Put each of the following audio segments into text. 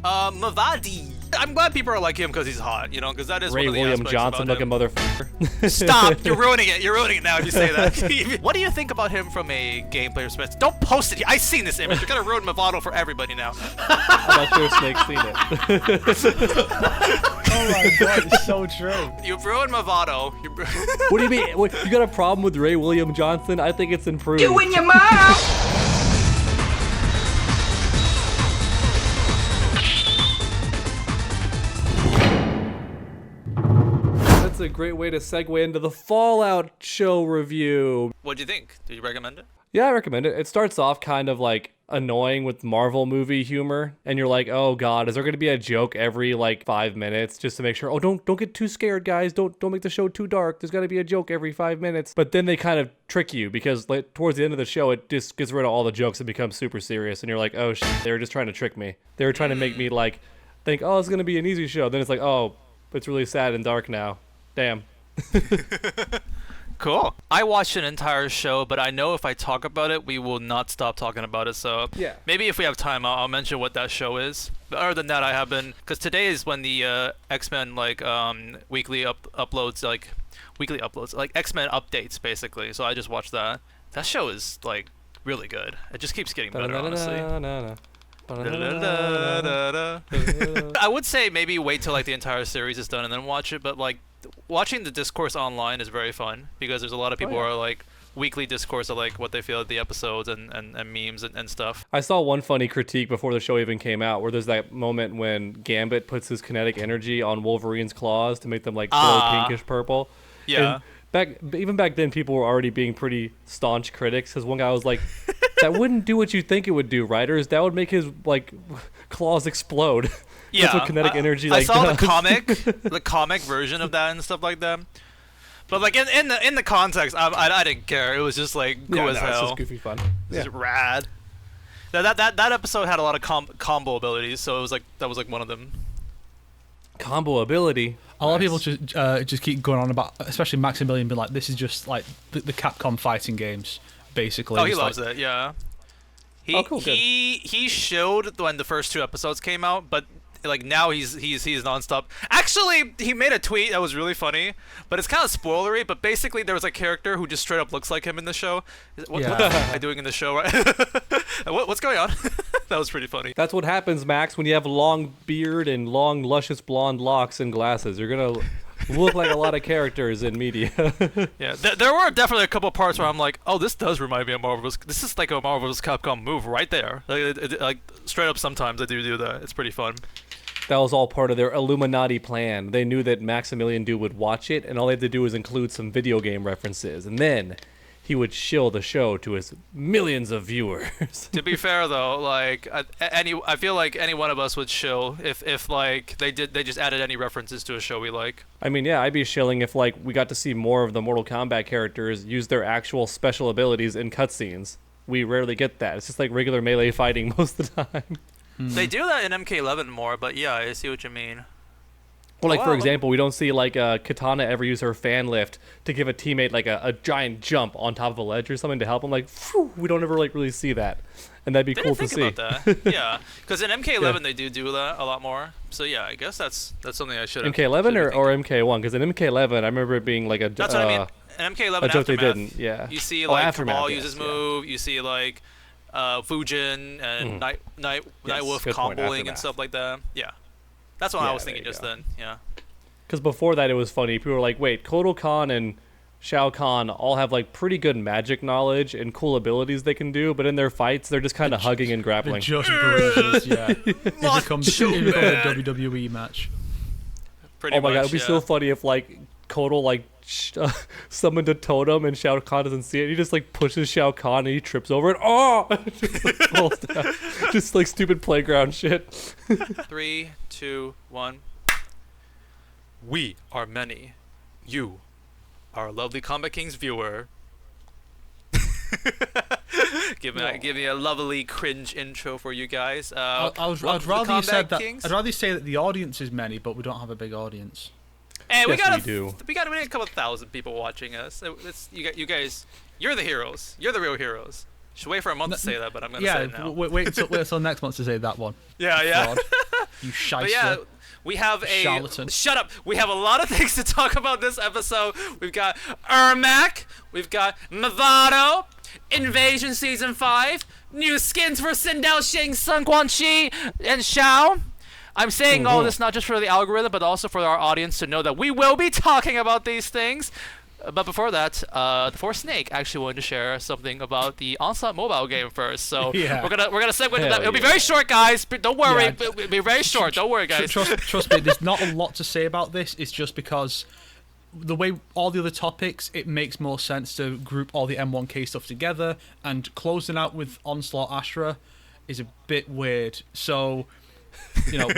Mavadi. I'm glad people are like him because he's hot, you know, because that is Ray one of the William aspects Johnson about looking him. motherfucker. Stop! You're ruining it. You're ruining it now if you say that. What do you think about him from a gameplay perspective? Don't post it. I've seen this image. You're gonna ruin Mavado for everybody now. I'm not sure Snake's seen it. Oh my god, it's so true. You've ruined Mavado. What do you mean? What, you got a problem with Ray William Johnson? I think it's improved. You and your mom! That's a great way to segue into the Fallout show review. What'd you think? Did you recommend it? Yeah, I recommend it. It starts off kind of like annoying with Marvel movie humor, and you're like, oh god, is there gonna be a joke every like 5 minutes just to make sure, oh don't get too scared, guys, don't make the show too dark, there's gotta be a joke every 5 minutes. But then they kind of trick you because like towards the end of the show it just gets rid of all the jokes and becomes super serious, and you're like, oh shit, they were just trying to trick me. They were trying to make me like think, oh, it's gonna be an easy show, then it's like, oh, it's really sad and dark now. Damn. Cool. I watched an entire show, but I know if I talk about it, we will not stop talking about it. So Yeah. maybe if we have time, I'll mention what that show is. But other than that, I have been, because today is when the X-Men like weekly uploads, like X-Men updates basically. So I just watched that. That show is like really good. It just keeps getting better, honestly. I would say maybe wait till like the entire series is done and then watch it, but like watching the discourse online is very fun because there's a lot of people who are like weekly discourse of like what they feel of the episodes and memes and stuff. I saw one funny critique before the show even came out where there's that moment when Gambit puts his kinetic energy on Wolverine's claws to make them like glow pinkish purple. Yeah. And even back then, people were already being pretty staunch critics because one guy was like, that wouldn't do what you think it would do, writers. That would make his like claws explode. Yeah, that's what kinetic energy I like saw does. the comic version of that and stuff like that. But like in the context, I didn't care. It was just like cool as It's hell. just goofy fun. It's just rad. That episode had a lot of combo abilities, so it was like that was like one of them. Combo ability. A lot of people just keep going on about, especially Maximilian, being like, this is just like the Capcom fighting games, basically. Oh, he It's loves like, it. Yeah. Cool, good. He showed when the first 2 episodes came out, but like now he's nonstop. Actually, he made a tweet that was really funny, but it's kind of spoilery. But basically, there was a character who just straight up looks like him in the show. What the fuck am I doing in the show? Right? What's going on? That was pretty funny. That's what happens, Max, when you have long beard and long, luscious blonde locks and glasses. You're gonna look like a lot of characters in media. Yeah, there were definitely a couple parts where I'm like, oh, this does remind me of Marvel's. This is like a Marvel's Capcom move right there. Like straight up, sometimes I do that. It's pretty fun. That was all part of their Illuminati plan. They knew that Maximilian Doux would watch it, and all they had to do was include some video game references, and then he would shill the show to his millions of viewers. To be fair though, like I feel like any one of us would shill if like they just added any references to a show we like. I mean, yeah, I'd be shilling if like we got to see more of the Mortal Kombat characters use their actual special abilities in cutscenes. We rarely get that. It's just like regular melee fighting most of the time. They do that in MK11 more, but yeah, I see what you mean. Well, like, for example, we don't see, like, Katana ever use her fan lift to give a teammate, like, a giant jump on top of a ledge or something to help him. Like, phew, we don't ever, like, really see that. And that'd be cool to see. About that. Yeah, because in MK11 they do that a lot more. So, yeah, I guess that's something I should have. MK11 or MK1? Because in MK11, I remember it being, like, a That's what I mean. In MK11 a joke Aftermath, they didn't, yeah. You see, like, Kamal yes, uses move. You see, like, Fujin and Nightwolf comboing and stuff like that. Yeah. That's what I was thinking just then, yeah. Because before that, it was funny. People were like, wait, Kotal Khan and Shao Kahn all have, like, pretty good magic knowledge and cool abilities they can do, but in their fights, they're just kind of hugging and grappling. Just bruises, yeah. It becomes a WWE match. Pretty oh my much, god, it'd be so funny if, like, Kotal, like, summoned a totem and Shao Kahn doesn't see it. He just, like, pushes Shao Kahn and he trips over it. Oh! just, like, falls down. Just, like, stupid playground shit. 3, 2, 1. We are many. You are a lovely Combat Kings viewer. Give me a lovely cringe intro for you guys. I'd rather you said that. I'd rather you say that the audience is many, but we don't have a big audience. Hey, we need a couple thousand people watching us. You guys, you're the heroes. You're the real heroes. Should wait for a month to say that, but I'm gonna say it now. Wait until next month to say that one. Yeah. You shyster. But yeah, we have a Charlatan. shut up. We have a lot of things to talk about this episode. We've got Ermac, we've got Mavado, Invasion Season 5, new skins for Sindel Shing, Sun Quan Chi, and Shao. I'm saying all this not just for the algorithm, but also for our audience to know that we will be talking about these things. But before that, the Force Snake actually wanted to share something about the Onslaught mobile game first. So Yeah. we're gonna segue into that. It'll be yeah. very short, guys. But don't worry, Yeah. it'll be very short. Don't worry, guys. Trust me, there's not a lot to say about this. It's just because the way all the other topics, it makes more sense to group all the M1K stuff together, and closing out with Onslaught Ashrah is a bit weird. So, you know,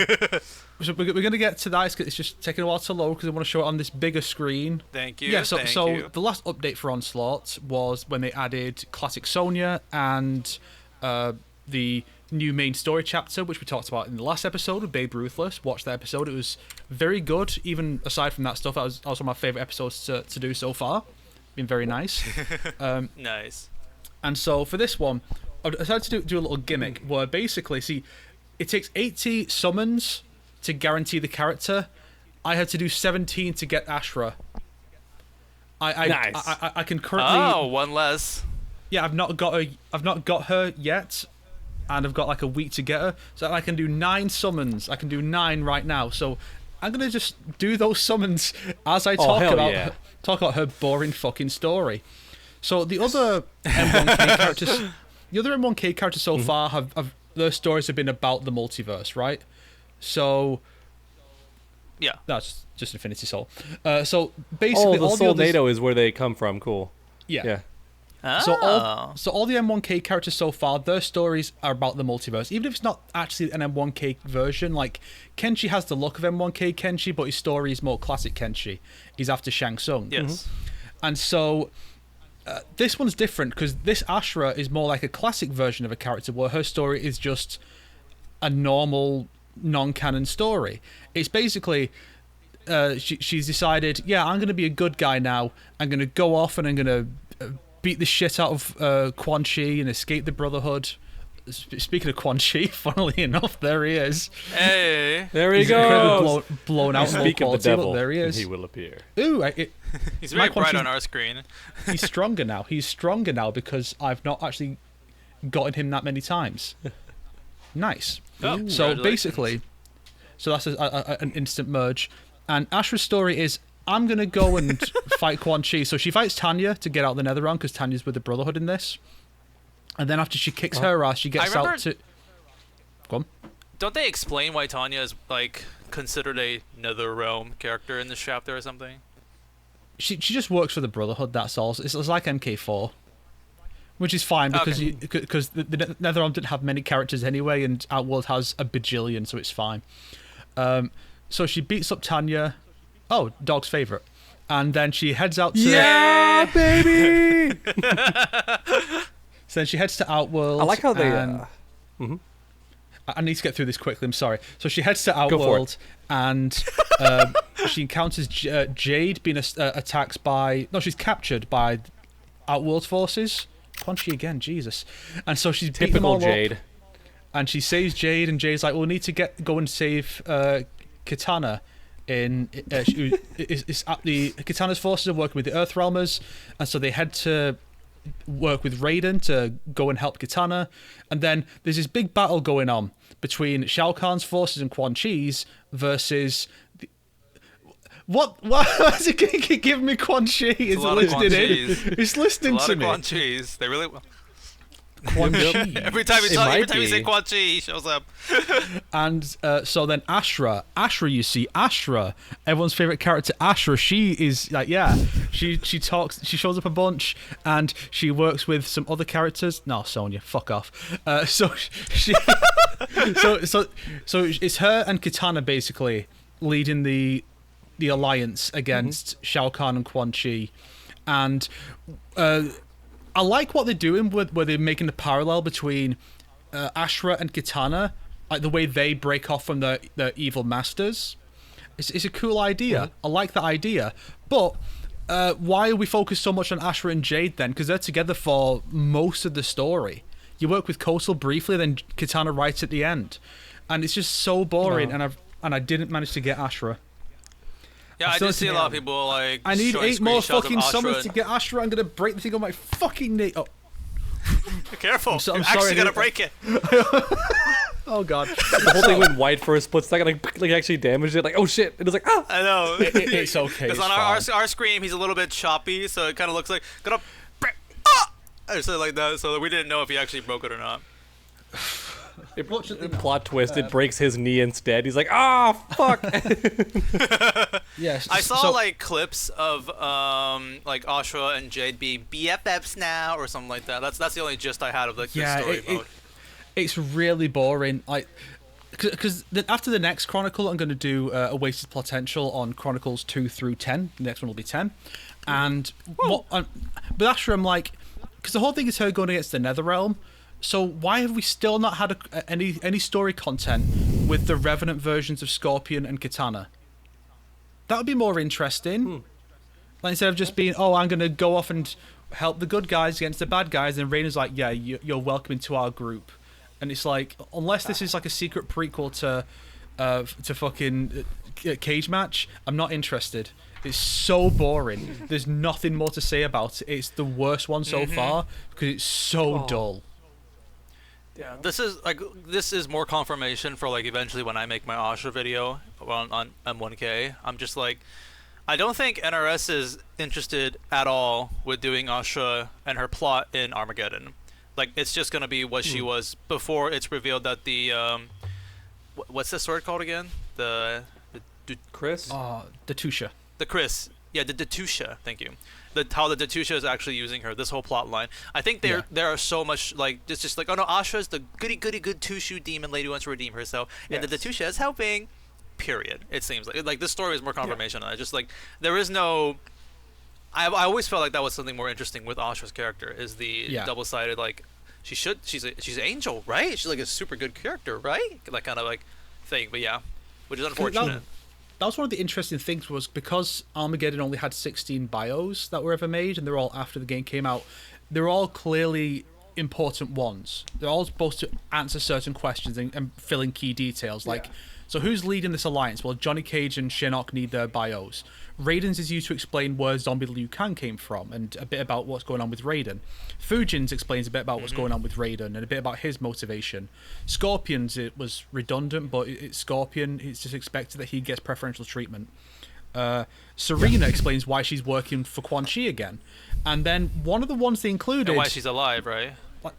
so we're going to get to that. It's just taking a while to load because I want to show it on this bigger screen. Thank you. Yeah, so thank you. the last update for Onslaught was when they added Classic Sonya and the new main story chapter, which we talked about in the last episode with Babe Ruthless. Watch that episode. It was very good. Even aside from that stuff, that was also my favourite episodes to do so far. Been very nice. Nice. And so for this one, I decided to do a little gimmick where basically, see, it takes 80 summons to guarantee the character. I had to do 17 to get Ashrah. Nice. I can currently. Oh, one less. Yeah, I've not got her yet, and I've got like a week to get her. So I can do 9 summons. I can do 9 right now. So I'm gonna just do those summons as I talk hell about yeah. talk about her boring fucking story. So the other M1K characters, so far have their stories have been about the multiverse, right? So Yeah. that's just Infinity Soul. So basically, the all the others, Soulnado is where they come from. Cool. yeah. Oh. So all the M1K characters so far, their stories are about the multiverse. Even if it's not actually an M1K version, like Kenshi has the look of M1K Kenshi, but his story is more classic Kenshi. He's after Shang Tsung. Yes. And so this one's different because this Ashrah is more like a classic version of a character where her story is just a normal non-canon story. It's basically she's decided, yeah, I'm going to be a good guy now. I'm going to go off and I'm going to beat the shit out of Quan Chi and escape the Brotherhood. Speaking of Quan Chi, funnily enough, there he is. Hey. There he He's incredibly goes. blown out. Speak of the devil, Look, there he and is. he will appear. Ooh, He's very my Quan bright Chi's- on our screen. He's stronger now. He's stronger now because I've not actually gotten him that many times. Nice. Oh, So congratulations. basically, so that's an instant merge. And Ashrah's story is, I'm going to go and fight Quan Chi. So she fights Tanya to get out the Netherrealm because Tanya's with the Brotherhood in this. And then after she kicks her ass, she gets remember- out to... Go on. Don't they explain why Tanya is like considered a Nether Realm character in this chapter or something? She just works for the Brotherhood, that's all. It's like MK4. Which is fine because Okay. because the NetherRealm didn't have many characters anyway, and Outworld has a bajillion, so it's fine. So she beats up Tanya. Oh, dog's favorite. And then she heads out to... Yeah, baby! So then she heads to Outworld. I like how they... and- I need to get through this quickly, I'm sorry. So she heads to Go for Outworld, it. and she encounters Jade being attacked by... No, she's captured by Outworld forces. Quan Chi again, Jesus. And so she's beating them Typical all Jade. up, and she saves Jade, and Jade's like, we'll need to go and save Kitana. Kitana's forces are working with the Earthrealmers, and so they head to work with Raiden to go and help Kitana. And then there's this big battle going on between Shao Kahn's forces and Quan Chi's versus... What is it giving me Quan Chi? It's a lot of Quan listening Chis. in. It's listening A lot to of me. Quan Chis. They really. Quan Chi. Every time It might you say be. Quan Chi, he shows up. And so then Ashrah, you see, Ashrah, everyone's favorite character, Ashrah, she is like, yeah, she talks, she shows up a bunch, and she works with some other characters. No, Sonya, fuck off. So it's her and Kitana basically leading the alliance against Shao Kahn and Quan Chi, and I like what they're doing where they're making the parallel between Ashrah and Kitana, like the way they break off from their evil masters. It's a cool idea. I like that idea. But why are we focused so much on Ashrah and Jade then? Because they're together for most of the story. You work with Coastal briefly, then Kitana right at the end. and it's just so boring. No. And I didn't manage to get Ashrah. Yeah, I still did see a lot of people like. I need showing 8 more screenshots of fucking summons Ashrah. to get Ashrah. I'm gonna break the thing on my fucking knee. Oh, Careful! I'm You're sorry, actually gonna dude. break it. oh god. The whole thing went white for a split second, like actually damaged it. Like, oh shit! It was like, ah. I know. It's okay. Because It's on fine. our screen, he's a little bit choppy, so it kind of looks like gonna break. Or something like that. So we didn't know if he actually broke it or not. Plot twist: it breaks his knee instead. He's like, ah, fuck. Yes. I saw so- like clips of like Ashrah and Jade being BFFs now or something like that. That's the only gist I had of like the story mode. It's really boring. Like, because after the next Chronicle, I'm going to do a Wasted Potential on Chronicles 2 through 10. The next one will be 10. And but Ashrah, I'm like, because the whole thing is her going against the Netherrealm. So why have we still not had any story content with the Revenant versions of Scorpion and Katana? That would be more interesting. Like, instead of just being, oh, I'm going to go off and help the good guys against the bad guys, and Raiden's like, yeah, you're welcome into our group. And it's like, unless this is like a secret prequel to fucking Cage Match, I'm not interested. It's so boring. There's nothing more to say about it. It's the worst one so far because it's so dull. Yeah, this is more confirmation for like eventually when I make my Ashrah video on M1K. I'm just like, I don't think NRS is interested at all with doing Ashrah and her plot in Armageddon. Like, it's just gonna be what she was before it's revealed that the what's the sword called again? The Chris? The Tusha. The Chris. Yeah, the Datusha. Thank you. How the Datusha is actually using her. This whole plot line. I think there are so much like it's just like, oh no, Ashrah's the good Tushu demon lady who wants to redeem herself, and the Datusha is helping. Period. It seems like this story is more confirmation on it. Just like there is no. I always felt like that was something more interesting with Ashrah's character is the double-sided like she's an angel, right? She's like a super good character, right? That kind of like thing. But yeah, which is unfortunate. That was one of the interesting things was because Armageddon only had 16 bios that were ever made, and they're all after the game came out. They're all clearly important ones. They're all supposed to answer certain questions and fill in key details. Like, so who's leading this alliance? Well, Johnny Cage and Shinnok need their bios. Raiden's is used to explain where Zombie Liu Kang came from and a bit about what's going on with Raiden. Fujin's explains a bit about what's going on with Raiden and a bit about his motivation. Scorpion's, it was redundant, but it's Scorpion. It's just expected that he gets preferential treatment. Serena explains why she's working for Quan Chi again. And then one of the ones they included... And why she's alive, right? But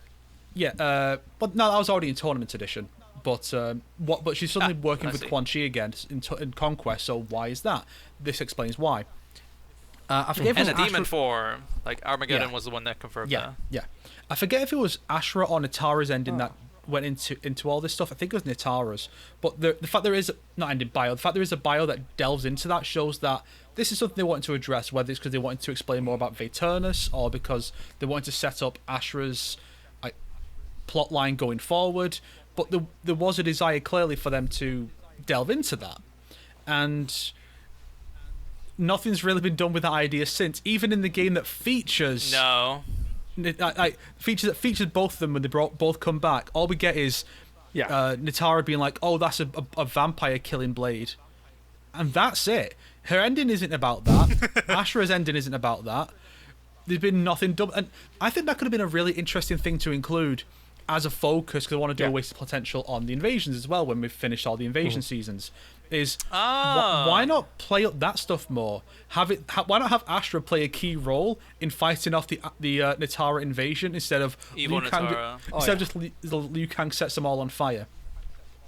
no, that was already in Tournament Edition. But she's suddenly working with Quan Chi again in Conquest, so why is that? This explains why. I forget if it was and a demon form. Like, Armageddon was the one that confirmed that. Yeah. I forget if it was Ashrah or Natara's ending that went into all this stuff. I think it was Natara's. But the fact there is... Not ending bio. The fact there is a bio that delves into that shows that this is something they wanted to address, whether it's because they wanted to explain more about Vaeternus or because they wanted to set up Ashrah's plot line going forward. But there was a desire clearly for them to delve into that. And nothing's really been done with that idea since. Even in the game that features... No. Features both of them when they both come back, all we get is Natara being like, oh, that's a vampire killing blade. And that's it. Her ending isn't about that. Ashrah's ending isn't about that. There's been nothing done. And I think that could have been a really interesting thing to include as a focus, because I want to do a Wasted Potential on the invasions as well when we've finished all the invasion seasons. Is why not play up that stuff more? Why not have Ashrah play a key role in fighting off the Natara invasion instead of Evil Liu Kang, Natara. instead of just Liu Kang sets them all on fire?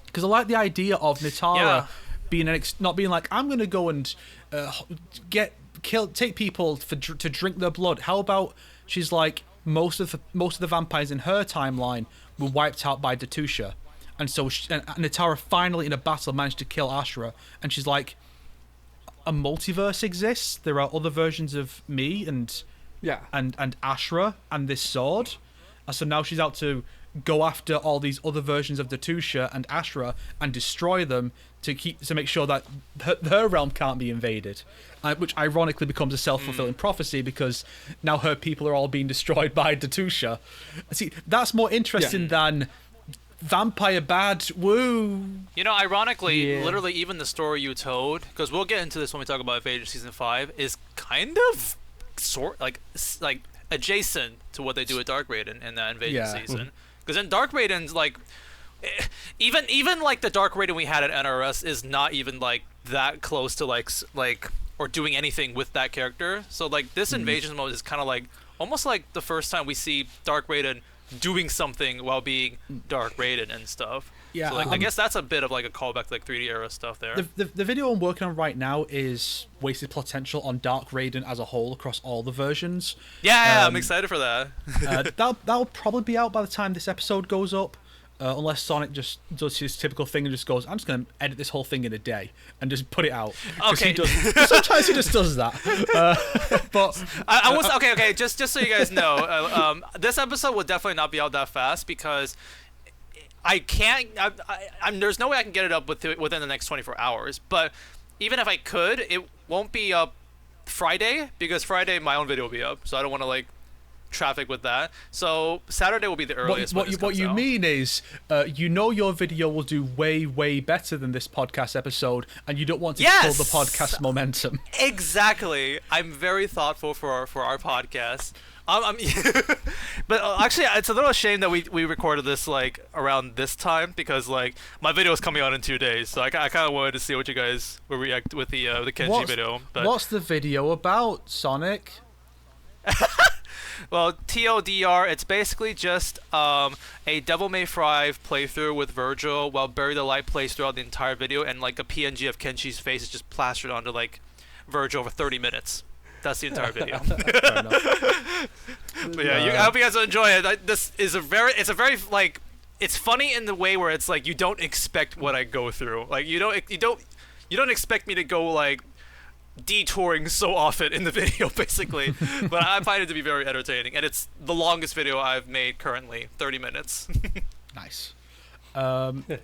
Because I like the idea of Natara being not being like, I'm gonna go and take people to drink their blood. How about she's like, most of the vampires in her timeline were wiped out by Datusha. And so Natara finally in a battle managed to kill Ashrah, and she's like, a multiverse exists. There are other versions of me and Ashrah and this sword, and so now she's out to go after all these other versions of Datusha and Ashrah and destroy them to make sure that her realm can't be invaded, which ironically becomes a self-fulfilling prophecy because now her people are all being destroyed by Datusha. See, that's more interesting than vampire bad. Woo. You know, ironically, Yeah. literally even the story you told, because we'll get into this when we talk about Invasion Season 5, is kind of like adjacent to what they do with Dark Raiden in that Invasion season. Because in Dark Raiden's like, even like the Dark Raiden we had at NRS is not even like that close to like or doing anything with that character. So like this Invasion mode is kind of like almost like the first time we see Dark Raiden doing something while being Dark Raiden and stuff. Yeah, so like I guess that's a bit of like a callback to like 3D era stuff there. The video I'm working on right now is wasted potential on Dark Raiden as a whole across all the versions. Yeah, I'm excited for that. That'll probably be out by the time this episode goes up. Unless Sonic just does his typical thing and just goes, I'm just going to edit this whole thing in a day and just put it out. Okay. Sometimes he just does that. But I was okay. Just so you guys know, this episode will definitely not be out that fast because I can't. There's no way I can get it up within the next 24 hours. But even if I could, it won't be up Friday because Friday my own video will be up. So I don't want to like traffic with that. So Saturday will be the earliest. What you mean is, your video will do way better than this podcast episode, and you don't want to kill the podcast momentum. Exactly. I'm very thoughtful for our podcast. But actually, it's a little shame that we recorded this like around this time because like my video is coming out in 2 days, so I kind of wanted to see what you guys will react with the Kenji video. But what's the video about, Sonic? Well, TLDR, it's basically just a Devil May Cry playthrough with Virgil while Bury the Light plays throughout the entire video, and like a PNG of Kenji's face is just plastered onto like Virgil for 30 minutes. That's the entire video. Fair enough. But yeah, I hope you guys will enjoy it. This is it's a very like, it's funny in the way where it's like you don't expect what I go through. Like you don't expect me to go like detouring so often in the video basically, but I find it to be very entertaining, and it's the longest video I've made currently, 30 minutes. Nice.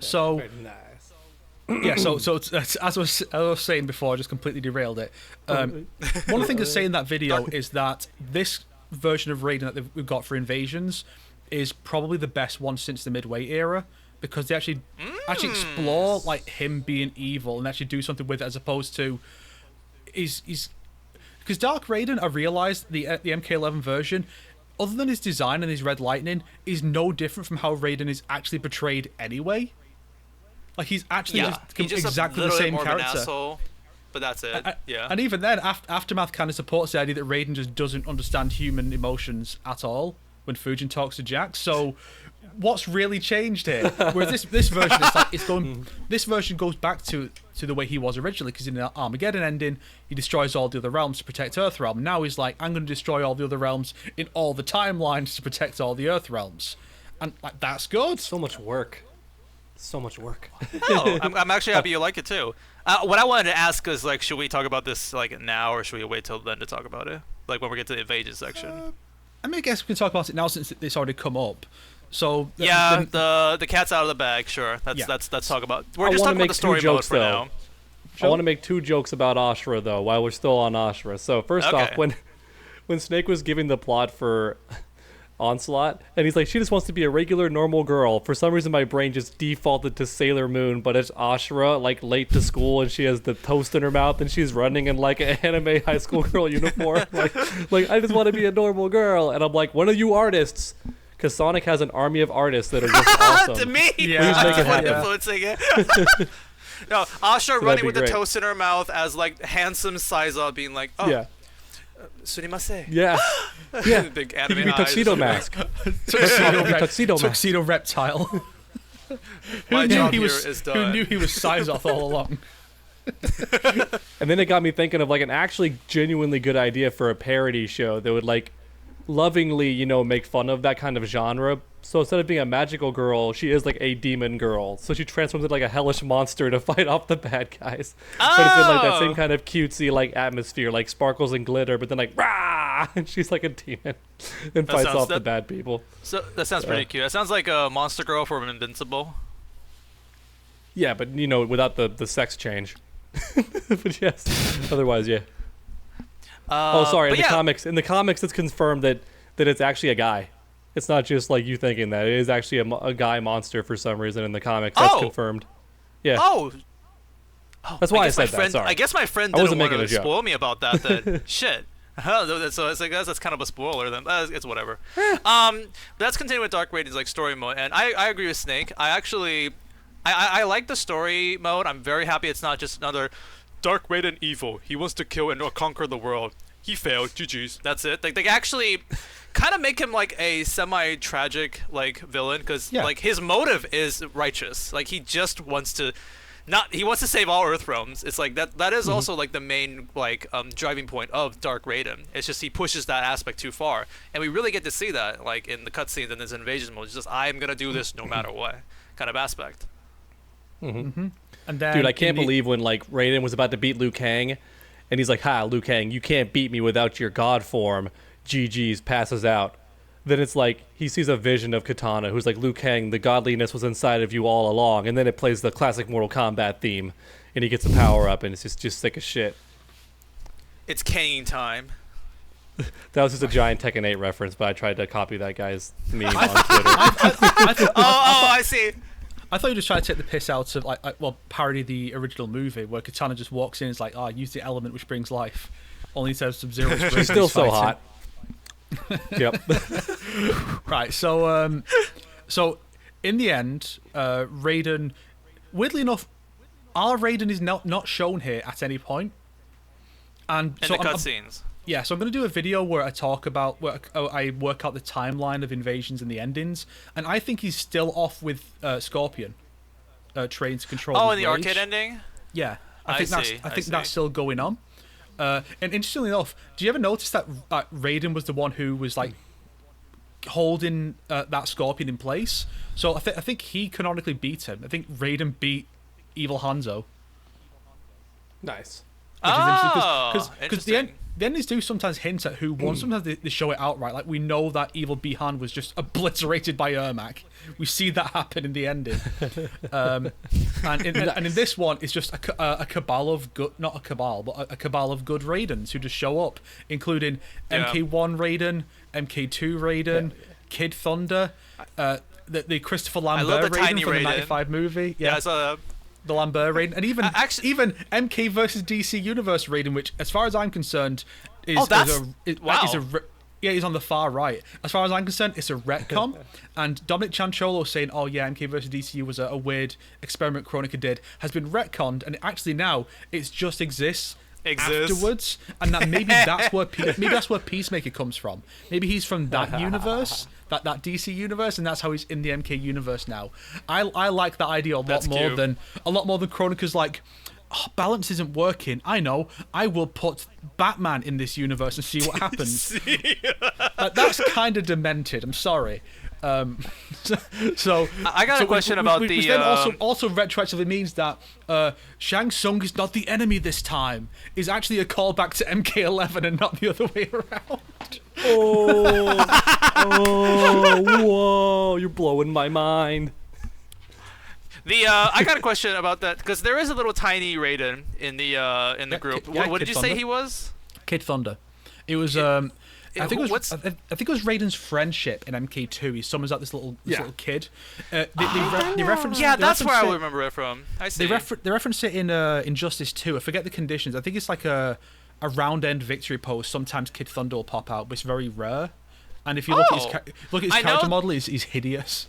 So Very nice. yeah, so it's, as I was saying before, I just completely derailed it. One of the things to say in that video is that this version of Raiden that we've got for Invasions is probably the best one since the Midway era, because they actually explore like him being evil and actually do something with it, as opposed to he's because Dark Raiden, I realized the MK11 version, other than his design and his red lightning, is no different from how Raiden is actually portrayed anyway. Like he's actually he's just exactly a the little same bit more of an character. asshole, but that's it. Yeah. And even then, Aftermath kind of supports the idea that Raiden just doesn't understand human emotions at all when Fujin talks to Jack. So, what's really changed here? Whereas this version, this version goes back to the way he was originally, because in the Armageddon ending, he destroys all the other realms to protect Earthrealm. Now he's like, I'm going to destroy all the other realms in all the timelines to protect all the Earthrealms, and like that's good. So much work. Oh, I'm actually happy you like it too. What I wanted to ask is like, should we talk about this like now, or should we wait till then to talk about it? Like when we get to the Invasion section. I mean, I guess we can talk about it now since it's already come up. So the cat's out of the bag. Sure, let's talk about. We're just talking about the story mode for now. I want to make 2 jokes about Ashrah though, while we're still on Ashrah. So first off, when Snake was giving the plot for Onslaught, and he's like, she just wants to be a regular normal girl. For some reason my brain just defaulted to Sailor Moon, but it's Ashrah like late to school and she has the toast in her mouth and she's running in like an anime high school girl uniform. like I just want to be a normal girl. And I'm like, one of you artists, because Sonic has an army of artists that are just awesome. To me, Yeah. that's what influencing it. No, Ashrah running with the great. toast in her mouth as like handsome Saiza being like, oh, Yeah. Surimase. Yeah. Yeah. Big He anime could be eyes. Tuxedo mask. Tuxedo reptile. My job here was is who done. knew he was Sizoth all along. And then it got me thinking of like an actually genuinely good idea for a parody show that would like lovingly, make fun of that kind of genre. So instead of being a magical girl, she is like a demon girl. So she transforms into like a hellish monster to fight off the bad guys. Oh! But it's in like that same kind of cutesy like atmosphere, like sparkles and glitter, but then like rah, and she's like a demon and fights off the bad people. So that sounds pretty cute. That sounds like a monster girl from Invincible. Yeah, but without the sex change. But yes, otherwise, yeah. Oh, sorry. In the comics, it's confirmed that it's actually a guy. It's not just like you thinking that. It is actually a guy monster for some reason in the comics. That's confirmed. Yeah. Oh, That's why I guess my said friend, that. Sorry. I guess my friend I didn't wasn't want making to a joke. spoil me about that. Then shit. So I guess that's kind of a spoiler. Then it's whatever. Let's continue with Dark Raiden's like story mode, and I agree with Snake. I like the story mode. I'm very happy it's not just another Dark Raiden evil. He wants to kill and conquer the world. He failed. GG's. That's it. Like they actually kind of make him like a semi-tragic like villain because like his motive is righteous. Like he just wants to. He wants to save all Earth realms. It's like that is also like the main like driving point of Dark Raiden. It's just he pushes that aspect too far, and we really get to see that like in the cutscenes and this invasion mode. It's just I'm gonna do this no matter what kind of aspect. And then Dude, I can't believe when like Raiden was about to beat Liu Kang, and he's like, "Ha, Liu Kang, you can't beat me without your god form." GG's, passes out. Then it's like he sees a vision of Katana, who's like, Liu Kang, the godliness was inside of you all along. And then it plays the classic Mortal Kombat theme, and he gets a power up, and it's just sick as shit. It's Kane time. That was just a giant Tekken 8 reference, but I tried to copy that guy's meme on Twitter. I see. I thought you just tried to take the piss out of parody the original movie where Katana just walks in and is like, use the element which brings life. Only says Sub-Zero. She's still so hot. Yep. Right. So in the end, Raiden, weirdly enough, our Raiden is not shown here at any point. And in so the cutscenes. Yeah, so I'm going to do a video where I talk about where I work out the timeline of invasions and the endings, and I think he's still off with Scorpion, trying to control. Oh, his in the rage. arcade ending. Yeah, I think that's still going on. And interestingly enough, do you ever notice that Raiden was the one who was like holding that Scorpion in place? So I think he canonically beat him. I think Raiden beat Evil Hanzo. Nice. Because the endings do sometimes hint at who won. Sometimes they show it outright. Like we know that Evil Bihan was just obliterated by Ermac. We see that happen in the ending. And in this one, it's just a cabal of good, not a cabal, but a cabal of good Raidens who just show up, including MK1 Raiden, MK2 Raiden, Kid Thunder, the Christopher Lambert Raiden from the '95 movie. Yeah, I saw that. The Lambert Raiden, and even MK versus DC Universe Raiden, which, as far as I'm concerned, is he's on the far right. As far as I'm concerned, it's a retcon. And Dominic Chancholo saying, "Oh yeah, MK versus DCU was a weird experiment Kronika did," has been retconned, and actually now it just exists afterwards, and that maybe that's where Peacemaker comes from. Maybe he's from that universe. That DC universe, and that's how he's in the MK universe now. I like that idea a lot more than Kronika's like, balance isn't working. I know. I will put Batman in this universe and see what happens. That's kind of demented. I'm sorry. So I got a question about which then also retroactively means that Shang Tsung is not the enemy this time. Is actually a callback to MK11 and not the other way around. Whoa! You're blowing my mind. I got a question about that because there is a little tiny Raiden in the group. What did you say he was? Kid Thunder. It was I think it was Raiden's friendship in MK2. He summons out this little kid. They reference. Yeah, that's where I remember it from. I see. They reference it in Injustice 2. I forget the conditions. I think it's like a round end victory pose. Sometimes Kid Thunder will pop out, but it's very rare. And if you look at his character model, he's hideous.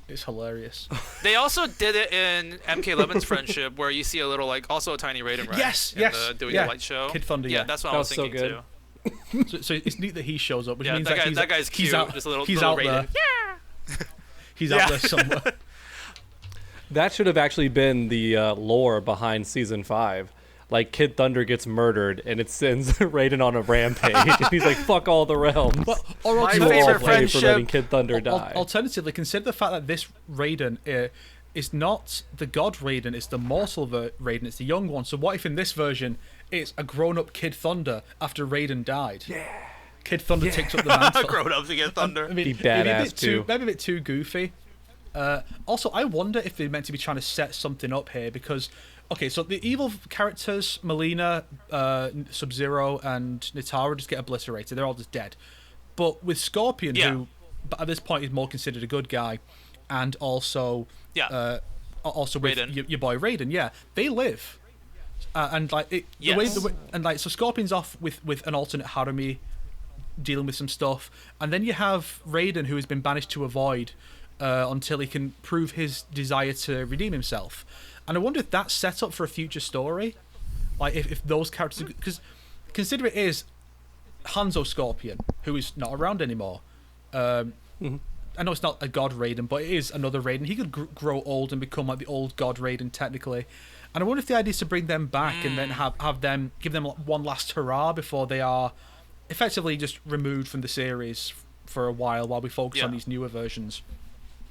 It's hilarious. They also did it in MK11's friendship, where you see a little also a tiny Raiden, right? Yes. Doing the light show. Kid Thunder. Yeah, that's what I was thinking so good. too. So it's neat that he shows up, which means that guy's cute. He's out, just a little there. Raiden. Yeah. He's out there somewhere. That should have actually been the lore behind season 5. Like Kid Thunder gets murdered, and it sends Raiden on a rampage, and he's like, "Fuck all the realms." Or my favorite friendship. For letting Kid Thunder die. Alternatively, consider the fact that this Raiden is not the God Raiden; it's the mortal Raiden. It's the young one. So what if in this version it's a grown-up Kid Thunder after Raiden died? Yeah. Kid Thunder takes up the mantle. Grown up to Kid Thunder. I mean, be badass maybe a bit too goofy. Also, I wonder if they're meant to be trying to set something up here because. Okay, so the evil characters, Melina, Sub-Zero, and Nitara just get obliterated. They're all just dead. But with Scorpion, who but at this point he's more considered a good guy, and also also with your boy Raiden. Yeah, they live, and like the way and like so Scorpion's off with an alternate Harumi, dealing with some stuff, and then you have Raiden, who has been banished to a void until he can prove his desire to redeem himself. And I wonder if that's set up for a future story, like if those characters, because consider it is Hanzo Scorpion, who is not around anymore. I know it's not a god Raiden, but it is another Raiden. He could grow old and become like the old god Raiden technically. And I wonder if the idea is to bring them back and then have them, give them one last hurrah before they are effectively just removed from the series for a while we focus on these newer versions.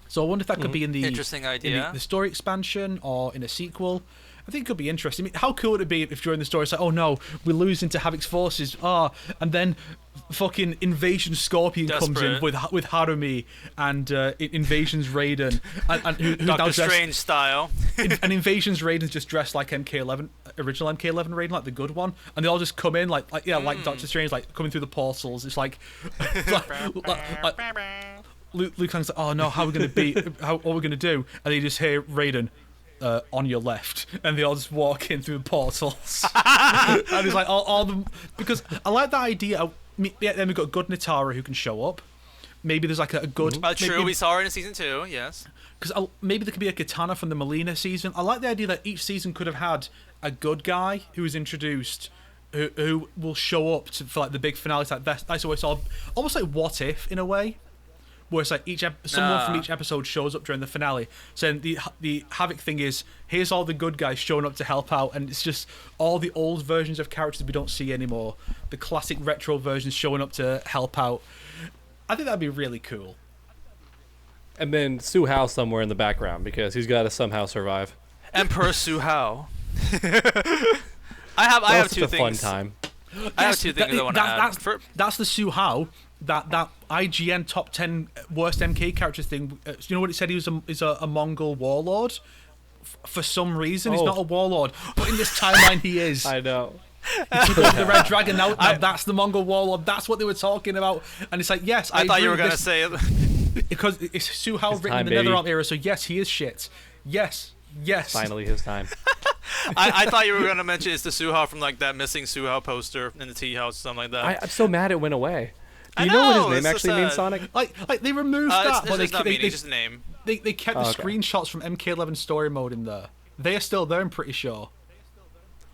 So I wonder if that could be in the interesting idea, in the story expansion or in a sequel. I think it could be interesting. I mean, how cool would it be if during the story it's like, oh no, we lose into Havoc's forces, and then fucking Invasion Scorpion comes in with Harumi and Invasions Raiden, and who Doctor Strange style. And Invasions Raiden's just dressed like MK11, original MK11 Raiden, like the good one, and they all just come in like like Doctor Strange, like coming through the portals. It's like Liu Kang's like, oh no, how are we gonna what are we gonna do? And you just hear Raiden, on your left, and they all just walk in through the portals. And it's like all them, because I like that idea. Then we've got good Nitara who can show up. Maybe there's like a good. True, we saw her in season 2. Yes. Because maybe there could be a Katana from the Melina season. I like the idea that each season could have had a good guy who is introduced, who will show up for like the big finale. Like that's always almost like What If in a way. Where it's like someone from each episode shows up during the finale. So the Havoc thing is, here's all the good guys showing up to help out, and it's just all the old versions of characters we don't see anymore. The classic retro versions showing up to help out. I think that'd be really cool. And then Su Hao somewhere in the background, because he's got to somehow survive. Emperor Su Hao. I have two things. Fun time. I have two things I want to add. That's the Su Hao. That IGN top 10 worst MK characters thing. You know what it said? He was a Mongol warlord. For some reason, he's not a warlord, but in this timeline, he is. I know. The Red Dragon. Now that's the Mongol warlord. That's what they were talking about. And it's like, yes, I thought you were gonna say it because it's Su Hao written in the Netherrealm era. So yes, he is shit. Yes. Finally, his time. I thought you were gonna mention it's the Su Hao from like that missing Su Hao poster in the tea house or something like that. I'm so mad it went away. Do you know what his name actually means, Sonic? Like they removed that, but it's just a name. They kept the screenshots from MK11 story mode in there. They are still there, I'm pretty sure.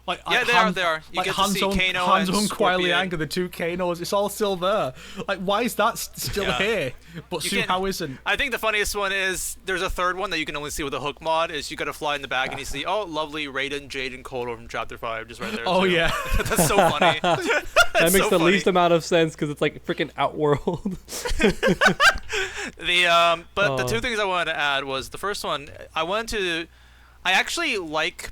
They are. You get to see Kano and Kuai Liang are the two Kanos. It's all still there. Like, why is that still here? But Su Hao isn't. I think the funniest one is there's a third one that you can only see with a hook mod. Is you got to fly in the back and you see lovely Raiden, Jade, and Kodo from Chapter 5 just right there. Oh yeah, that's so funny. That makes the least amount of sense because it's like freaking Outworld. But the two things I wanted to add was the first one. I actually like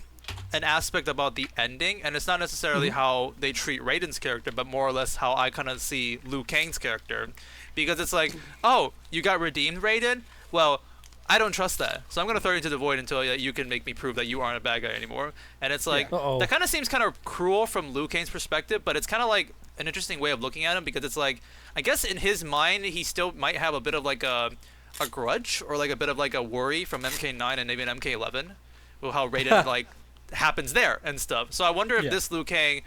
an aspect about the ending, and it's not necessarily how they treat Raiden's character, but more or less how I kind of see Liu Kang's character, because it's like, oh, you got redeemed, Raiden? Well, I don't trust that, so I'm gonna throw you into the void until you can make me prove that you aren't a bad guy anymore. And it's like that kind of seems kind of cruel from Liu Kang's perspective, but it's kind of like an interesting way of looking at him, because it's like, I guess in his mind he still might have a bit of like a grudge or like a bit of like a worry from MK9 and maybe an MK11, with how Raiden like happens there and stuff. So I wonder if this Liu Kang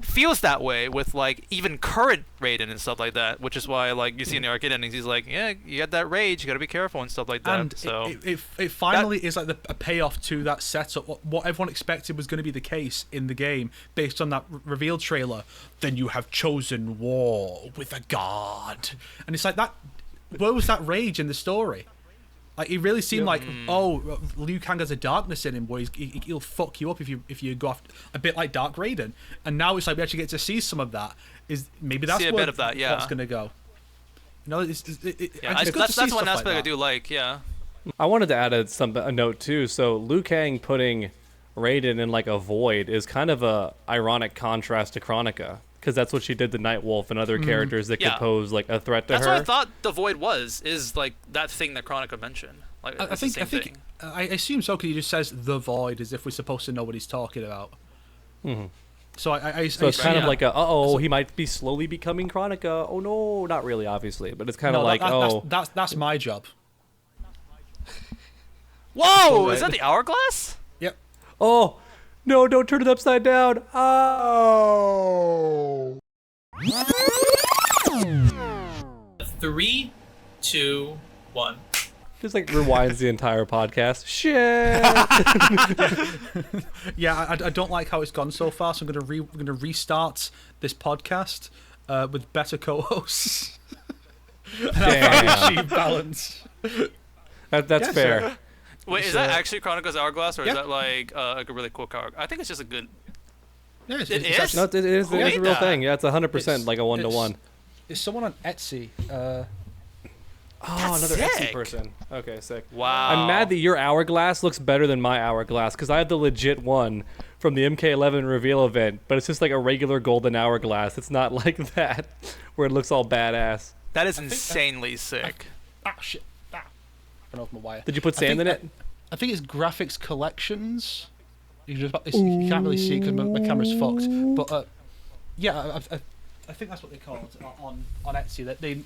feels that way with like even current Raiden and stuff like that, which is why like you see in the arcade endings he's like, yeah, you got that rage, you got to be careful and stuff like that. And so it finally is like a payoff to that setup, what everyone expected was going to be the case in the game based on that reveal trailer. Then you have chosen war with a god, and it's like that. Where was that rage in the story? Like, it really seemed like, Liu Kang has a darkness in him where he'll fuck you up if you go off a bit like Dark Raiden. And now it's like we actually get to see some of that. Maybe that's where what's going to go. You know, that's one aspect I do like, yeah. I wanted to add a note too. So Liu Kang putting Raiden in like a void is kind of a ironic contrast to Chronica. Because that's what she did to Nightwolf and other characters that could pose like a threat to her. That's what I thought the Void is like that thing that Chronica mentioned. Like, I assume so, because he just says the Void as if we're supposed to know what he's talking about. Mm-hmm. So So it's kind of like he might be slowly becoming Chronica. Oh no, not really, obviously, but it's kind of like that's my job. Whoa! Is that the hourglass? Yep. oh no, don't turn it upside down. Oh. 3, 2, 1. Just like rewinds the entire podcast. Shit. Yeah, I don't like how it's gone so far, so I'm gonna restart this podcast with better co-hosts. Damn. Achieve balance. That's fair. Sure. Wait, is that actually Chronicles Hourglass, or Yeah. is that like a really cool car? I think it's just a good. Yeah, It it's is? actually- No, it is Who a made real that? thing. Yeah, it's 100% like a it's- 1-to-1. It's someone on Etsy. Oh, another Etsy sick. person. Okay, sick. Wow. I'm mad that your hourglass looks better than my hourglass because I have the legit one from the MK11 reveal event, but it's just like a regular golden hourglass. It's not like that where it looks all badass. That is insanely sick. Ah, shit. Ah. I off my wire. Did you put sand in it? I think it's Graphics Collections. You can't really see because my camera's fucked. But yeah, I think that's what they call it on Etsy. That they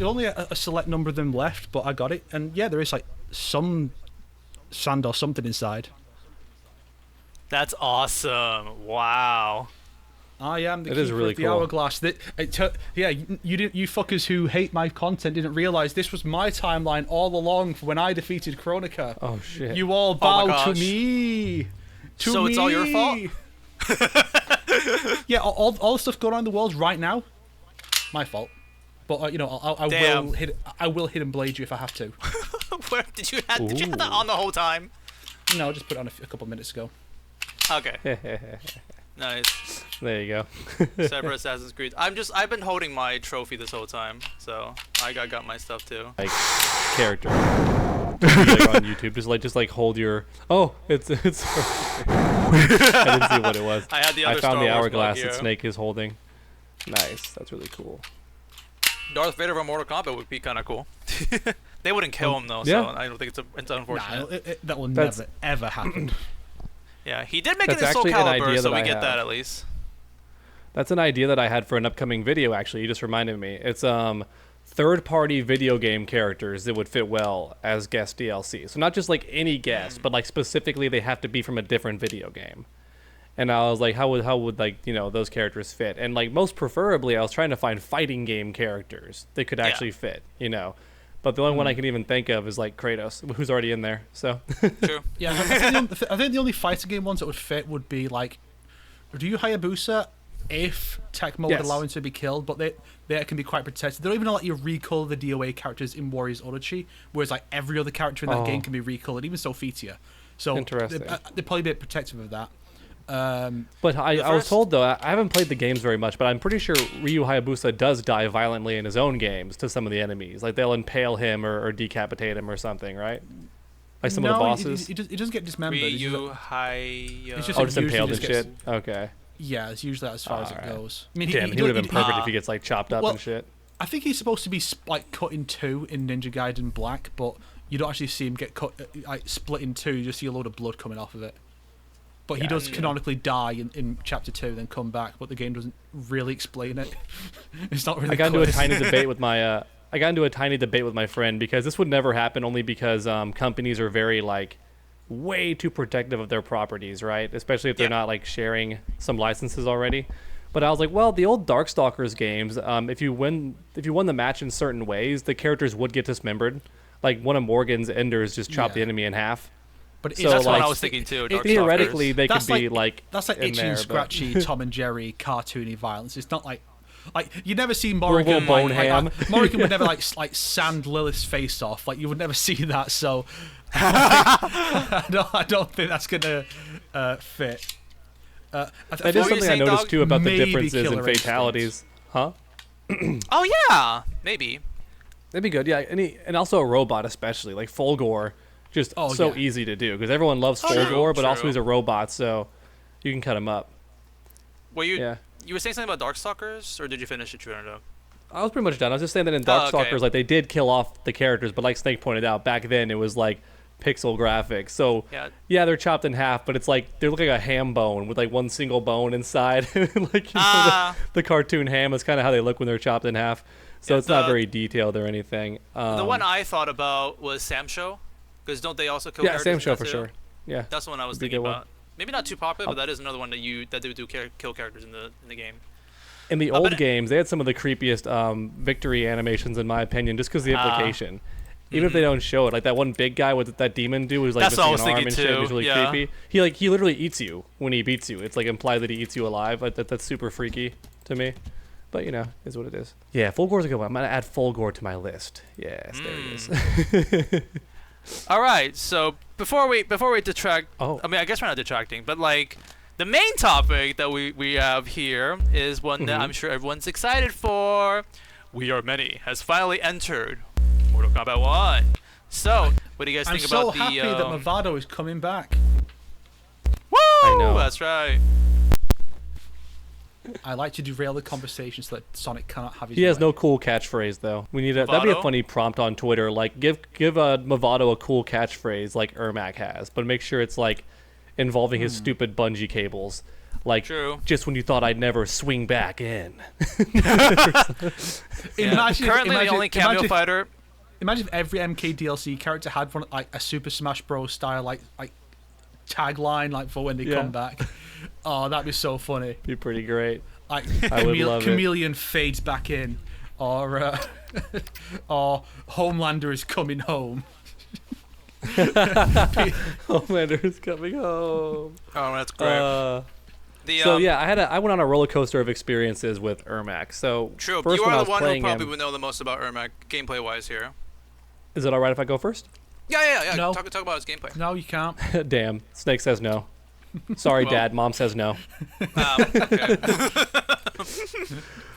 only a select number of them left, but I got it, and yeah, there is like some sand or something inside. That's awesome. Wow. I am the It keeper is really of the cool. hourglass. Yeah, you fuckers who hate my content didn't realize this was my timeline all along for when I defeated Chronica. Oh shit. You all Oh my bow to gosh. me. To So me. it's all your fault? Yeah, all the stuff going on in the world right now, my fault. But Damn. I will hit and blade you if I have to. Where did you have that on the whole time? No, just put it on a couple of minutes ago. Okay. Nice. There you go. Separate Assassin's Creed. I've been holding my trophy this whole time, so I got my stuff too. Like character. Like on YouTube, just like hold your. Oh, it's. I didn't see what it was. I had the other I found Star the Wars hourglass mug that here. Snake is holding. Nice. That's really cool. Darth Vader from Mortal Kombat would be kind of cool. They wouldn't kill him though, yeah. so I don't think it's unfortunate. Nah, that will That's- never ever happen. Yeah, he did make it That's in Soul actually an Calibur, idea so that we I get have. that at least. That's an idea that I had for an upcoming video. Actually, you just reminded me. It's third-party video game characters that would fit well as guest DLC. So not just like any guest, but like specifically they have to be from a different video game. And I was like, how would like those characters fit? And like most preferably, I was trying to find fighting game characters that could actually fit. But the only one I can even think of is like Kratos, who's already in there. So True. Yeah, I think the only fighting game ones that would fit would be like Ryu Hayabusa, if tech mode would Yes. allow him to be killed, but they can be quite protected. They don't even let you recolor the DOA characters in Warriors Orochi, whereas like every other character in that game can be recolored, even Sophitia. So Interesting. they're probably a bit protective of that. But I was told, though, I haven't played the games very much, but I'm pretty sure Ryu Hayabusa does die violently in his own games to some of the enemies. Like, they'll impale him or decapitate him or something, right? Like some of the bosses? He doesn't get dismembered. It's just- Ryu Hai. It's just Oh, it just usually impaled and just shit? gets- Okay. Yeah, it's usually as far as it Alright. goes. I mean, Damn, he would have been perfect if he he- gets, like, chopped up well, and shit. I think he's supposed to be like cut in two in Ninja Gaiden Black, but you don't actually see him get cut like split in two. You just see a load of blood coming off of it. But he does canonically die in chapter 2, then come back. But the game doesn't really explain it. It's not really. I got into a clear. tiny debate with my friend because this would never happen only because companies are very like way too protective of their properties, right? Especially if they're not like sharing some licenses already. But I was like, well, the old Darkstalkers games, if you won the match in certain ways, the characters would get dismembered. Like one of Morgan's enders just chopped the enemy in half. But So, That's what like, I was thinking too. Darkstalkers. Theoretically, they could That's be like that's like in itchy there, and but- scratchy Tom and Jerry cartoony violence. It's not like you never see Morrigan Bone like, ham. Morrigan would never like sand Lilith's face off. Like you would never see that. So I don't think that's gonna fit. That is What were you something I saying, noticed dog? too about the Maybe differences in Killer Instinct. fatalities. Huh? Oh yeah, maybe. That'd be good, yeah. And also a robot, especially like Fulgore, just Oh, so yeah. easy to do because everyone loves True, Fulgore, but also true. he's a robot, so you can cut him up. Were you? Yeah. You were saying something about Darkstalkers, or did you finish it, True? I was pretty much done. I was just saying that in Oh, okay. Darkstalkers, like they did kill off the characters, but like Snake pointed out, back then it was like pixel graphics. So Yeah. they're chopped in half, but it's like they look like a ham bone with like one single bone inside. Like the cartoon ham is kind of how they look when they're chopped in half. So it's not very detailed or anything. The one I thought about was Sam Show, because don't they also kill yeah, characters? Sam in Show that for too? sure. Yeah, That's the one I was That'd be a thinking good one. about. Maybe not too popular, but that is another one that they would do kill characters in the game. In the old games, they had some of the creepiest victory animations, in my opinion, just because the implication. Even if they don't show it, like that one big guy with that demon dude who's like That's what I was missing an arm and thinking shit, he's too, really yeah. creepy. He literally eats you when he beats you. It's like implied that he eats you alive. Like, that's super freaky to me. But you know, is what it is. Yeah, Fulgore's a good one. I'm gonna add Fulgore to my list. Yes, there he is. All right, so before we detract, Oh. I mean, I guess we're not detracting, but like the main topic that we have here is one that I'm sure everyone's excited for. We Are Many has finally entered Mortal Kombat 1. So, what do you guys I'm think so about happy the? that Mavado is coming back. Woo! I know. That's right. I like to derail the conversation so that Sonic cannot have his He has way. no cool catchphrase though. We need that'd be a Mavado? funny prompt on Twitter. Like give Mavado a cool catchphrase like Ermac has, but make sure it's like involving his stupid bungee cables. Like True. just when you thought I'd never swing back in. Imagine, Currently, imagine, the only cameo imagine, fighter. Imagine if every MK DLC character had one like a Super Smash Bros. Style like tagline like for when they come back. Oh, that'd be so funny. Be pretty great. Like I would love it. Chameleon fades back in, or or Homelander is coming home. Homelander is coming home. Oh, that's great. So yeah, I went on a roller coaster of experiences with Ermac. So True. first You when I are was the one who playing probably him, would know the most about Ermac gameplay wise here. is it all right if I go first? Yeah. No. Talk about his gameplay. No, you can't. Damn, Snake says no. Sorry, Well. Dad. Mom says no. Okay.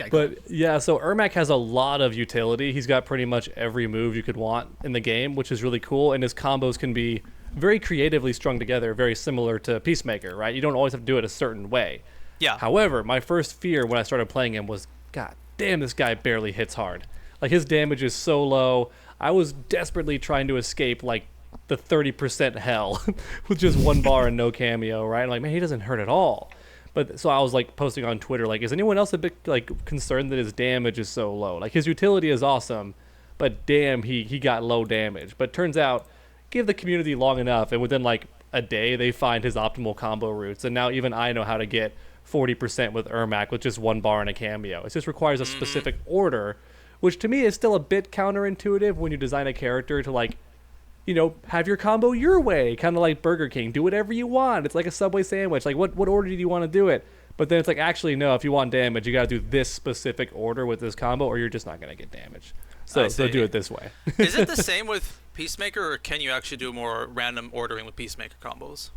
But yeah, so Ermac has a lot of utility. He's got pretty much every move you could want in the game, which is really cool. And his combos can be very creatively strung together, very similar to Peacemaker, right? You don't always have to do it a certain way. Yeah. However, my first fear when I started playing him was, God damn, this guy barely hits hard. Like, his damage is so low. I was desperately trying to escape, like, the 30% hell with just one bar and no cameo, right? I'm like, man, he doesn't hurt at all. But so I was like posting on Twitter, like, is anyone else a bit like concerned that his damage is so low? Like, his utility is awesome, but damn, he got low damage. But turns out, give the community long enough, and within like a day, they find his optimal combo routes. And now even I know how to get 40% with Ermac with just one bar and a cameo. It just requires a specific order, which to me is still a bit counterintuitive when you design a character to like, you know, have your combo your way, kind of like Burger King. Do whatever you want. It's like a Subway sandwich. Like, what order do you want to do it? But then it's like, actually, no, if you want damage, you got to do this specific order with this combo, or you're just not going to get damage. So do it this way. Is it the same with Peacemaker, or can you actually do more random ordering with Peacemaker combos?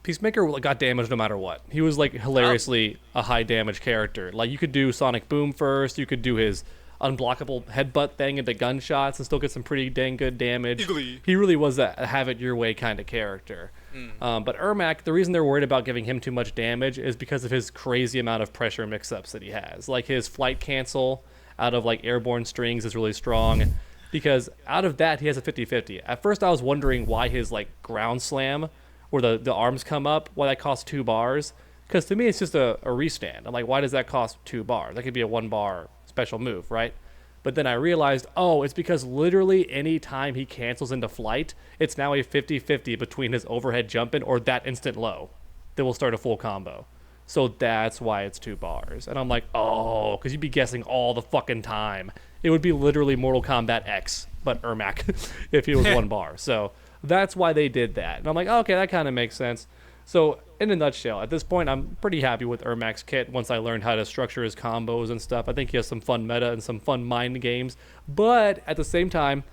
Peacemaker got damage no matter what. He was, like, hilariously a high damage character. Like, you could do Sonic Boom first. You could do his unblockable headbutt thing into gunshots and still get some pretty dang good damage. Eagly. He really was a have it your way kind of character. But Ermac, the reason they're worried about giving him too much damage is because of his crazy amount of pressure mix-ups that he has. Like, his flight cancel out of like airborne strings is really strong, because out of that he has a 50-50. At first I was wondering why his like ground slam, where the arms come up, why that costs 2 bars. Because to me it's just a restand. I'm like, why does that cost 2 bars? That could be a 1 bar special move, right? But then I realized, oh, it's because literally any time he cancels into flight, it's now a 50-50 between his overhead jump-in or that instant low that will start a full combo. So that's why it's 2 bars. And I'm like, oh, because you'd be guessing all the fucking time. It would be literally Mortal Kombat X, but Ermac, if he was 1 bar. So that's why they did that. And I'm like, okay, that kind of makes sense. So in a nutshell, at this point, I'm pretty happy with Ermac's kit once I learned how to structure his combos and stuff. I think he has some fun meta and some fun mind games. But at the same time,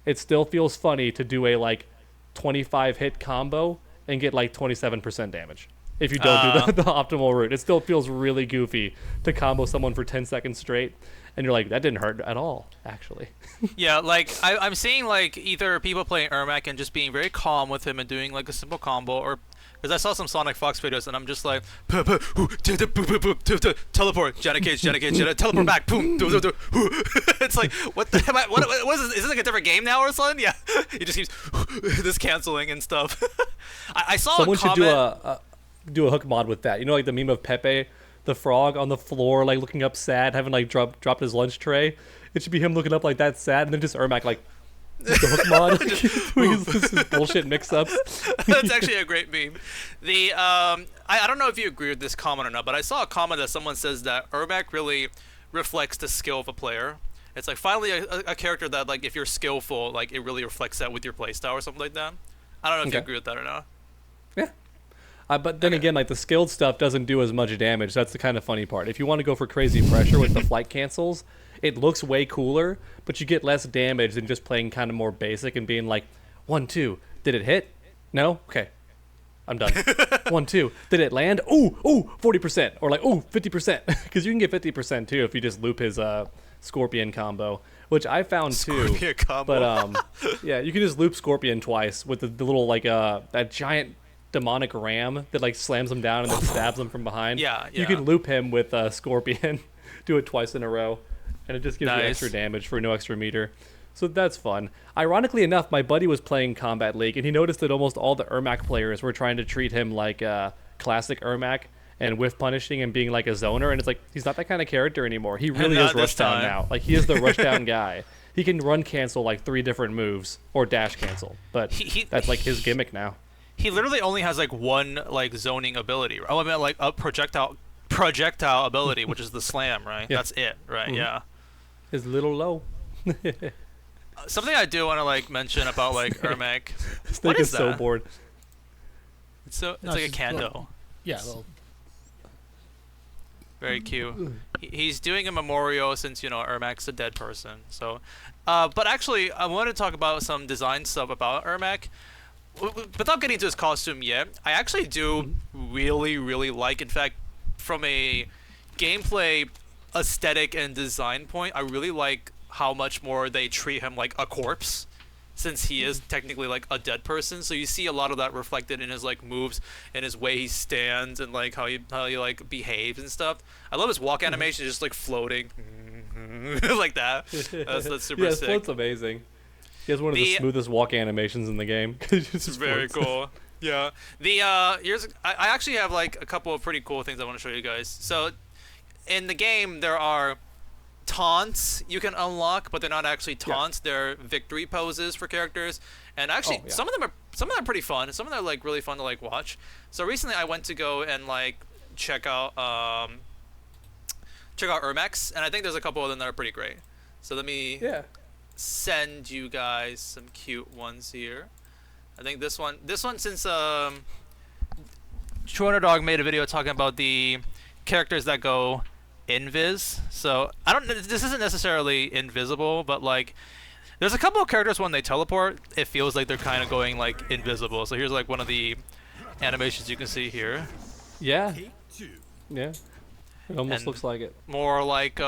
it still feels funny to do a like 25 hit combo and get like 27% damage. If you don't do the optimal route, it still feels really goofy to combo someone for 10 seconds straight. And you're like, that didn't hurt at all, actually. Yeah, like I'm seeing like either people playing Ermac and just being very calm with him and doing like a simple combo, or Because I saw some Sonic Fox videos, and I'm just like, teleport, Janet Cage, teleport back, boom, it's like, what the, what is this? Is this like a different game now or something? Yeah, he just keeps this canceling and stuff. I saw Someone a comment. should do a hook mod with that. You know, like the meme of Pepe, the frog on the floor, like looking up sad, having like dropped his lunch tray. It should be him looking up like that sad, and then just Ermac like the hook mod doing his bullshit mix-ups. That's actually a great meme. The I don't know if you agree with this comment or not, but I saw a comment that someone says that Ermac really reflects the skill of a player. It's like finally a character that, like, if you're skillful, like it really reflects that with your playstyle or something like that. I don't know if you agree with that or not. Yeah. But then again, like the skilled stuff doesn't do as much damage. That's the kind of funny part. If you want to go for crazy pressure with the flight cancels, it looks way cooler, but you get less damage than just playing kind of more basic and being like, 1, 2, did it hit? No? Okay. I'm done. 1, 2, did it land? Ooh, 40%. Or like, 50%. Because you can get 50% too if you just loop his Scorpion combo, which I found too. Scorpion combo. But yeah, you can just loop Scorpion twice with the little, like, that giant demonic ram that like slams him down and then stabs him from behind. Yeah. You can loop him with Scorpion, do it twice in a row, and it just gives you Nice. extra damage for no extra meter. So that's fun. Ironically enough, my buddy was playing Kombat League, and he noticed that almost all the Ermac players were trying to treat him like classic Ermac and whiff punishing and being like a zoner, and it's like, he's not that kind of character anymore. He really Not is this rushdown time. now. Like, he is the rushdown guy. He can run cancel like 3 different moves, or dash cancel, but that's like his gimmick now. He literally only has like one like zoning ability. Oh, I meant like a projectile ability, which is the slam, right? Yeah. That's it, right? Yeah. His little low. Something I do want to like mention about like Ermac. Snake What is is so that? bored. It's like a just candle. Yeah, well, Very cute. He's doing a memorial since, you know, Ermac's a dead person. So, but actually, I want to talk about some design stuff about Ermac. Without getting into his costume yet, I actually do really, really like, in fact, from a gameplay aesthetic and design point, I really like how much more they treat him like a corpse, since he is technically like a dead person. So you see a lot of that reflected in his like moves and his way he stands and like how he like behaves and stuff. I love his walk animation, just like floating like that. That's super Yeah, his sick. float's amazing. He has one of the smoothest walk animations in the game. It's very cool. Yeah. The here's I actually have like a couple of pretty cool things I want to show you guys. So in the game there are taunts you can unlock, but they're not actually taunts. They're victory poses for characters. And actually some of them are pretty fun. Some of them are like really fun to like watch. So recently I went to go and like check out Ermac's, and I think there's a couple of them that are pretty great. So let me send you guys some cute ones here. I think this one since True Dog made a video talking about the characters that go invis. So this isn't necessarily invisible, but like there's a couple of characters when they teleport, it feels like they're kind of going like invisible. So here's like one of the animations you can see here. Yeah. Yeah. It almost And looks like it. More like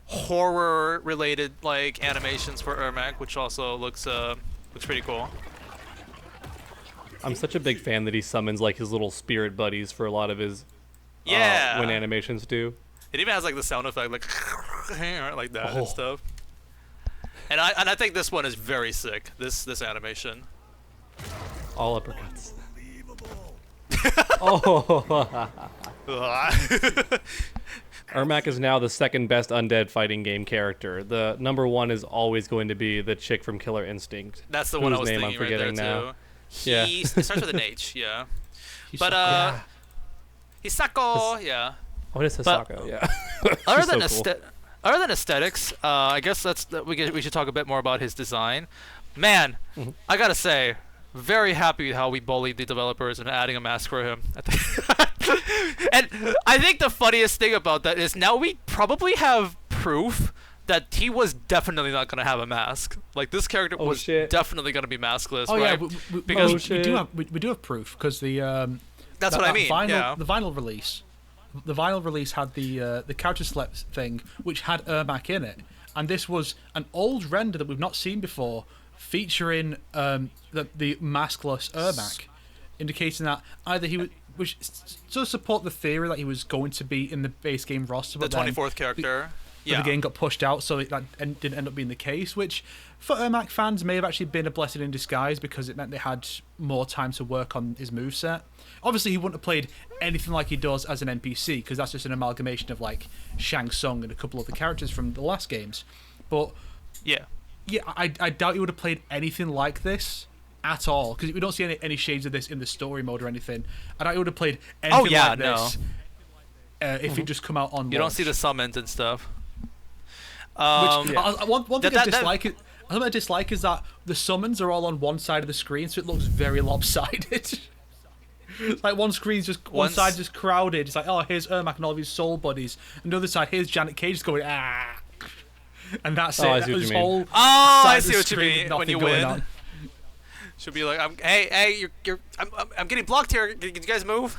horror related like animations for Ermac, which also looks pretty cool. I'm such a big fan that he summons like his little spirit buddies for a lot of his when animations do. It even has like the sound effect like like that and stuff. And I think this one is very sick. This animation. All uppercuts. Oh. Ermac is now the second best undead fighting game character. The number 1 is always going to be the chick from Killer Instinct. That's the one I was whose name thinking I'm forgetting right there now. too. Yeah. It starts with an H, yeah. But Hisako, yeah. What is Hisako? Yeah. Other She's than so cool. other than aesthetics, I guess we should talk a bit more about his design. Man, I gotta say, very happy how we bullied the developers and adding a mask for him. And I think the funniest thing about that is now we probably have proof that he was definitely not gonna have a mask. Like this character was definitely gonna be maskless, right? Yeah, because we do have proof because the that's what I mean. The vinyl release had the counter slap thing, which had Ermac in it, and this was an old render that we've not seen before, featuring the maskless Ermac. indicating that either he was, which does support the theory that he was going to be in the base game roster, The but then 24th character. the game got pushed out, so that didn't end up being the case, which for Ermac fans may have actually been a blessing in disguise because it meant they had more time to work on his moveset. Obviously, he wouldn't have played anything like he does as an NPC because that's just an amalgamation of like Shang Tsung and a couple of the characters from the last games. But Yeah. I doubt he would have played anything like this at all because we don't see any shades of this in the story mode or anything. I doubt he would have played anything like this if he'd just come out on You launch. don't see the summons and stuff. One thing I dislike is that the summons are all on one side of the screen, so it looks very lopsided. Like one side just crowded. It's like, oh, here's Ermac and all of his soul buddies, and the other side, here's Janet Cage going and that's it. I see what you mean. I see what you mean when you win. Should be like, hey, I'm getting blocked here. Can you guys move?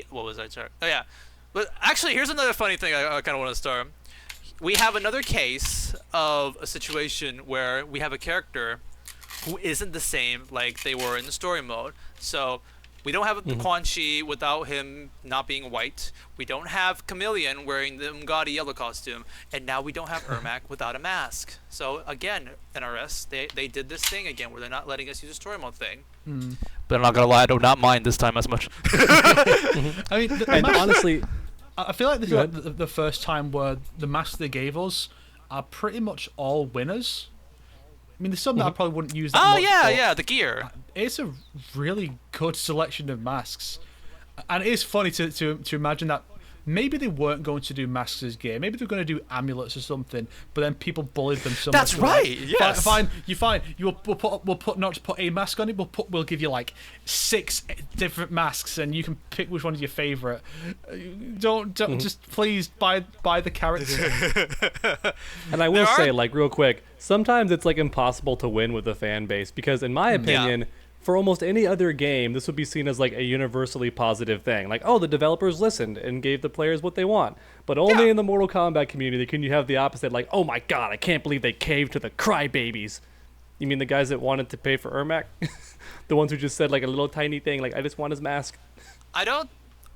What was I sorry? Oh yeah, but actually, here's another funny thing I kind of want to start. We have another case of a situation where we have a character who isn't the same like they were in the story mode. So we don't have Quan Chi without him not being white. We don't have Chameleon wearing the Umgadi yellow costume, and now we don't have Ermac without a mask. So again, NRS, they did this thing again where they're not letting us use a story mode thing. But I'm not gonna lie, I do not mind this time as much. I mean, And honestly, I feel like this is like the first time where the masks they gave us are pretty much all winners. I mean, there's some that I probably wouldn't use that much. Yeah, the gear. It's a really good selection of masks. And it is funny to imagine that maybe they weren't going to do masks as gear. Maybe they're going to do amulets or something, but then people bullied them so That's much. right, Like, yes. Fine. We'll put not just put a mask on it, we'll give you like 6 different masks and you can pick which one is your favorite. Don't just please buy the character. and I will say, like, real quick, sometimes it's like impossible to win with the fan base because, in my opinion, for almost any other game, this would be seen as like a universally positive thing. Like, oh, the developers listened and gave the players what they want. But only in the Mortal Kombat community can you have the opposite. Like, oh my god, I can't believe they caved to the crybabies. You mean the guys that wanted to pay for Ermac? The ones who just said like a little tiny thing, like, I just want his mask. I don't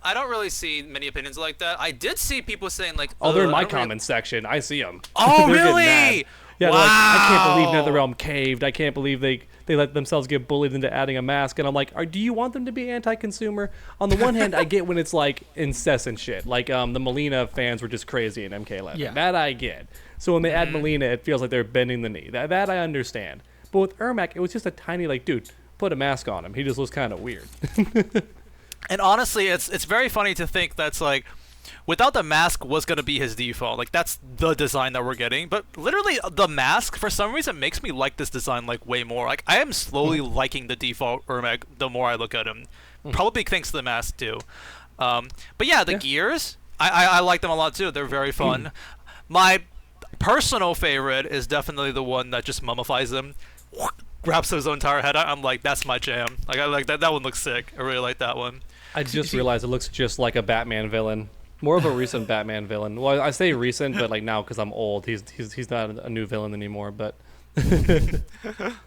really see many opinions like that. I did see people saying like, Oh, they're in I my don't really- comments section. I see them. Oh, really? Yeah, wow. they're like, I can't believe NetherRealm caved. I can't believe they let themselves get bullied into adding a mask. And I'm like, do you want them to be anti-consumer? On the one hand, I get when it's like incessant shit. Like the Melina fans were just crazy in MK11. Yeah. That I get. So when they add Melina, it feels like they're bending the knee. That I understand. But with Ermac, it was just a tiny, like, dude, put a mask on him. He just looks kind of weird. And honestly, it's very funny to think that's like, without the mask was gonna be his default. Like that's the design that we're getting. But literally, the mask for some reason makes me like this design like way more. Like I am slowly liking the default Ermac the more I look at him. Probably thanks to the mask too. But yeah, the gears, I like them a lot too. They're very fun. My personal favorite is definitely the one that just mummifies him, grabs his entire head out. I'm like, that's my jam. Like I like that. That one looks sick. I really like that one. I just realized it looks just like a Batman villain. More of a recent Batman villain. Well, I say recent, but like now because I'm old, he's not a new villain anymore. But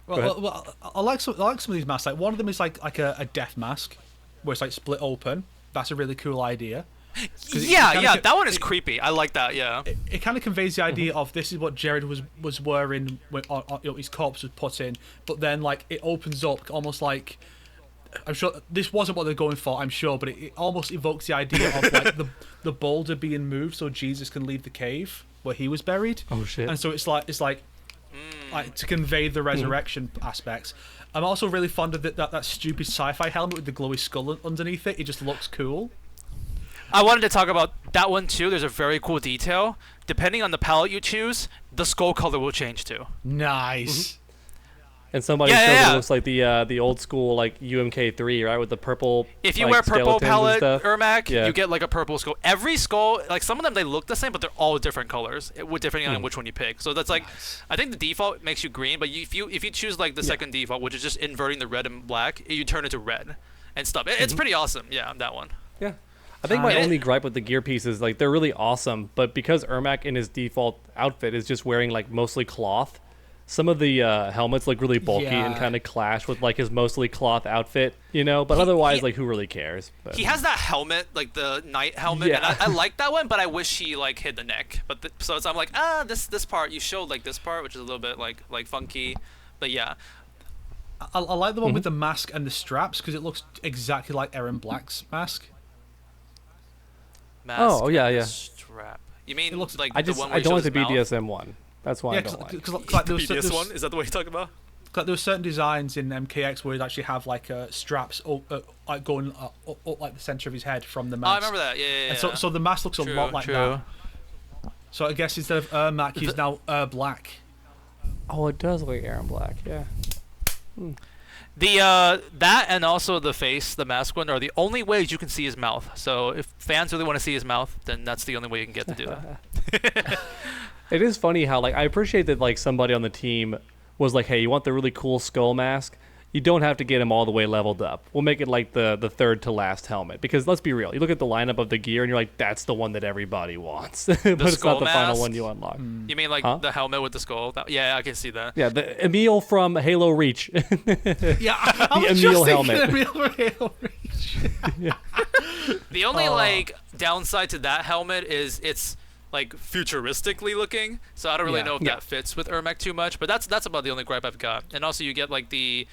Well, I like some of these masks. Like one of them is like a death mask, where it's like split open. That's a really cool idea. That one is creepy. I like that. Yeah. It kind of conveys the idea of this is what Jared was wearing when his corpse was put in, but then like it opens up almost like. I'm sure this wasn't what they're going for, I'm sure, but it almost evokes the idea of like the boulder being moved so Jesus can leave the cave where he was buried. Oh shit. And so it's like to convey the resurrection aspects. I'm also really fond of that stupid sci-fi helmet with the glowy skull underneath it. It just looks cool. I wanted to talk about that one too. There's a very cool detail. Depending on the palette you choose, the skull color will change too. Nice. And somebody showed that it looks like the old school like UMK3, right, with the purple. If you like, wear purple skeletons and palette stuff. Ermac, Yeah. you get like a purple skull. Every skull, like some of them, they look the same, but they're all different colors, depending on which one you pick. So that's like, I think the default makes you green, but if you choose like the second default, which is just inverting the red and black, you turn it to red and stuff. It's pretty awesome. Yeah, that one. Yeah. I think my only gripe with the gear pieces, like they're really awesome, but because Ermac in his default outfit is just wearing like mostly cloth, some of the helmets look really bulky and Yeah. kind of clash with like his mostly cloth outfit, you know. But otherwise, he- like, who really cares? But, He has that helmet, like the knight helmet, and Yeah. I like that one, but I wish he like hid the neck. But so I'm like, this part you showed like this part, which is a little bit like funky, but yeah. I like the one with the mask and the straps because it looks exactly like Aaron Black's mask. Mask Oh, yeah, and yeah. Strap. You mean It looks- like I the just one where I he don't like shows the his mouth? BDSM one. That's why I don't like. Because like, there was, BDS one? Is that the one you're talking about? like there were certain designs in MKX where you'd actually have like straps like going up like the center of his head from the Oh, mask. I remember that. Yeah, yeah, yeah. And so the mask looks a lot like that. So I guess instead of Ermac, he's now Black. Oh, it does look like Aaron Black. Yeah. The that and also the face, the mask one, are the only ways you can see his mouth. So if fans really want to see his mouth, then that's the only way you can get to do that. It is funny how like I appreciate that like somebody on the team was like, hey, you want the really cool skull mask? You don't have to get him all the way leveled up. We'll make it like the third to last helmet. Because let's be real, you look at the lineup of the gear and you're like, that's the one that everybody wants. But it's skull not the final mask? one you unlock. You mean like the helmet with the skull? Yeah, I can see that. Yeah, the Emil from Halo Reach. Yeah, I was Emil just helmet. thinking Emil Halo Reach. The only like downside to that helmet is it's like futuristically looking, so I don't really Yeah. know if that fits with Ermac too much. But that's about the only gripe I've got. And also you get like the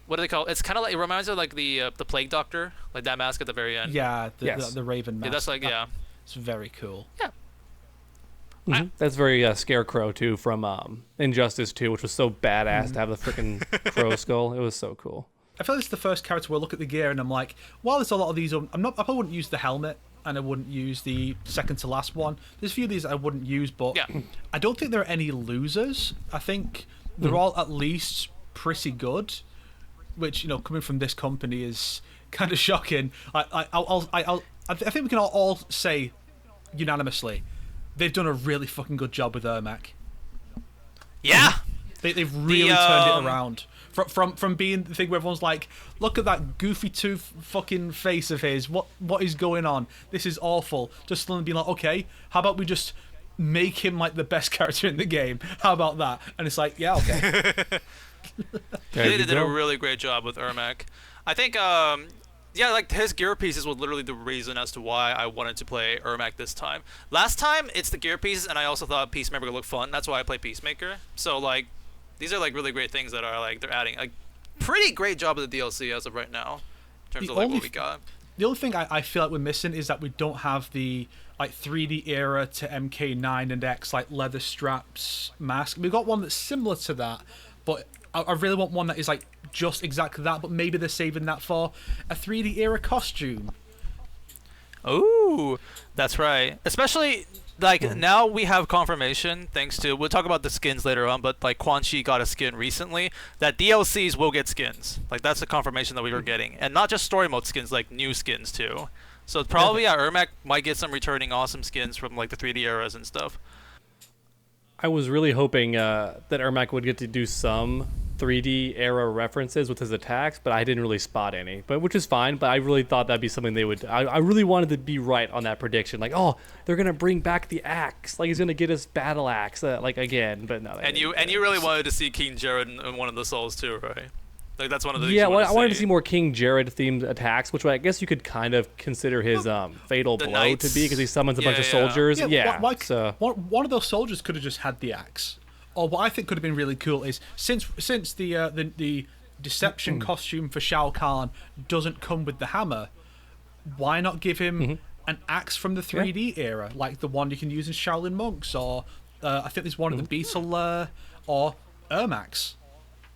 what do they call it? It's kind of like it reminds me of like the Plague Doctor, like that mask at the very end. Yeah, Yes. the Raven mask. Yeah, that's like It's very cool. Mhm. That's very Scarecrow too from Injustice 2, which was so badass to have the freaking crow skull. It was so cool. I feel this is the first character where I look at the gear and I'm like, while there's a lot of these, I probably wouldn't use the helmet and I wouldn't use the second to last one. There's a few of these I wouldn't use, but Yeah. I don't think there are any losers. I think they're all at least pretty good, which, you know, coming from this company is kind of shocking. I think we can all say unanimously they've done a really fucking good job with Ermac. Yeah. They've really turned it um, around from being the thing where everyone's like, look at that goofy tooth fucking face of his. What is going on? This is awful. Just suddenly being like, okay, how about we just make him like the best character in the game? How about that? And it's like, yeah, okay. There They you did a go. really great job with Ermac. I think yeah, like his gear pieces was literally the reason as to why I wanted to play Ermac this time. Last time it's the gear pieces, and I also thought Peacemaker would look fun. That's why I play Peacemaker. So like, these are like really great things that are like they're adding a pretty great job of the DLC as of right now, in terms The of like only what we got. The only thing I feel like we're missing is that we don't have the like 3D era to MK9 and X like leather straps mask. We got one that's similar to that, but I really want one that is like just exactly that. But maybe they're saving that for a 3D era costume. Ooh, that's right. Especially like now we have confirmation thanks to we'll talk about the skins later on, but like Quan Chi got a skin recently that DLCs will get skins. Like that's the confirmation that we were getting, and not just story mode skins, like new skins too. So probably Ermac might get some returning awesome skins from like the 3D eras and stuff. I was really hoping that Ermac would get to do some 3D era references with his attacks, but I didn't really spot any. But which is fine. But I really thought that'd be something they would. I really wanted to be right on that prediction. Like, oh, they're gonna bring back the axe. Like he's gonna get his battle axe like again. But no. And you really wanted to see King Jared in one of the souls too, right? Like that's one of the things Yeah, you well, I wanted to see see more King Jared themed attacks, which I guess you could kind of consider his fatal the blow knights. to be because he summons a bunch of Yeah. soldiers. Yeah, Yeah, why, so one of those soldiers could have just had the axe. Or what I think could have been really cool is since the deception costume for Shao Kahn doesn't come with the hammer, why not give him an axe from the 3D era, like the one you can use in Shaolin Monks, or I think there's one of the Beetle or Ermacs.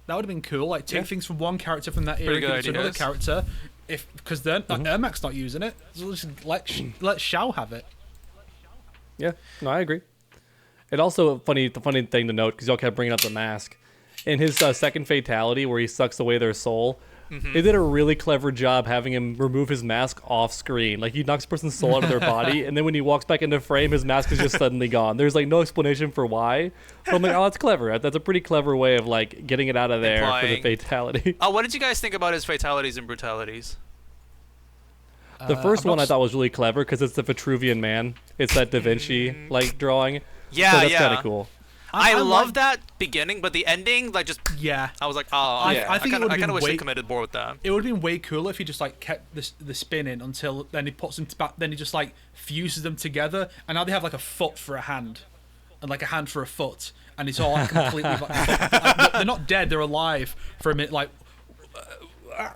That would have been cool. Like take things from one character from that era, Pretty give good it to another ideas. character, because then Ermac's not using it. So just let Shao have it. yeah, no, I agree. It also the funny thing to note because y'all kept bringing up the mask in his second fatality where he sucks away their soul. They did a really clever job having him remove his mask off screen. Like he knocks a person's soul out of their body, and then when he walks back into frame, his mask is just suddenly gone. There's like no explanation for why. But I'm like, oh, that's clever. That's a pretty clever way of like getting it out of there for the Implying- fatality. Oh, what did you guys think about his fatalities and brutalities? The first I'm one not I thought was really clever because it's the Vitruvian Man. It's that Da Vinci like drawing. Yeah, so that's yeah. kind of cool. I love like- that beginning, but the ending, like, just Yeah. I was like, I think it would've I kind been of wish way- they committed more with that. It would have been way cooler if he just like kept the spin in until then he puts them back. Then he just like fuses them together, and now they have like a foot for a hand, and like a hand for a foot, and it's all like completely. Like, they're not dead; they're alive for a minute. Like,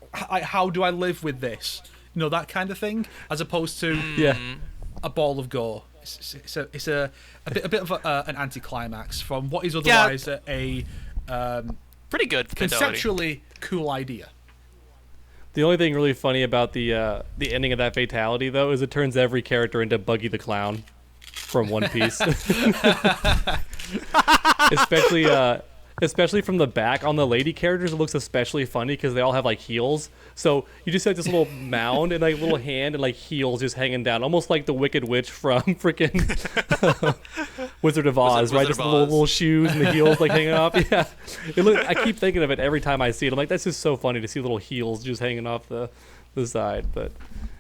how do I live with this? You know, that kind of thing, as opposed to a ball of gore. It's a bit of an anticlimax from what is otherwise a Pretty good fatality. conceptually cool idea. The only thing really funny about the ending of that fatality, though, is it turns every character into Buggy the Clown from One Piece. Especially from the back on the lady characters, it looks especially funny because they all have like heels. So you just have this little mound and like little hand and like heels just hanging down, almost like the Wicked Witch from freaking Wizard of Oz, right? Wizard Just of the Oz. little shoes and the heels like hanging off. Yeah, I keep thinking of it every time I see it. I'm like, that's just so funny to see little heels just hanging off the side, but.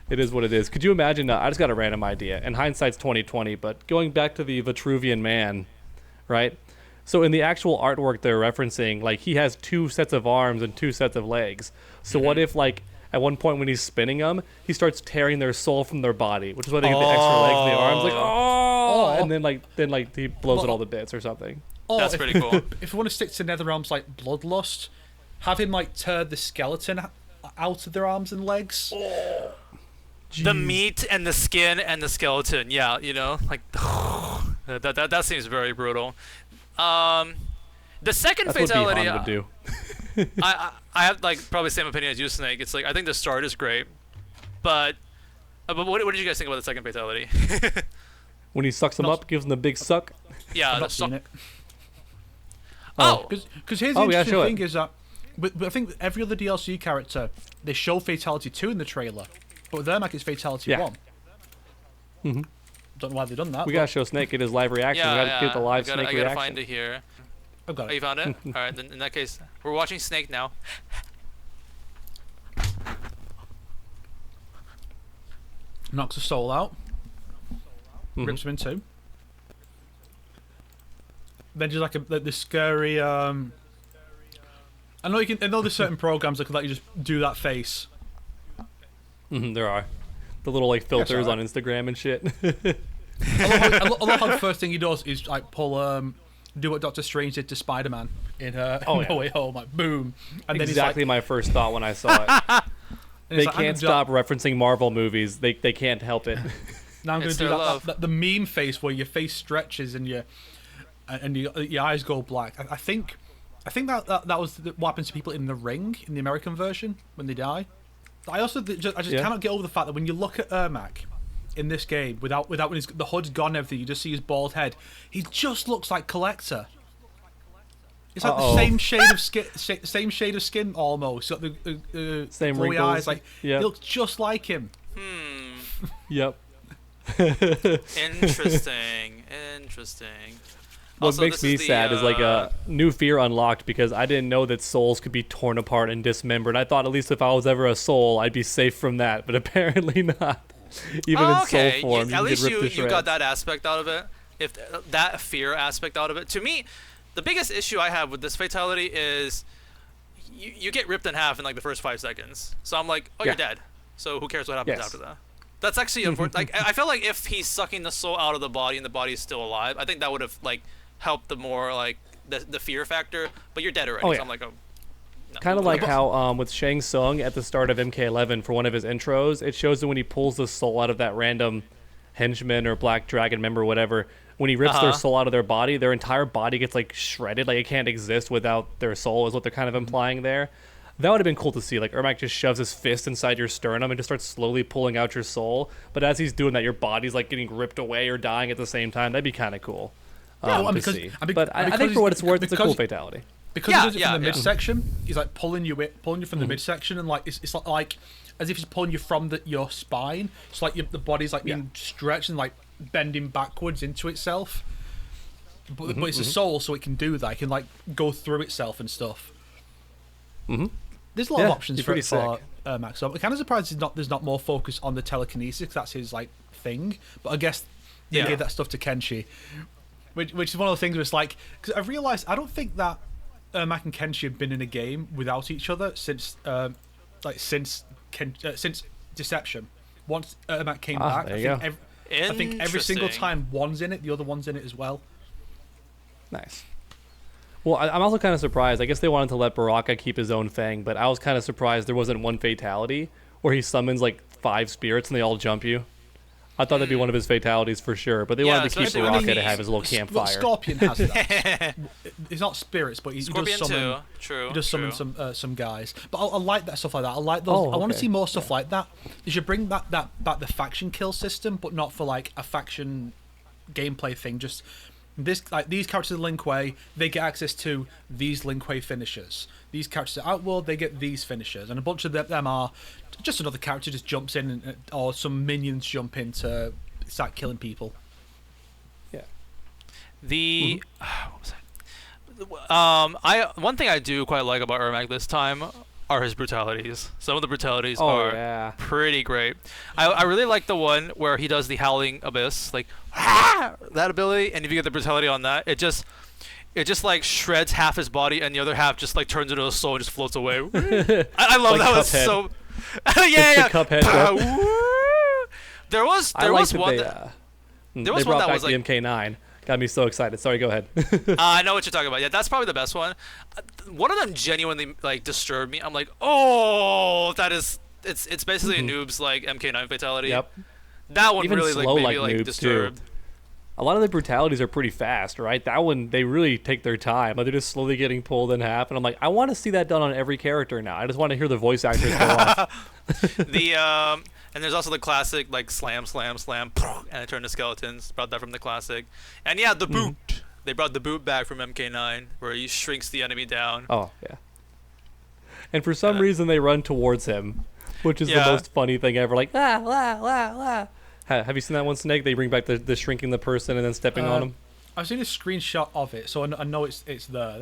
It is what it is. Could you imagine? I just got a random idea, and hindsight's 20/20. But going back to the Vitruvian Man, right? So in the actual artwork they're referencing, like he has 2 sets of arms and 2 sets of legs. So what if, like, at one point when he's spinning them, he starts tearing their soul from their body, which is why they get the extra legs and the arms, like and then he blows it all to bits or something. Or That's if, pretty cool. If we want to stick to NetherRealms like Bloodlust, have him like tear the skeleton out of their arms and legs. The meat and the skin and the skeleton, yeah, you know, like that seems very brutal. The second That's what fatality, Bihan would do. I have like probably the same opinion as you, Snake. It's like I think the start is great, but what did you guys think about the second fatality? When he sucks them up, gives them the big suck. Yeah, I've the not seen it. Oh, Because here's the Oh, yeah, interesting show thing it. is that, but I think every other DLC character, they show Fatality 2 in the trailer, but with Ermac it's Fatality Yeah. 1. Mhm. Don't know why they've done that. We but gotta show Snake in his live reaction. yeah, we gotta get the live I Snake gotta reaction. find it here. I've got Oh, you it. found it? All right, then in that case, we're watching Snake now. Knocks the soul out, Mhm. rips him in 2. Then just like the scary. I know you can. I know there's certain programs that can let you just do that face. There are the little like filters alright. on Instagram and shit. I love how the first thing he does is like pull do what Doctor Strange did to Spider-Man in Oh, No yeah. Way Home, like boom, and Exactly then my first thought when I saw it. and They he's like, can't stop referencing Marvel movies. They can't help it. Now I'm going It's to do their that, love. the meme face where your face stretches and your eyes go black. I think that was what happens to people in The Ring in the American version when they die. I just Yeah. cannot get over the fact that when you look at Ermac in this game without when the hood's gone and everything, you just see his bald head. He just looks like Collector. It's like Uh-oh. the same shade of skin almost. Got the Same glowy wrinkles. eyes. Like Yep. he looks just like him. Yep. Interesting. What Also, makes this me is the, sad is like a new fear unlocked because I didn't know that souls could be torn apart and dismembered. I thought at least if I was ever a soul, I'd be safe from that, but apparently not. Even in soul form, At you least can get ripped to you shreds. got that aspect out of it. If that fear aspect out of it. To me, the biggest issue I have with this fatality is you get ripped in half in like the first 5 seconds. So I'm like, oh, Yeah. you're dead. So who cares what happens Yes. after that? That's actually important. Like I feel like if he's sucking the soul out of the body and the body is still alive, I think that would have like helped the more like the fear factor. But you're dead already. Oh, So yeah. I'm like, oh. No. Kind of like how with Shang Tsung at the start of MK11 for one of his intros, it shows that when he pulls the soul out of that random henchman or black dragon member, whatever, when he rips their soul out of their body, their entire body gets like shredded, like it can't exist without their soul, is what they're kind of implying there. That would have been cool to see. Like Ermac just shoves his fist inside your sternum and just starts slowly pulling out your soul. But as he's doing that, your body's like getting ripped away or dying at the same time. That'd be kind of cool. well, To because- see. and be- But and I because think for he's- what it's worth, it's a cool because- fatality. Because Yeah, he does it from the yeah. midsection, he's like pulling you from the midsection, and like it's like as if he's pulling you from your spine. It's like the body's like being stretched and like bending backwards into itself. But it's a soul, so it can do that. It can like go through itself and stuff. There's a lot of Yeah, options you're for pretty Ermac. So I'm kind of surprised there's not more focus on the telekinesis. 'Cause that's his like thing. But I guess they Yeah. gave that stuff to Kenshi. which is one of the things where it's like, because I realized I don't think that Ermac and Kenshi have been in a game without each other since since Deception. Once Ermac came back, I think every single time one's in it, the other one's in it as well. Nice. Well, I'm also kind of surprised. I guess they wanted to let Baraka keep his own thing, but I was kind of surprised there wasn't one fatality where he summons like 5 spirits and they all jump you. I thought that'd be one of his fatalities for sure, but they wanted to keep Baraka to have his little campfire. Scorpion has that. It's not spirits, but he does summon. True. He does summon some guys. But I like that stuff like that. I like those. I want to see more stuff like that. They should bring back the faction kill system, but not for like a faction gameplay thing. Just these characters in Link Way, they get access to these Link Way finishers. These characters at Outworld, they get these finishers, and a bunch of them are just another character just jumps in, or some minions jump in to start killing people. Yeah. What was that? One thing I do quite like about Ermac this time are his brutalities. Some of the brutalities are pretty great. I really like the one where he does the Howling Abyss, like that ability, and if you get the brutality on that, it just like shreds half his body and the other half just like turns into a soul and just floats away. I love like that. Was Cuphead. so yeah. The Cuphead. There was one they brought back the MK9. Got me so excited. Sorry, go ahead. I know what you're talking about. Yeah, that's probably the best one. One of them genuinely like disturbed me. I'm like, oh, it's basically a noob's like MK9 fatality. Yep. That one even really slow, like made me like disturbed. Too. A lot of the brutalities are pretty fast, right? That one, they really take their time. Like, they're just slowly getting pulled in half, and I'm like, I want to see that done on every character now. I just want to hear the voice actors go off. And there's also the classic like slam, and it turned to skeletons. Brought that from the classic, and yeah, the boot. They brought the boot back from MK9, where he shrinks the enemy down. Oh yeah. And for some reason, they run towards him, which is the most funny thing ever. Like have you seen that one, Snake? They bring back the shrinking the person and then stepping on him. I've seen a screenshot of it, so I know it's there.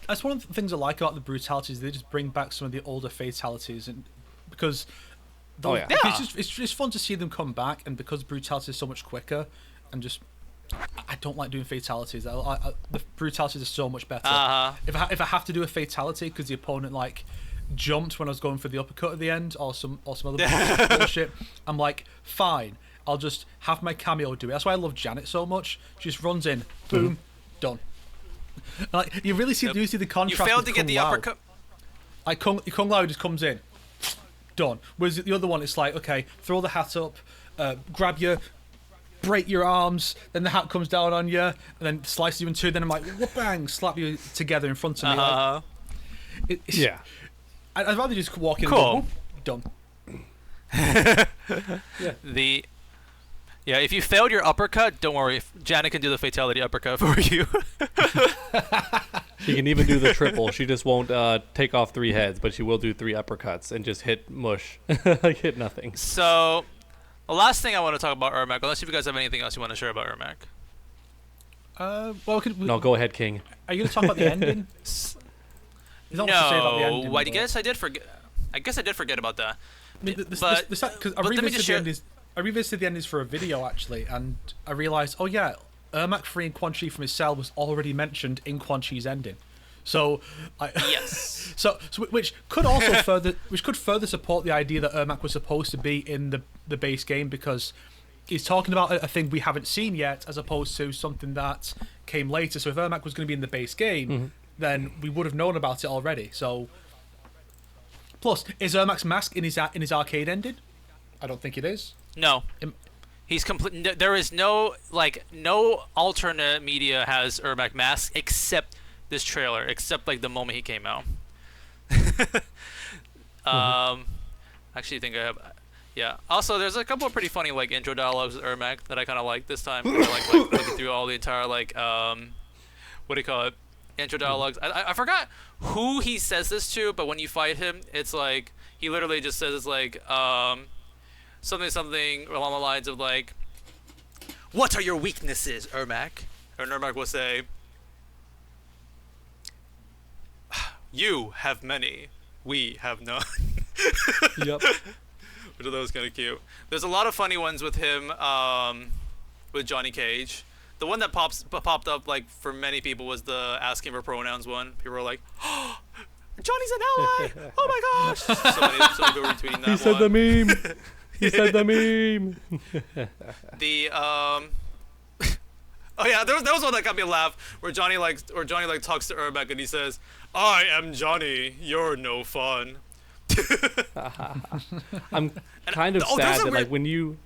That's one of the things I like about the brutalities. They just bring back some of the older fatalities, and because it's just fun to see them come back, and because brutality is so much quicker, and just I don't like doing fatalities. The brutalities are so much better. If I have to do a fatality because the opponent like jumped when I was going for the uppercut at the end, or some other bullshit, I'm like, fine, I'll just have my cameo do it. That's why I love Janet so much. She just runs in, boom, done. Like, you really see the contrast. You failed to get the uppercut. Like Kung Lao just comes in, done. Whereas the other one, it's like, okay, throw the hat up, grab you, break your arms, then the hat comes down on you, and then slices you in two. Then I'm like, bang, slap you together in front of me. Like, I'd rather just walk in and go, whoop, done. If you failed your uppercut, don't worry. Janet can do the fatality uppercut for you. She can even do the triple. She just won't take off 3 heads, but she will do 3 uppercuts and just hit mush. Like hit nothing. So, the last thing I want to talk about Ermac, unless you guys have anything else you want to share about Ermac. No, go ahead, King. Are you going to talk about the ending? No, I guess I did forget. I guess I did forget about that. Because I revisited the endings for a video actually, and I realized, Ermac freeing Quan Chi from his cell was already mentioned in Quan Chi's ending. So, yes. So which could further support the idea that Ermac was supposed to be in the base game, because he's talking about a thing we haven't seen yet, as opposed to something that came later. So if Ermac was going to be in the base game, then we would have known about it already. So, plus, is Ermac's mask in his arcade ending? I don't think it is. No. He's complete. There is no alternate media has Ermac mask except this trailer, except like the moment he came out. Actually, I think I have. Yeah. Also, there's a couple of pretty funny like intro dialogues with Ermac that I kind of like this time. I like looking through all the entire what do you call it? Intro dialogues. I forgot who he says this to, but when you fight him, it's like he literally just says it's like something along the lines of like, "What are your weaknesses, Ermac?" And Ermac will say, "You have many, we have none." Yep. Which are those kind of cute. There's a lot of funny ones with him, with Johnny Cage. The one that popped up like for many people was the asking for pronouns one. People were like, oh, Johnny's an ally! Oh my gosh! So many people were retweeting that He said the meme. He said the meme. The oh yeah, there was one that got me a laugh where Johnny talks to Ermac and he says, "I am Johnny. You're no fun." I'm kind of there's sad a that like when you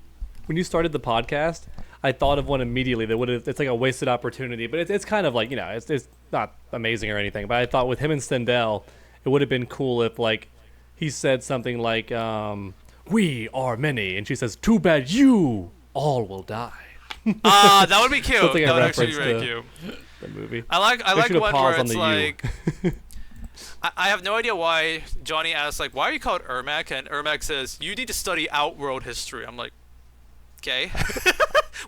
started the podcast, I thought of one immediately that would have. It's like a wasted opportunity, but it's kind of like, you know, it's not amazing or anything. But I thought with him and Stendhal, it would have been cool if like he said something like, "We are many," and she says, "Too bad you all will die." That would be cute. Something That a would actually be reference very cute. The movie. I like should've one paused where on it's the like I have no idea why Johnny asks like, "Why are you called Ermac?" and Ermac says, "You need to study Outworld history." I'm like, okay.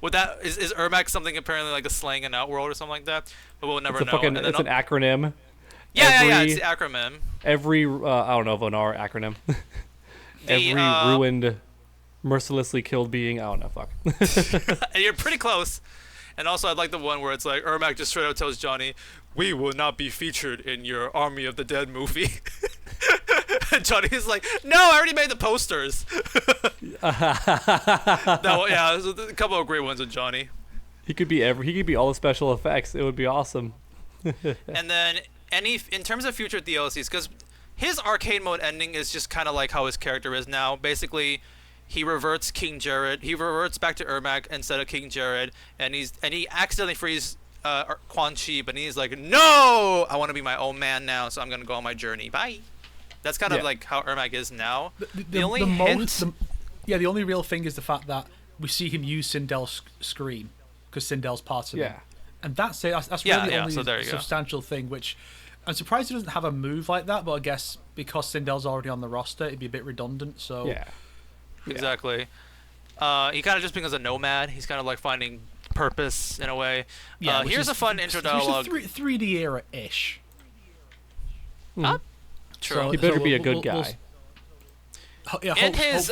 Would that is Ermac something apparently like a slang in Outworld or something like that? But we'll never know. And then It's an acronym. yeah, it's the acronym. Every I don't know if an R acronym. Every ruined, mercilessly killed being. I don't know. Fuck. And you're pretty close. And also, I'd like the one where it's like Ermac just straight up tells Johnny, "We will not be featured in your Army of the Dead movie." And Johnny's like, "No, I already made the posters." No, yeah, there's a couple of great ones with Johnny. He could be all the special effects. It would be awesome. And then in terms of future DLCs, because his arcade mode ending is just kind of like how his character is now. Basically, he reverts King Jared. He reverts back to Ermac instead of King Jared, and he accidentally frees Quan Chi, but he's like, "No, I want to be my own man now, so I'm gonna go on my journey. Bye." That's kind of like how Ermac is now. The only real thing is the fact that we see him use Sindel's scream because Sindel's part of him. And that's it. That's really the only substantial thing, which I'm surprised he doesn't have a move like that, but I guess because Sindel's already on the roster, it'd be a bit redundant. So yeah. Exactly. He kind of just becomes a nomad. He's kind of like finding purpose in a way. Yeah. Here's a fun intro dialogue. 3D era-ish. True. So, he better be a good guy. In his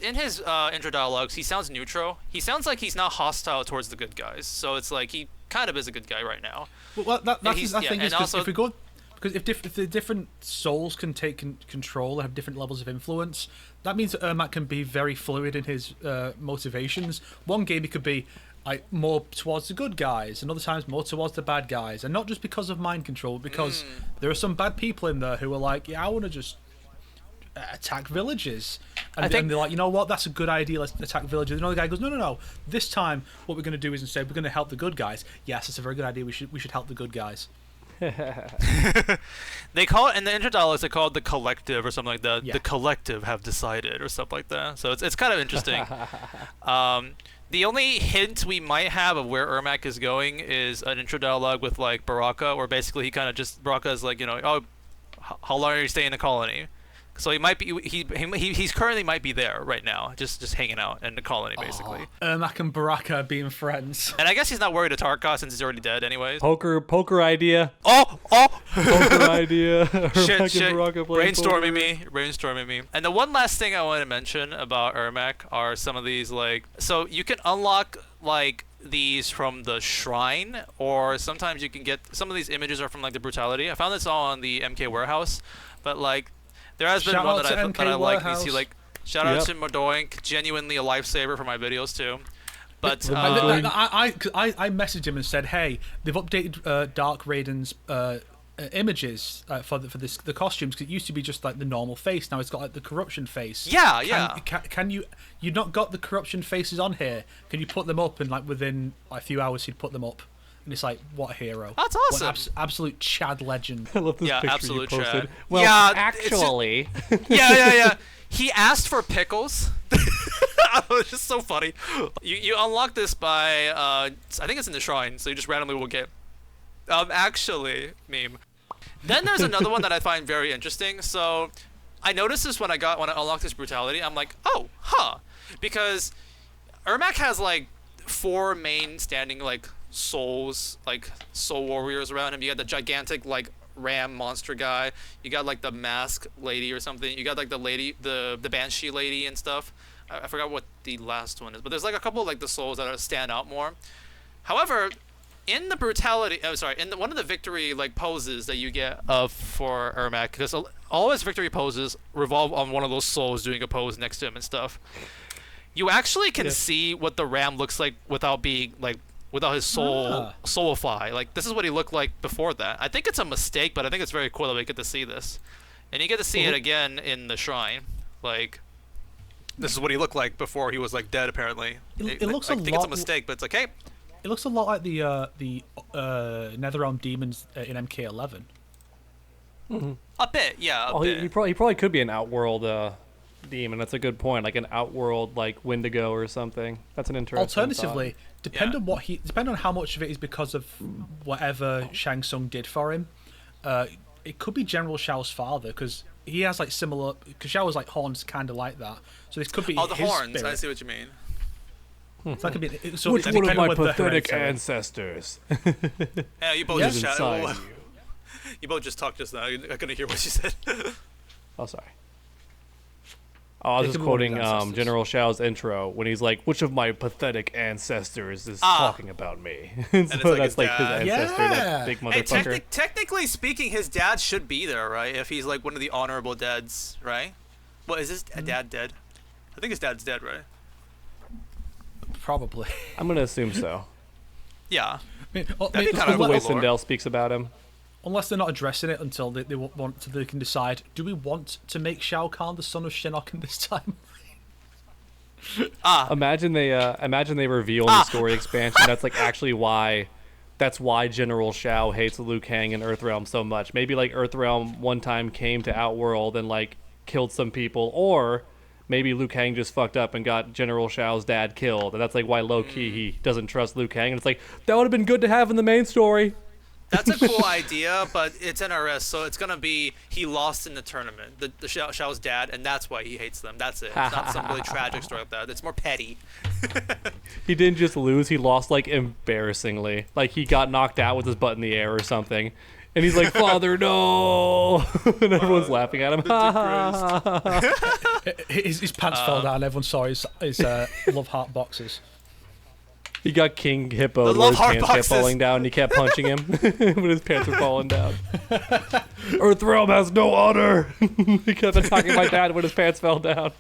intro dialogues, he sounds neutral. He sounds like he's not hostile towards the good guys. So it's like he kind of is a good guy right now. Well, that's the thing is, if we go, because if the different souls can take control and have different levels of influence, that means that Ermac can be very fluid in his motivations. One game he could be more towards the good guys, and other times more towards the bad guys, and not just because of mind control, because there are some bad people in there who are like, yeah, I want to just attack villages, and they're like, you know what, that's a good idea, let's attack villages. And another guy goes, no, this time what we're going to do is instead we're going to help the good guys. Yes, it's a very good idea, we should help the good guys. They call it in the intro dialogues, they call it the collective or something like that. The collective have decided or something like that. So it's kind of interesting. The only hint we might have of where Ermac is going is an intro dialogue with like Baraka, where basically he kind of just Baraka is like, you know, oh, how long are you staying in the colony? So he might be he's currently might be there right now, just hanging out in the colony basically. Ermac and Baraka being friends. And I guess he's not worried to Tarka since he's already dead anyways. Poker idea. Poker idea. Shit. Brainstorming me. And the one last thing I want to mention about Ermac are some of these like, so you can unlock like these from the shrine, or sometimes you can get some of these images are from like the brutality. I found this all on the MK warehouse, but like there has been one that I like. You see, like, shout out to Modoink, genuinely a lifesaver for my videos too. But I messaged him and said, hey, they've updated Dark Raiden's images for the costumes, because it used to be just like the normal face. Now it's got like the corruption face. Can you not got the corruption faces on here? Can you put them up? And like within a few hours he'd put them up. And it's like, what a hero. That's awesome. What absolute Chad legend. I love this picture absolute you posted. Chad. Well, yeah, actually. Yeah. He asked for pickles. It was just so funny. You unlock this by, I think it's in the shrine, so you just randomly will get, actually, meme. Then there's another one that I find very interesting. So I noticed this when I unlocked this brutality. I'm like, because Ermac has like 4 main standing like souls, like soul warriors around him. You got the gigantic like ram monster guy, you got like the mask lady or something, you got like the lady, the banshee lady and stuff. I forgot what the last one is, but there's like a couple of, like the souls that stand out more. However, in the brutality, one of the victory like poses that you get for Ermac, because all his victory poses revolve on one of those souls doing a pose next to him and stuff. You actually can see what the Ram looks like without his soul soulify. Like, this is what he looked like before that. I think it's a mistake, but I think it's very cool that we get to see this, and you get to see it again in the shrine. Like, this is what he looked like before he was like dead. Apparently, It looks I a think lot. it's a mistake, but it's like, hey. It looks a lot like the Netherrealm demons in MK11. A bit, yeah. A bit. He probably could be an Outworld demon. That's a good point. Like an Outworld, like Wendigo or something. That's an interesting. Alternatively, depending on how much of it is because of whatever Shang Tsung did for him, it could be General Shao's father, because he has like similar. Because Shao was like horns, kind of like that. So this could be. Oh, the his horns. spirit. I see what you mean. So that could be. So Which it's one of depending my on the pathetic hereditary. ancestors? Yeah, you both Yeah. just is chatted. inside you? You both just talked just now. I couldn't hear what you said. Oh, sorry. Oh, I was It just could be one of quoting his ancestors. General Shao's intro when he's like, "Which of my pathetic ancestors is talking about me?" And so it's like that's his like his dad. ancestor, Yeah. that big Hey, motherfucker. technically speaking, his dad should be there, right? If he's like one of the honorable dads, right? Well, is his dad dead? I think his dad's dead, right? Probably. I'm gonna assume so. Yeah. I That'd be mean, kinda The way cool lore. Sindel speaks about him. unless they're not addressing it until they want to, they can decide. Do we want to make Shao Kahn the son of Shinnok in this time? Imagine they reveal in the story expansion that's why General Shao hates Liu Kang and Earthrealm so much. Maybe like Earthrealm one time came to Outworld and like killed some people, or maybe Liu Kang just fucked up and got General Shao's dad killed, and that's like why low key he doesn't trust Liu Kang. And it's like, that would have been good to have in the main story. That's a cool idea, but it's NRS, so it's gonna be he lost in the tournament, the Shao's dad, and that's why he hates them. That's it. It's not some really tragic story like that. It's more petty. He didn't just lose, he lost like embarrassingly. Like he got knocked out with his butt in the air or something. And he's like, "Father, no!" And everyone's laughing at him. His pants fell down. Everyone saw his love heart boxes. He got King Hippo The where his love heart pants kept boxes. falling down and he kept punching him when his pants were falling down. Earthrealm has no honor. He kept attacking my dad when his pants fell down.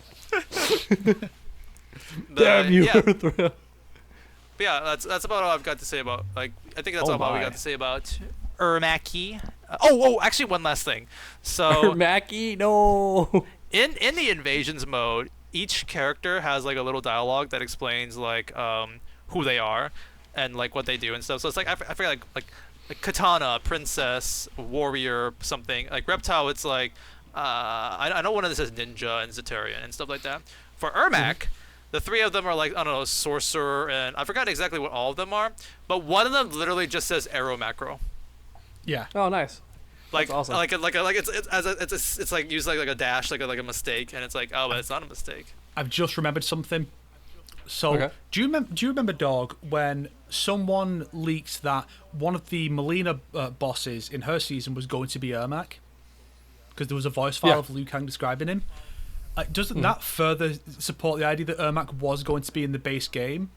Damn you, Yeah. Earthrealm. But yeah, that's about all I've got to say about, like, I think that's Oh all about we my. got to say about Ermac. Actually, one last thing. So Mackie, no. in the invasions mode, each character has like a little dialogue that explains like who they are and like what they do and stuff. So it's like I forget like Katana, Princess, Warrior, something like Reptile. It's like I know one of this says Ninja and Zeterian and stuff like that. For Ermac, the three of them are like, I don't know, Sorcerer, and I forgot exactly what all of them are, but one of them literally just says Arrow Macro. Yeah. Oh, nice. Like, That's awesome. it's like used like a dash, like a mistake, and it's like, oh, but it's not a mistake. I've just remembered something. So, Okay. do you remember, Dog, when someone leaked that one of the Melina bosses in her season was going to be Ermac? Because there was a voice file Yeah. of Liu Kang describing him. Doesn't that further support the idea that Ermac was going to be in the base game?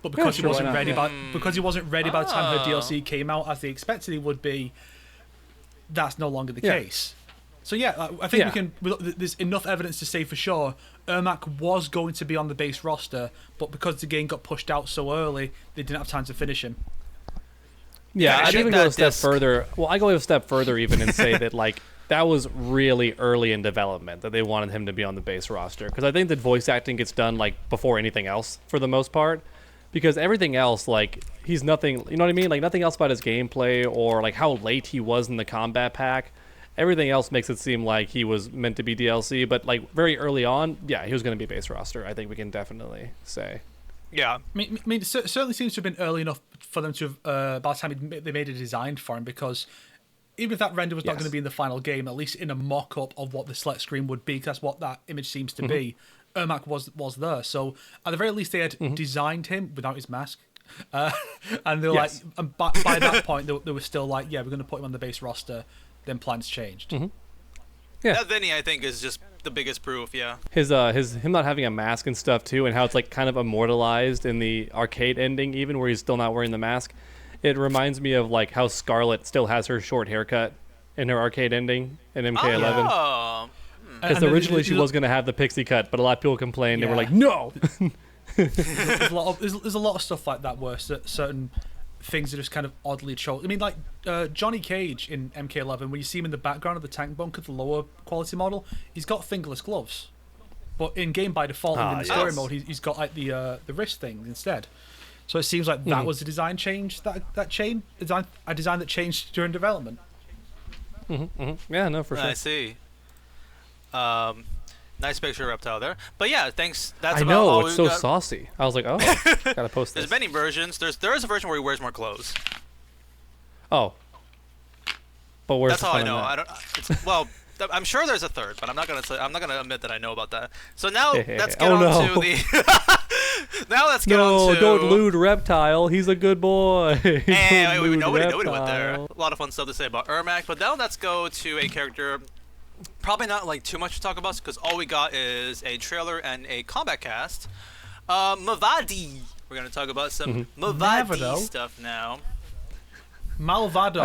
But because sure, he wasn't why not? ready because he wasn't ready by the time her Oh. DLC came out, as they expected he would be, that's no longer the Yeah. case. So yeah, I think Yeah. we can. There's enough evidence to say for sure Ermac was going to be on the base roster, but because the game got pushed out so early, they didn't have time to finish him. Yeah, I I'd think even go a that step disc- further. Well, I go a step further even and say that like that was really early in development that they wanted him to be on the base roster, because I think that voice acting gets done like before anything else for the most part, because everything else, like, he's nothing, you know what I mean? Like nothing else about his gameplay or like how late he was in the combat pack. Everything else makes it seem like he was meant to be DLC, but like very early on, yeah, he was going to be base roster. I think we can definitely say. Yeah. I mean, it certainly seems to have been early enough for them to have, by the time they made a design for him, because even if that render was not Yes. going to be in the final game, at least in a mock-up of what the select screen would be, 'cause that's what that image seems to be, Ermac was there. So at the very least, they had designed him without his mask. And they were Yes. like, and by that point, they were still like, yeah, we're going to put him on the base roster. Then plans changed. Yeah. That Vinny, I think, is just the biggest proof. Yeah. His him not having a mask and stuff too, and how it's like kind of immortalized in the arcade ending, even where he's still not wearing the mask. It reminds me of like how Scarlet still has her short haircut in her arcade ending in MK11. Oh. Because originally she was going to have the pixie cut, but a lot of people complained and were like, no! There's a lot of stuff like that where certain things are just kind of oddly trolled. I mean, like Johnny Cage in MK11, when you see him in the background of the tank bunker, the lower quality model, he's got fingerless gloves. But in game by default, in the story mode, he's got like the wrist thing instead. So it seems like that was a design change a design that changed during development. Yeah, no, for sure. I see. Nice picture of Reptile there. But yeah, thanks. That's I about know, all it's we've so got. saucy. I was like, oh, gotta post this. There's many versions. There is a version where he wears more clothes. Oh. But where's That's the all fun I in know. that? I don't. Well, I'm sure there's a third, but I'm not gonna admit that I know about that. So now let's get on to the. Now let's get on to. don't lewd Reptile. He's a good boy. Hey, nobody went there. A lot of fun stuff to say about Ermac, but now let's go to a character. Probably not like too much to talk about because all we got is a trailer and a combat cast. Mavadi. We're gonna talk about some Mavadi stuff now. Malvado.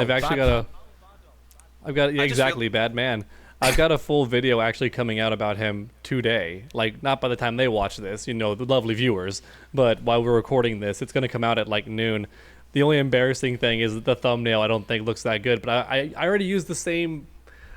I've got exactly bad man. I've got a full video actually coming out about him today. Like, not by the time they watch this, the lovely viewers, but while we're recording this, it's gonna come out at like noon. The only embarrassing thing is that the thumbnail I don't think looks that good, but I already used the same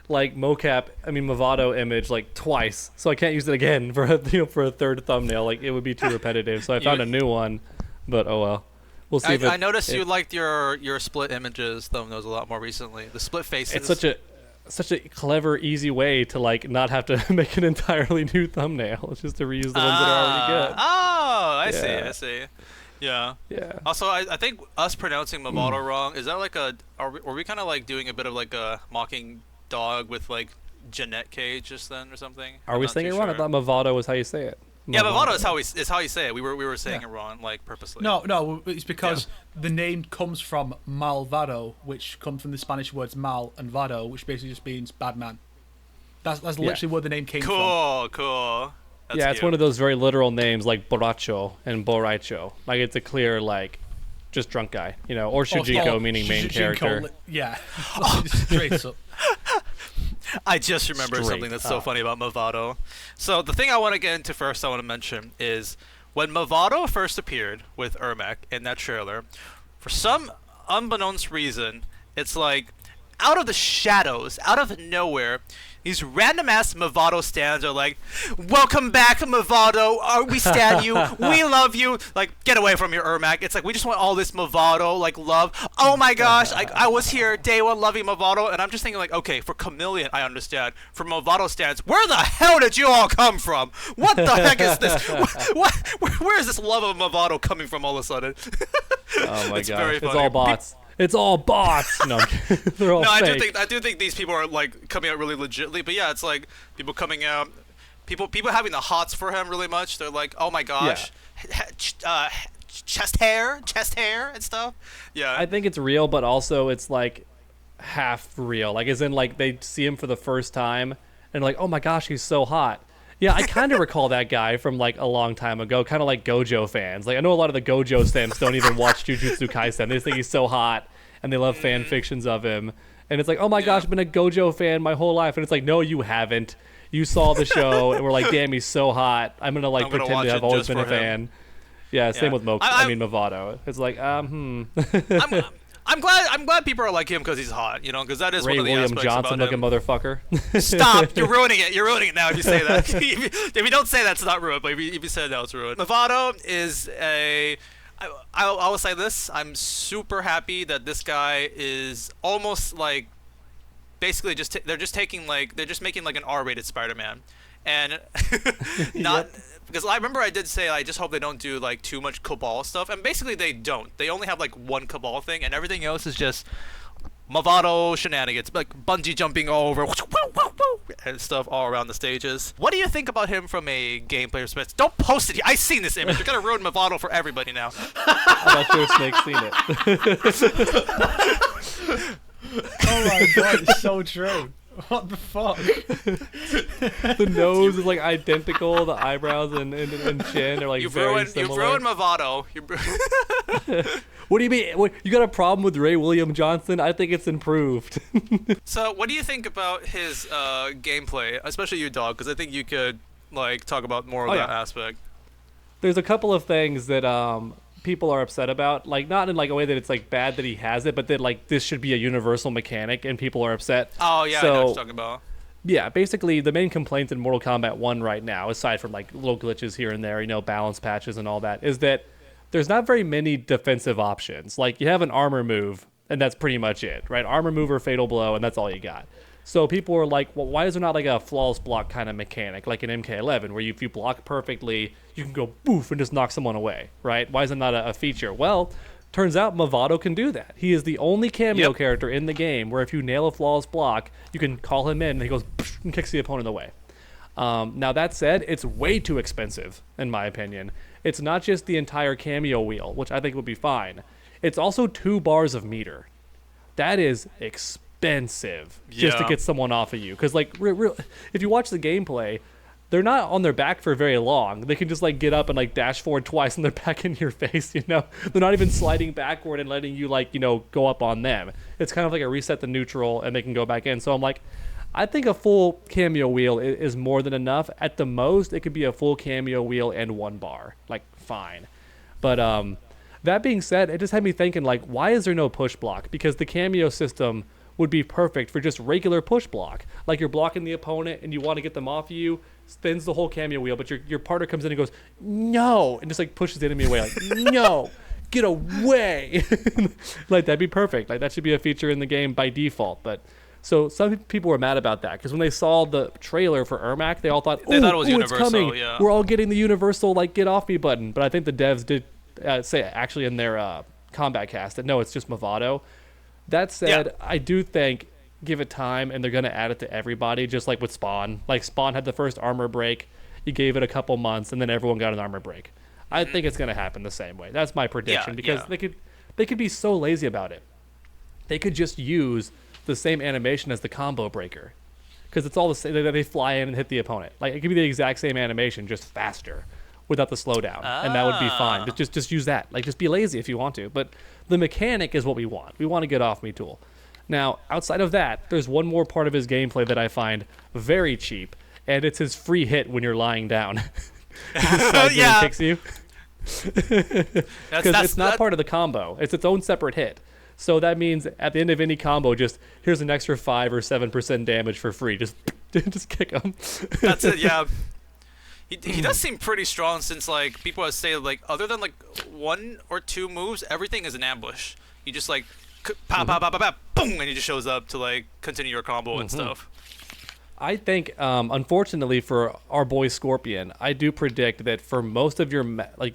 Mavado image like twice, so I can't use it again for a third thumbnail. Like, it would be too repetitive. So I found a new one, but oh well. We'll see. I noticed you liked your split images thumbnails a lot more recently. The split faces. It's such a clever, easy way to like not have to make an entirely new thumbnail. It's just to reuse the ones that are already good. Oh, I see. Yeah. Yeah. Also, I think us pronouncing Mavado wrong, is that like are we kind of like doing a bit of like a mocking dog with like Jeanette Cage just then or something? Are we saying it wrong? I thought Mavado was how you say it. Yeah, Mavado is how you say it. We were saying it wrong, like purposely. No, it's because the name comes from Malvado, which comes from the Spanish words mal and vado, which basically just means bad man. That's literally where the name came from. Cool. That's it's one of those very literal names like borracho and borracho. Like, it's a clear like just drunk guy, or Shujiko, meaning main character. Yeah. Straight up. I just remembered something that's so funny about Mavado. So the thing I want to get into first, I want to mention is when Mavado first appeared with Ermac in that trailer, for some unbeknownst reason, it's like out of the shadows, out of nowhere, these random ass Mavado stands are like, "Welcome back, Mavado. We stand you. We love you." Like, get away from your Ermac. It's like, we just want all this Mavado like love. Oh my gosh, I was here day one loving Mavado, and I'm just thinking like, okay, for Chameleon I understand. For Mavado stands, where the hell did you all come from? What the heck is this? Where is this love of Mavado coming from all of a sudden? Oh my It's gosh, very it's funny. all bots. It's all bots. No, they're all fake. I do think these people are like coming out really legitly, but yeah, it's like people coming out, people having the hots for him really much. They're like, oh my gosh, chest hair and stuff. Yeah, I think it's real, but also it's like half real. Like, as in, like, they see him for the first time and like, oh my gosh, he's so hot. Yeah, I kind of recall that guy from like a long time ago, kind of like Gojo fans. Like, I know a lot of the Gojo Sams don't even watch Jujutsu Kaisen. They just think he's so hot, and they love fan fictions of him. And it's like, oh my gosh, I've been a Gojo fan my whole life. And it's like, no, you haven't. You saw the show, and we're like, damn, he's so hot. I'm gonna like pretend to have always been a fan. Yeah, same with Mavado. It's like, I'm glad people are like him because he's hot, because that is Ray one of the William aspects Johnson about looking him. motherfucker. Stop! You're ruining it. You're ruining it now if you say that. If you don't say that, it's not ruined. But if you say that, it's ruined. Mavado is I will say this. I'm super happy that this guy is almost like, basically they're just making like an R-rated Spider-Man, and not. Because I remember I did say I just hope they don't do like too much Cabal stuff, and basically they don't. They only have like one Cabal thing, and everything else is just Mavado shenanigans, like bungee jumping over and stuff all around the stages. What do you think about him from a gameplay perspective? Don't post it. I've seen this image. You're gonna ruin Mavado for everybody now. I'm not sure Snake's seen it. Oh my god, it's so true. What the fuck? The nose is like identical. The eyebrows and chin are like very similar. You've ruined Mavado. What do you mean? What, you got a problem with Ray William Johnson? I think it's improved. So, what do you think about his gameplay, especially you, Dog? Because I think you could like talk about more of that aspect. There's a couple of things that people are upset about, like not in like a way that it's like bad that he has it, but that like this should be a universal mechanic, and people are upset. Oh yeah, so, I know what you're talking about. Yeah, basically the main complaint in Mortal Kombat 1 right now, aside from like little glitches here and there, balance patches and all that, is that there's not very many defensive options. Like you have an armor move, and that's pretty much it, right? Armor move or fatal blow, and that's all you got. So people are like, well, why is there not like a flawless block kind of mechanic, like in MK11, where if you block perfectly, you can go boof and just knock someone away, right? Why is it not a feature? Well, turns out Mavado can do that. He is the only cameo character in the game where if you nail a flawless block, you can call him in and he goes and kicks the opponent away. Now that said, it's way too expensive, in my opinion. It's not just the entire cameo wheel, which I think would be fine. It's also 2 bars of meter. That is expensive just to get someone off of you. Because like, if you watch the gameplay, they're not on their back for very long. They can just like get up and like dash forward twice and they're back in your face, They're not even sliding backward and letting you like, go up on them. It's kind of like a reset the neutral and they can go back in. So I'm like, I think a full cameo wheel is more than enough. At the most, it could be a full cameo wheel and 1 bar. Like, fine. But that being said, it just had me thinking, like, why is there no push block? Because the cameo system would be perfect for just regular push block. Like, you're blocking the opponent and you want to get them off you, spins the whole cameo wheel, but your partner comes in and goes, no, and just, like, pushes the enemy away. Like, no, get away. Like, that'd be perfect. Like, that should be a feature in the game by default, but... So some people were mad about that because when they saw the trailer for Ermac, they all thought, they thought it was universal, it's coming. Yeah. We're all getting the universal, like, get off me button. But I think the devs did say actually in their combat cast that, no, it's just Mavado. That said, I do think give it time and they're going to add it to everybody, just like with Spawn. Like, Spawn had the first armor break. You gave it a couple months, and then everyone got an armor break. I think it's going to happen the same way. That's my prediction because they could be so lazy about it. They could just use the same animation as the combo breaker because it's all the same. They fly in and hit the opponent. Like, it could be the exact same animation, just faster without the slowdown, and that would be fine. Just use that. Like, just be lazy if you want to, but the mechanic is what we want. We want to get off me tool. Now, outside of that, there's one more part of his gameplay that I find very cheap, and it's his free hit when you're lying down. He just slides in and kicks you. Because it's not part of the combo. It's its own separate hit. So that means at the end of any combo, just here's an extra 5 or 7% damage for free. Just kick him. That's it. Yeah. He does seem pretty strong since like people have stated like other than like 1 or 2 moves, everything is an ambush. You just like pop, pop, pop, pop, pop, boom, and he just shows up to like continue your combo and stuff. I think, unfortunately for our boy Scorpion, I do predict that for most of your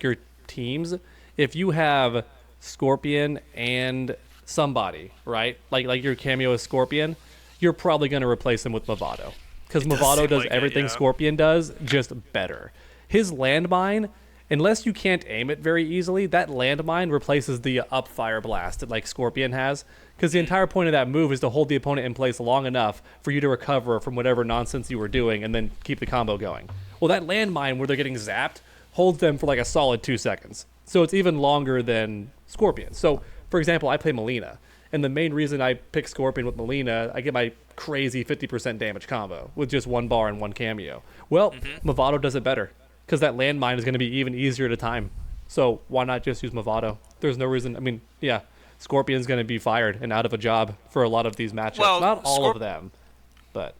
your teams, if you have Scorpion and somebody, right? Like your cameo is Scorpion, you're probably going to replace him with Mavado. Because Mavado does like everything Scorpion does, just better. His landmine, unless you can't aim it very easily, that landmine replaces the up fire blast that like Scorpion has. Because the entire point of that move is to hold the opponent in place long enough for you to recover from whatever nonsense you were doing and then keep the combo going. Well, that landmine where they're getting zapped holds them for like a solid 2 seconds. So it's even longer than Scorpion. So, for example, I play Melina. And the main reason I pick Scorpion with Melina, I get my crazy 50% damage combo with just 1 bar and 1 cameo. Well, Mavado does it better because that landmine is going to be even easier to time. So why not just use Mavado? There's no reason. I mean, yeah, Scorpion's going to be fired and out of a job for a lot of these matchups. Well, not all of them, but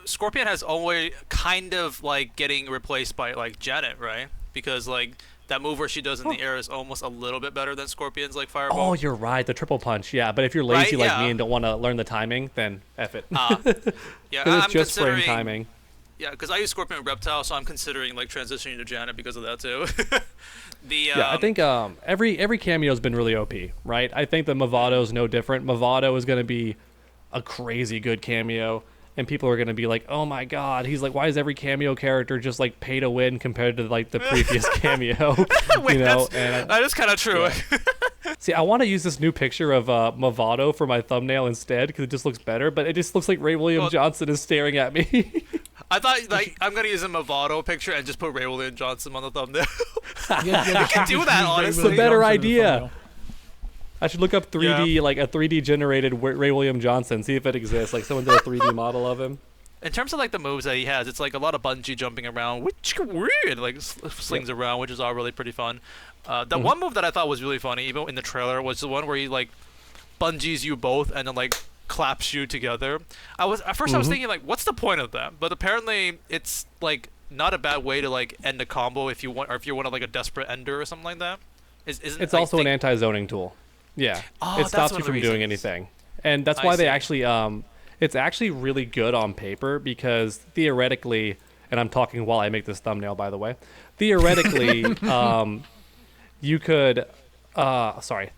Scorpion has always kind of like getting replaced by like Janet, right? Because like that move where she does in the air is almost a little bit better than Scorpion's like fireball. Oh, you're right. The triple punch. Yeah, but if you're lazy like me and don't want to learn the timing, then F it. Yeah, it's just frame timing. Yeah, because I use Scorpion and Reptile, so I'm considering like transitioning to Janet because of that too. I think every cameo's been really OP, right? I think that Mavado's no different. Mavado is going to be a crazy good cameo. And people are going to be like, oh my god, he's like, why is every cameo character just like pay to win compared to like the previous cameo? Wait, that is kind of true. See, I want to use this new picture of Mavado for my thumbnail instead because it just looks better, but it just looks like Ray William Johnson is staring at me. I thought like I'm gonna use a Mavado picture and just put Ray William Johnson on the thumbnail. You can do that, honestly. It's a better idea. I should look up 3D, like a 3D generated Ray William Johnson, see if it exists. Like someone did a 3D model of him. In terms of like the moves that he has, it's like a lot of bungee jumping around, which weird, like slings around, which is all really pretty fun. The one move that I thought was really funny, even in the trailer, was the one where he like bungees you both and then like claps you together. I was thinking like, what's the point of that? But apparently, it's like not a bad way to like end a combo if you want, or if you want like a desperate ender or something like that. It's also an anti-zoning tool. Yeah, it stops you from doing anything, and that's why they actually it's actually really good on paper because theoretically, and I'm talking while I make this thumbnail, by the way, theoretically, you could,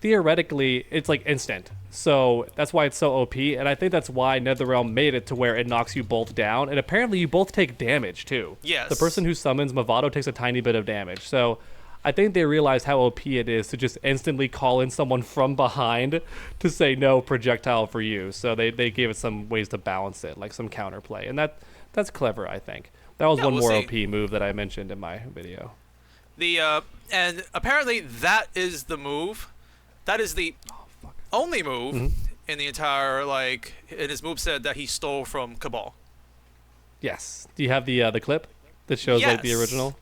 theoretically, it's like instant. So that's why it's so OP, and I think that's why NetherRealm made it to where it knocks you both down, and apparently you both take damage too. Yes. The person who summons Mavado takes a tiny bit of damage, so I think they realized how OP it is to just instantly call in someone from behind to say no projectile for you. So they gave it some ways to balance it, like some counterplay, and that's clever. I think that was one more OP move that I mentioned in my video. And apparently that is the move. That is the only move in the entire in his moveset that he stole from Kabal. Yes. Do you have the clip that shows like the original?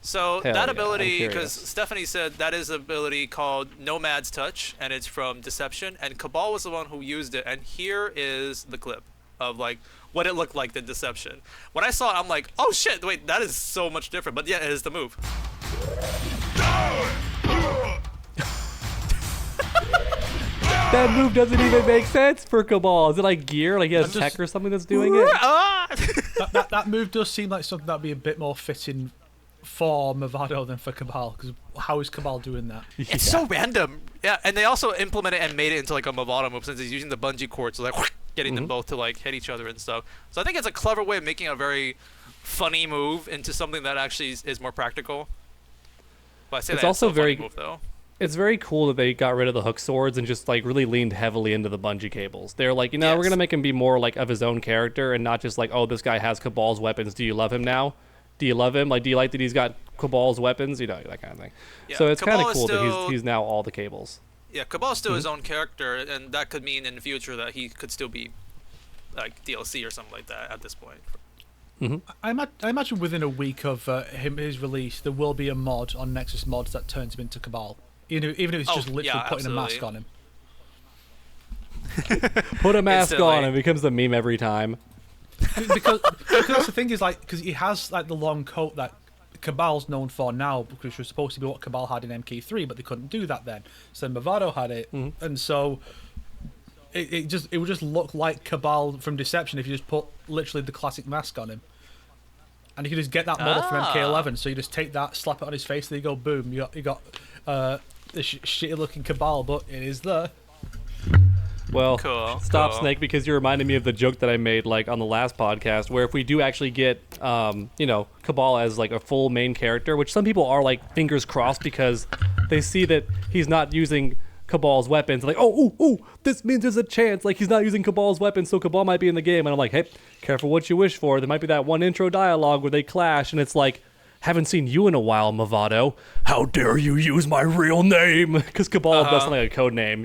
So that ability, because Stephanie said that is an ability called Nomad's Touch, and it's from Deception, and Kabal was the one who used it, and here is the clip of like what it looked like in Deception. When I saw it, I'm like, oh shit, wait, that is so much different, but yeah, it is the move. That move doesn't even make sense for Kabal. Is it like gear? Like he has tech or something that's doing it? that move does seem like something that'd be a bit more fitting for Mavado than for Kabal, because how is Kabal doing that? It's so random. Yeah, and they also implemented and made it into like a Mavado move since he's using the bungee cord, so like getting them both to like hit each other and stuff. So I think it's a clever way of making a very funny move into something that actually is more practical. But I say it's that also it's very move though. It's very cool that they got rid of the hook swords and just like really leaned heavily into the bungee cables. They're like, we're gonna make him be more like of his own character and not just like, oh, this guy has Kabal's weapons. Do you love him now? Do you love him? Like, do you like that he's got Kabal's weapons? You know, that kind of thing. Yeah, so it's kind of cool that he's now all the cables. Yeah, Kabal's still his own character, and that could mean in the future that he could still be like DLC or something like that at this point. I imagine within a week of his release, there will be a mod on Nexus Mods that turns him into Kabal. Even if it's just literally putting a mask on him. Put a mask on and it becomes the meme every time. because that's the thing is because he has like the long coat that Kabal's known for now, which was supposed to be what Kabal had in MK3, but they couldn't do that then. So Mavado had it, and so it would just look like Kabal from Deception if you just put literally the classic mask on him. And you can just get that model from MK11, so you just take that, slap it on his face, there you go, boom, you got the shitty looking Kabal, but it is there. Well, stop, Snake, because you reminded me of the joke that I made like on the last podcast, where if we do actually get, Kabal as like a full main character, which some people are like fingers crossed because they see that he's not using Kabal's weapons, like, oh, this means there's a chance, like he's not using Kabal's weapons, so Kabal might be in the game. And I'm like, hey, careful what you wish for. There might be that one intro dialogue where they clash, and it's like, haven't seen you in a while, Mavado. How dare you use my real name? Because Kabal doesn't like a code name,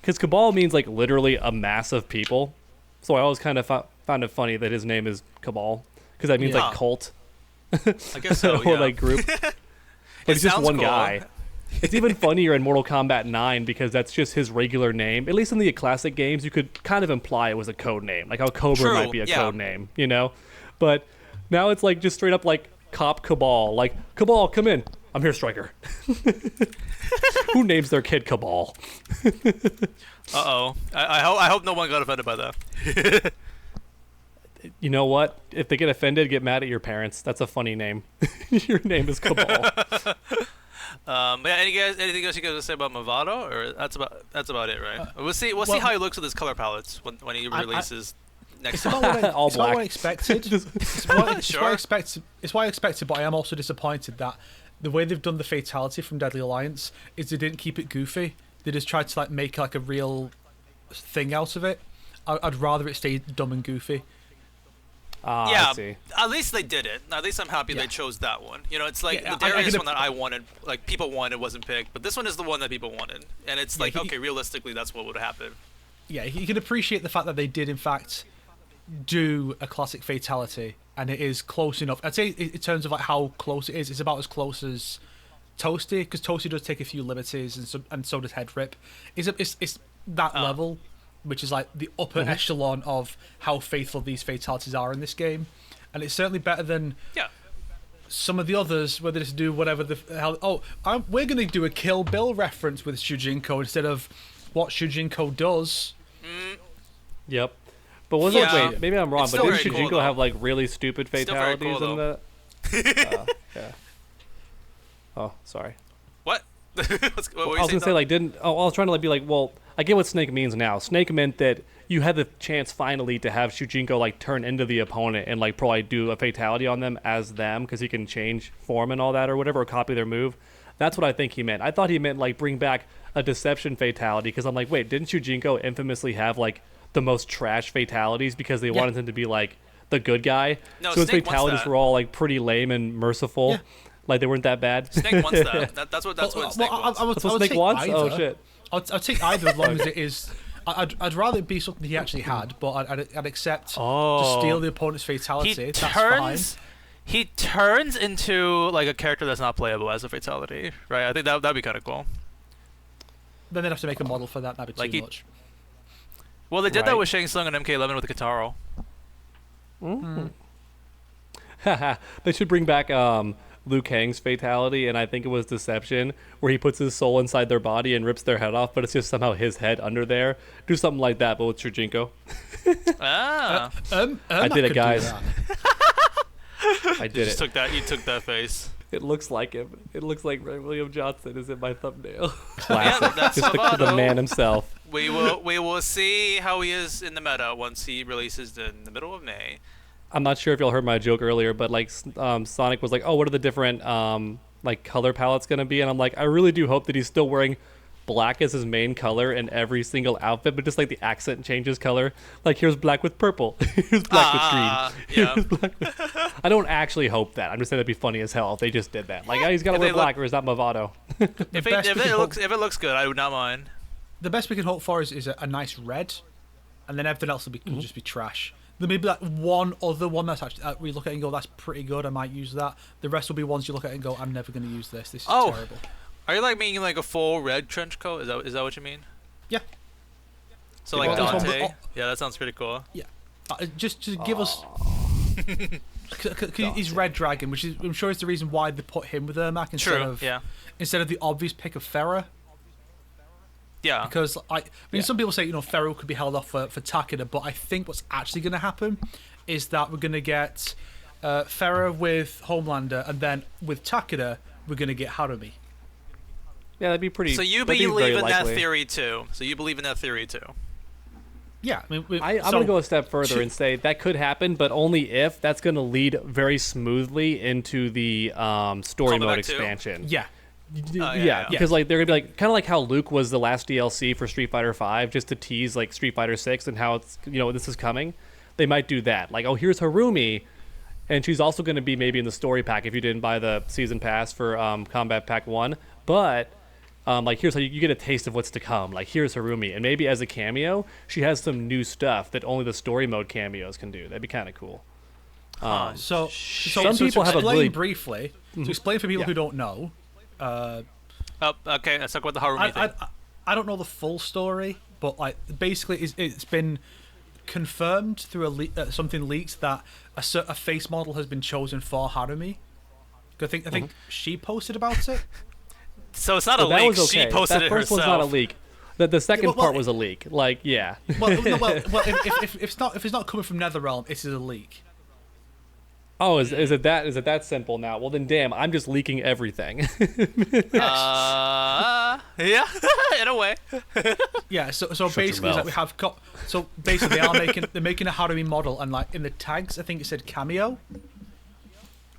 Because Kabal means like literally a mass of people, so I always kind of found it funny that his name is Kabal, because that means like cult. I guess so, or like group. But it's just one guy. It's even funnier in Mortal Kombat 9 because that's just his regular name. At least in the classic games, you could kind of imply it was a code name, like how Cobra might be a code name, But now it's like just straight up like Cop Kabal, like Kabal, come in. I'm here, Striker. Who names their kid Kabal? I hope no one got offended by that. You know what? If they get offended, get mad at your parents. That's a funny name. Your name is Kabal. But yeah, anything else you guys want to say about Mavado, or that's about it, right? We'll see how he looks with his color palettes when he releases next time. All black. What I expected. It's what I expected, but I am also disappointed that the way they've done the fatality from Deadly Alliance is they didn't keep it goofy. They just tried to like make like a real thing out of it. I'd rather it stay dumb and goofy. Yeah, I see. at least they did it. At least I'm happy Yeah. they chose that one. You know, it's like Yeah, the I Darius can one that I wanted, like people wanted, wasn't picked, but this one is the one that people wanted, and it's like, okay, realistically, that's what would happen. Yeah, you can appreciate the fact that they did in fact do a classic fatality, and it is close enough. I'd say in terms of like how close it is, it's about as close as Toasty, because Toasty does take a few liberties, and so does Head Rip. It's that level, which is like the upper echelon of how faithful these fatalities are in this game, and it's certainly better than some of the others where they just do whatever the hell. Oh, we're gonna do a Kill Bill reference with Shujinko instead of what Shujinko does. Yep. But wasn't Yeah. wait, maybe I'm wrong, It's but still didn't very cool, Shujinko though. have like really stupid Still very fatalities cool, in the yeah. Oh, sorry. What? what were you I was saying, gonna say Tom? like I was trying to like be like, well, I get what Snake means now. Snake meant that you had the chance finally to have Shujinko like turn into the opponent and like probably do a fatality on them as them because he can change form and all that or whatever, or copy their move. That's what I think he meant. I thought he meant like bring back a deception fatality because I'm like, wait, didn't Shujinko infamously have like the most trash fatalities because they wanted him to be like the good guy? No, so his Snake wants fatalities that. were all like pretty lame and merciful. Yeah. Like they weren't that bad. Snake wants that. That's what Snake wants. That's what Snake wants? Oh shit. I'll take either as long as it is. I'd rather it be something he actually had, but I'd accept to steal the opponent's fatality. He That's turns. fine. He turns into like a character that's not playable as a fatality, right? I think that'd be kind of cool. Then they'd have to make a model for that. That'd be Like too he- much. Well, they did that Right. with Shang Tsung and MK11 with the Kataro. They should bring back Liu Kang's fatality, and I think it was Deception, where he puts his soul inside their body and rips their head off, but it's just somehow his head under there. Do something like that, but with Shujinko. Ah, I did it, guys. I you did just it. took that. You took that face. It looks like him. It looks like William Johnson is in my thumbnail. Classic. that's Just the Mavado. man himself. We will see how he is in the meta once he releases in the middle of May. I'm not sure if y'all heard my joke earlier, but like Sonic was like, "Oh, what are the different like color palettes gonna be?" And I'm like, I really do hope that he's still wearing black as his main color in every single outfit, but just like the accent changes color. Like here's black with purple, here's black with green. Yeah. Here's black with... I don't actually hope that. I'm just saying that'd be funny as hell if they just did that. Like, oh, he's got to If wear they black or is that Mavado? If it looks good, I would not mind. The best we can hope for is a nice red, and then everything else will just be trash. There may be like one other one that's actually we look at and go, that's pretty good. I might use that. The rest will be ones you look at and go, I'm never going to use this. This is terrible. Are you like meaning like a full red trench coat? Is that what you mean? Yeah. So like Well, this one- Dante? Yeah, that sounds pretty cool. Yeah. Just give us. He's Red Dragon, which is I'm sure is the reason why they put him with Ermac instead of the obvious pick of Farah. Yeah. Because some people say Pharaoh could be held off for Takeda, but I think what's actually going to happen is that we're going to get Farah with Homelander, and then with Takeda we're going to get Harumi. Yeah, that'd be pretty. So you that'd be believe very in that likely. theory too. Yeah, I mean, I'm going to go a step further and say that could happen, but only if that's going to lead very smoothly into the story Kombat mode 2? expansion. Yeah, Yeah, because like they're gonna be like kind of like how Luke was the last DLC for Street Fighter V, just to tease like Street Fighter 6 and how it's this is coming. They might do that. Like, oh, here's Harumi, and she's also going to be maybe in the story pack if you didn't buy the season pass for Combat Pack 1. But like here's how you get a taste of what's to come. Like here's Harumi, and maybe as a cameo, she has some new stuff that only the story mode cameos can do. That'd be kind of cool. So Some people have a explain really- briefly to explain for people who don't know. Oh, okay. Let's talk about the Harumi thing. I don't know the full story, but like basically it's been confirmed through something leaked that a face model has been chosen for Harumi. I think she posted about it. So it's not So a that leak. was okay. She posted that it first herself. one's not a leak. The second well, part was a leak. Like, yeah. Well, if it's not coming from NetherRealm, it is a leak. Oh, is it that simple now? Well, then, damn, I'm just leaking everything. Yeah, in a way. Yeah, so basically it's like we have so basically they're making a Harumi model, and like in the tags I think it said cameo.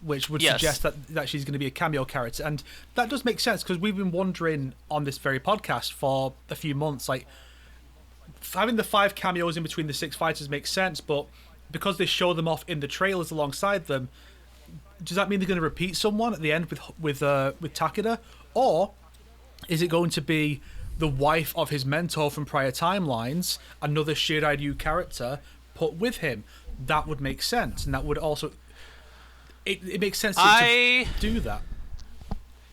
which would Yes. suggest that she's going to be a cameo character. And that does make sense, because we've been wondering on this very podcast for a few months, like, having the 5 cameos in between the 6 fighters makes sense, but because they show them off in the trailers alongside them, does that mean they're going to repeat someone at the end with Takeda? Or is it going to be the wife of his mentor from prior timelines, another Shiraiyu character, put with him? That would make sense, and that would also... It makes sense to do that.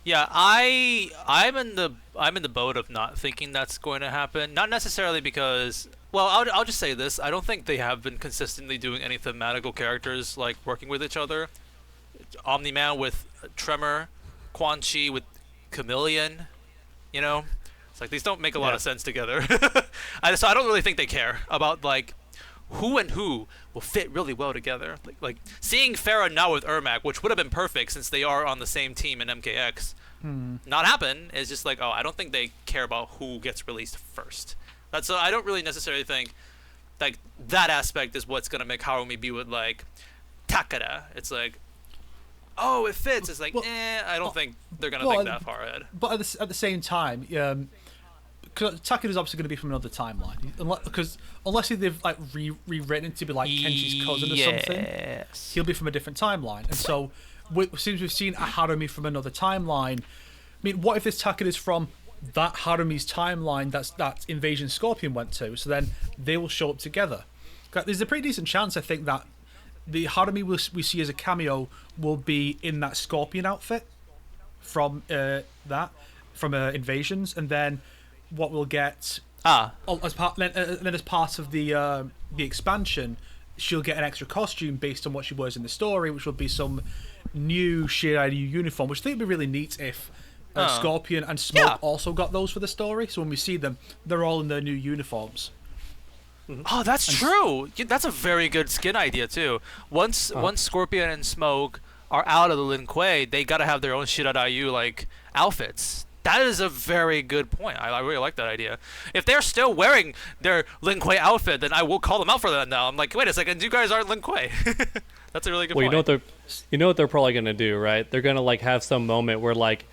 Yeah, I'm in the boat of not thinking that's going to happen. Not necessarily because, well, I'll just say this: I don't think they have been consistently doing any thematical characters like working with each other. Omni-Man with Tremor, Quan Chi with Chameleon. You know, it's like these don't make a lot of sense together. So I don't really think they care about like who and who will fit really well together. Like seeing Farah now with Ermac, which would have been perfect since they are on the same team in MKX, not happen. Is just like, oh, I don't think they care about who gets released first. That's I don't really necessarily think like that aspect is what's gonna make Harumi be with like Takeda. It's like, oh, it fits. It's like, I don't think they're gonna think that far ahead. But at the same time, because Takeda's obviously going to be from another timeline, because unless they've like rewritten it to be like Kenji's cousin or something, he'll be from a different timeline. And so, since we've seen a Harumi from another timeline, I mean, what if this Takeda's from that Harumi's timeline that Invasion Scorpion went to? So then they will show up together. There's a pretty decent chance, I think, that the Harumi we see as a cameo will be in that Scorpion outfit from Invasions, and then what we'll get as part of the expansion, she'll get an extra costume based on what she wears in the story, which will be some new Shiraiyu uniform, which I think would be really neat if Scorpion and Smoke also got those for the story. So when we see them, they're all in their new uniforms. Oh, that's true. That's a very good skin idea too. Once Scorpion and Smoke are out of the Lin Kuei, they gotta have their own Shiraiyu like outfits. That is a very good point. I really like that idea. If they're still wearing their Lin Kuei outfit, then I will call them out for that now. I'm like, wait a second, you guys aren't Lin Kuei. That's a really good point. You know what they're probably gonna do, right? They're gonna like have some moment where like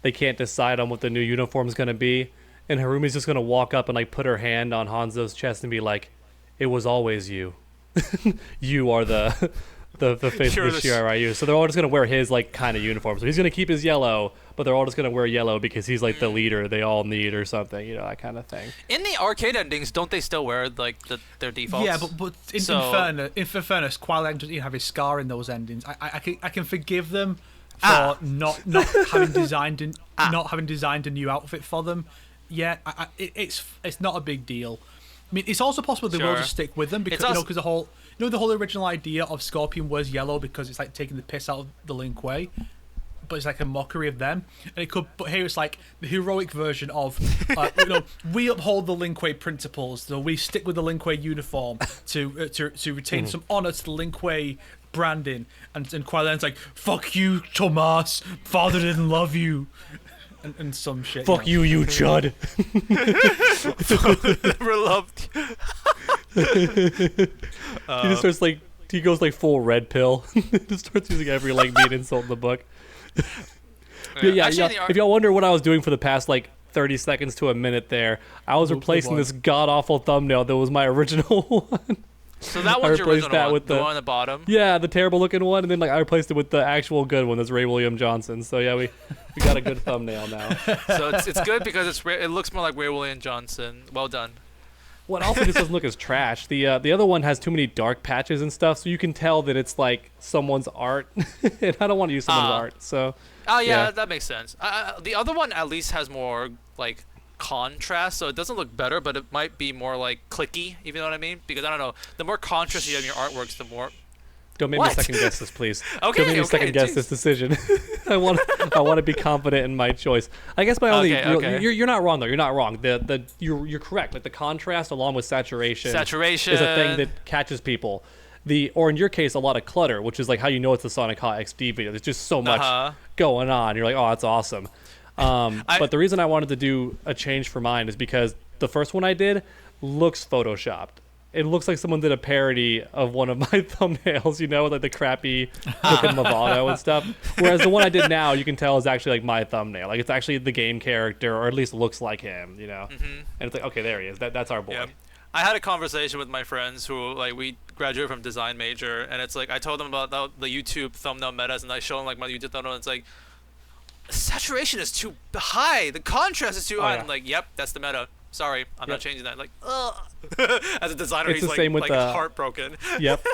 they can't decide on what the new uniform is gonna be, and Harumi's just gonna walk up and like put her hand on Hanzo's chest and be like, "It was always you. You are the face of the Shiraiyu." So they're all just gonna wear his like kind of uniform. So he's gonna keep his yellow, but they're all just gonna wear yellow because he's like the leader they all need or something, you know, that kind of thing. In the arcade endings, don't they still wear like their defaults? Yeah, but in fairness, Qualang doesn't even have his scar in those endings. I can forgive them for not having designed a new outfit for them. Yeah, it's not a big deal. I mean, it's also possible they will just stick with them because because the whole original idea of Scorpion was yellow because it's like taking the piss out of the Lin Kuei, but it's like a mockery of them. And but here it's like the heroic version of, we uphold the Lin Kuei principles, so we stick with the Lin Kuei uniform to retain some honor to the Lin Kuei branding. And Quailan's like, fuck you, Tomas, father didn't love you. And some shit. Fuck you chud. Never loved you. He just starts like, he goes like full red pill. Just starts using every like mean insult in the book. If y'all wonder what I was doing for the past like 30 seconds to a minute there, I was replacing this god awful thumbnail that was my original one. So that one's your original one, with the one on the bottom? Yeah, the terrible looking one, and then like I replaced it with the actual good one that's Ray William Johnson. So yeah, we got a good thumbnail now. So it's good because it looks more like Ray William Johnson. Well done. Well, also this doesn't look as trash. The other one has too many dark patches and stuff, so you can tell that it's like someone's art, and I don't want to use someone's art. So. Oh yeah, that makes sense. The other one at least has more like contrast, so it doesn't look better, but it might be more like clicky, if you know what I mean, because I don't know, the more contrast you have in your artworks, the more. Don't make me second guess this, please. Okay, don't make me second guess this decision. I want to be confident in my choice. I guess my only you're not wrong though. You're not wrong. You're correct. Like the contrast along with saturation is a thing that catches people. Or in your case, a lot of clutter, which is like how you know it's a Sonic Hot XD video. There's just so much going on. You're like, oh, that's awesome. But the reason I wanted to do a change for mine is because the first one I did looks photoshopped. it looks like someone did a parody of one of my thumbnails, you know, like the crappy looking Mavado and stuff. Whereas the one I did now, you can tell is actually like my thumbnail. Like it's actually the game character, or at least looks like him, you know. And it's like, okay, there he is. That's our boy. Yeah. I had a conversation with my friends who, like, we graduated from design major, and it's like I told them about the YouTube thumbnail metas, and I showed them like my YouTube thumbnail, and it's like, saturation is too high, the contrast is too high. Yeah. I'm like, yep, that's the meta. Sorry, I'm not changing that. Like, ugh. As a designer, It's he's the same with heartbroken. Yep.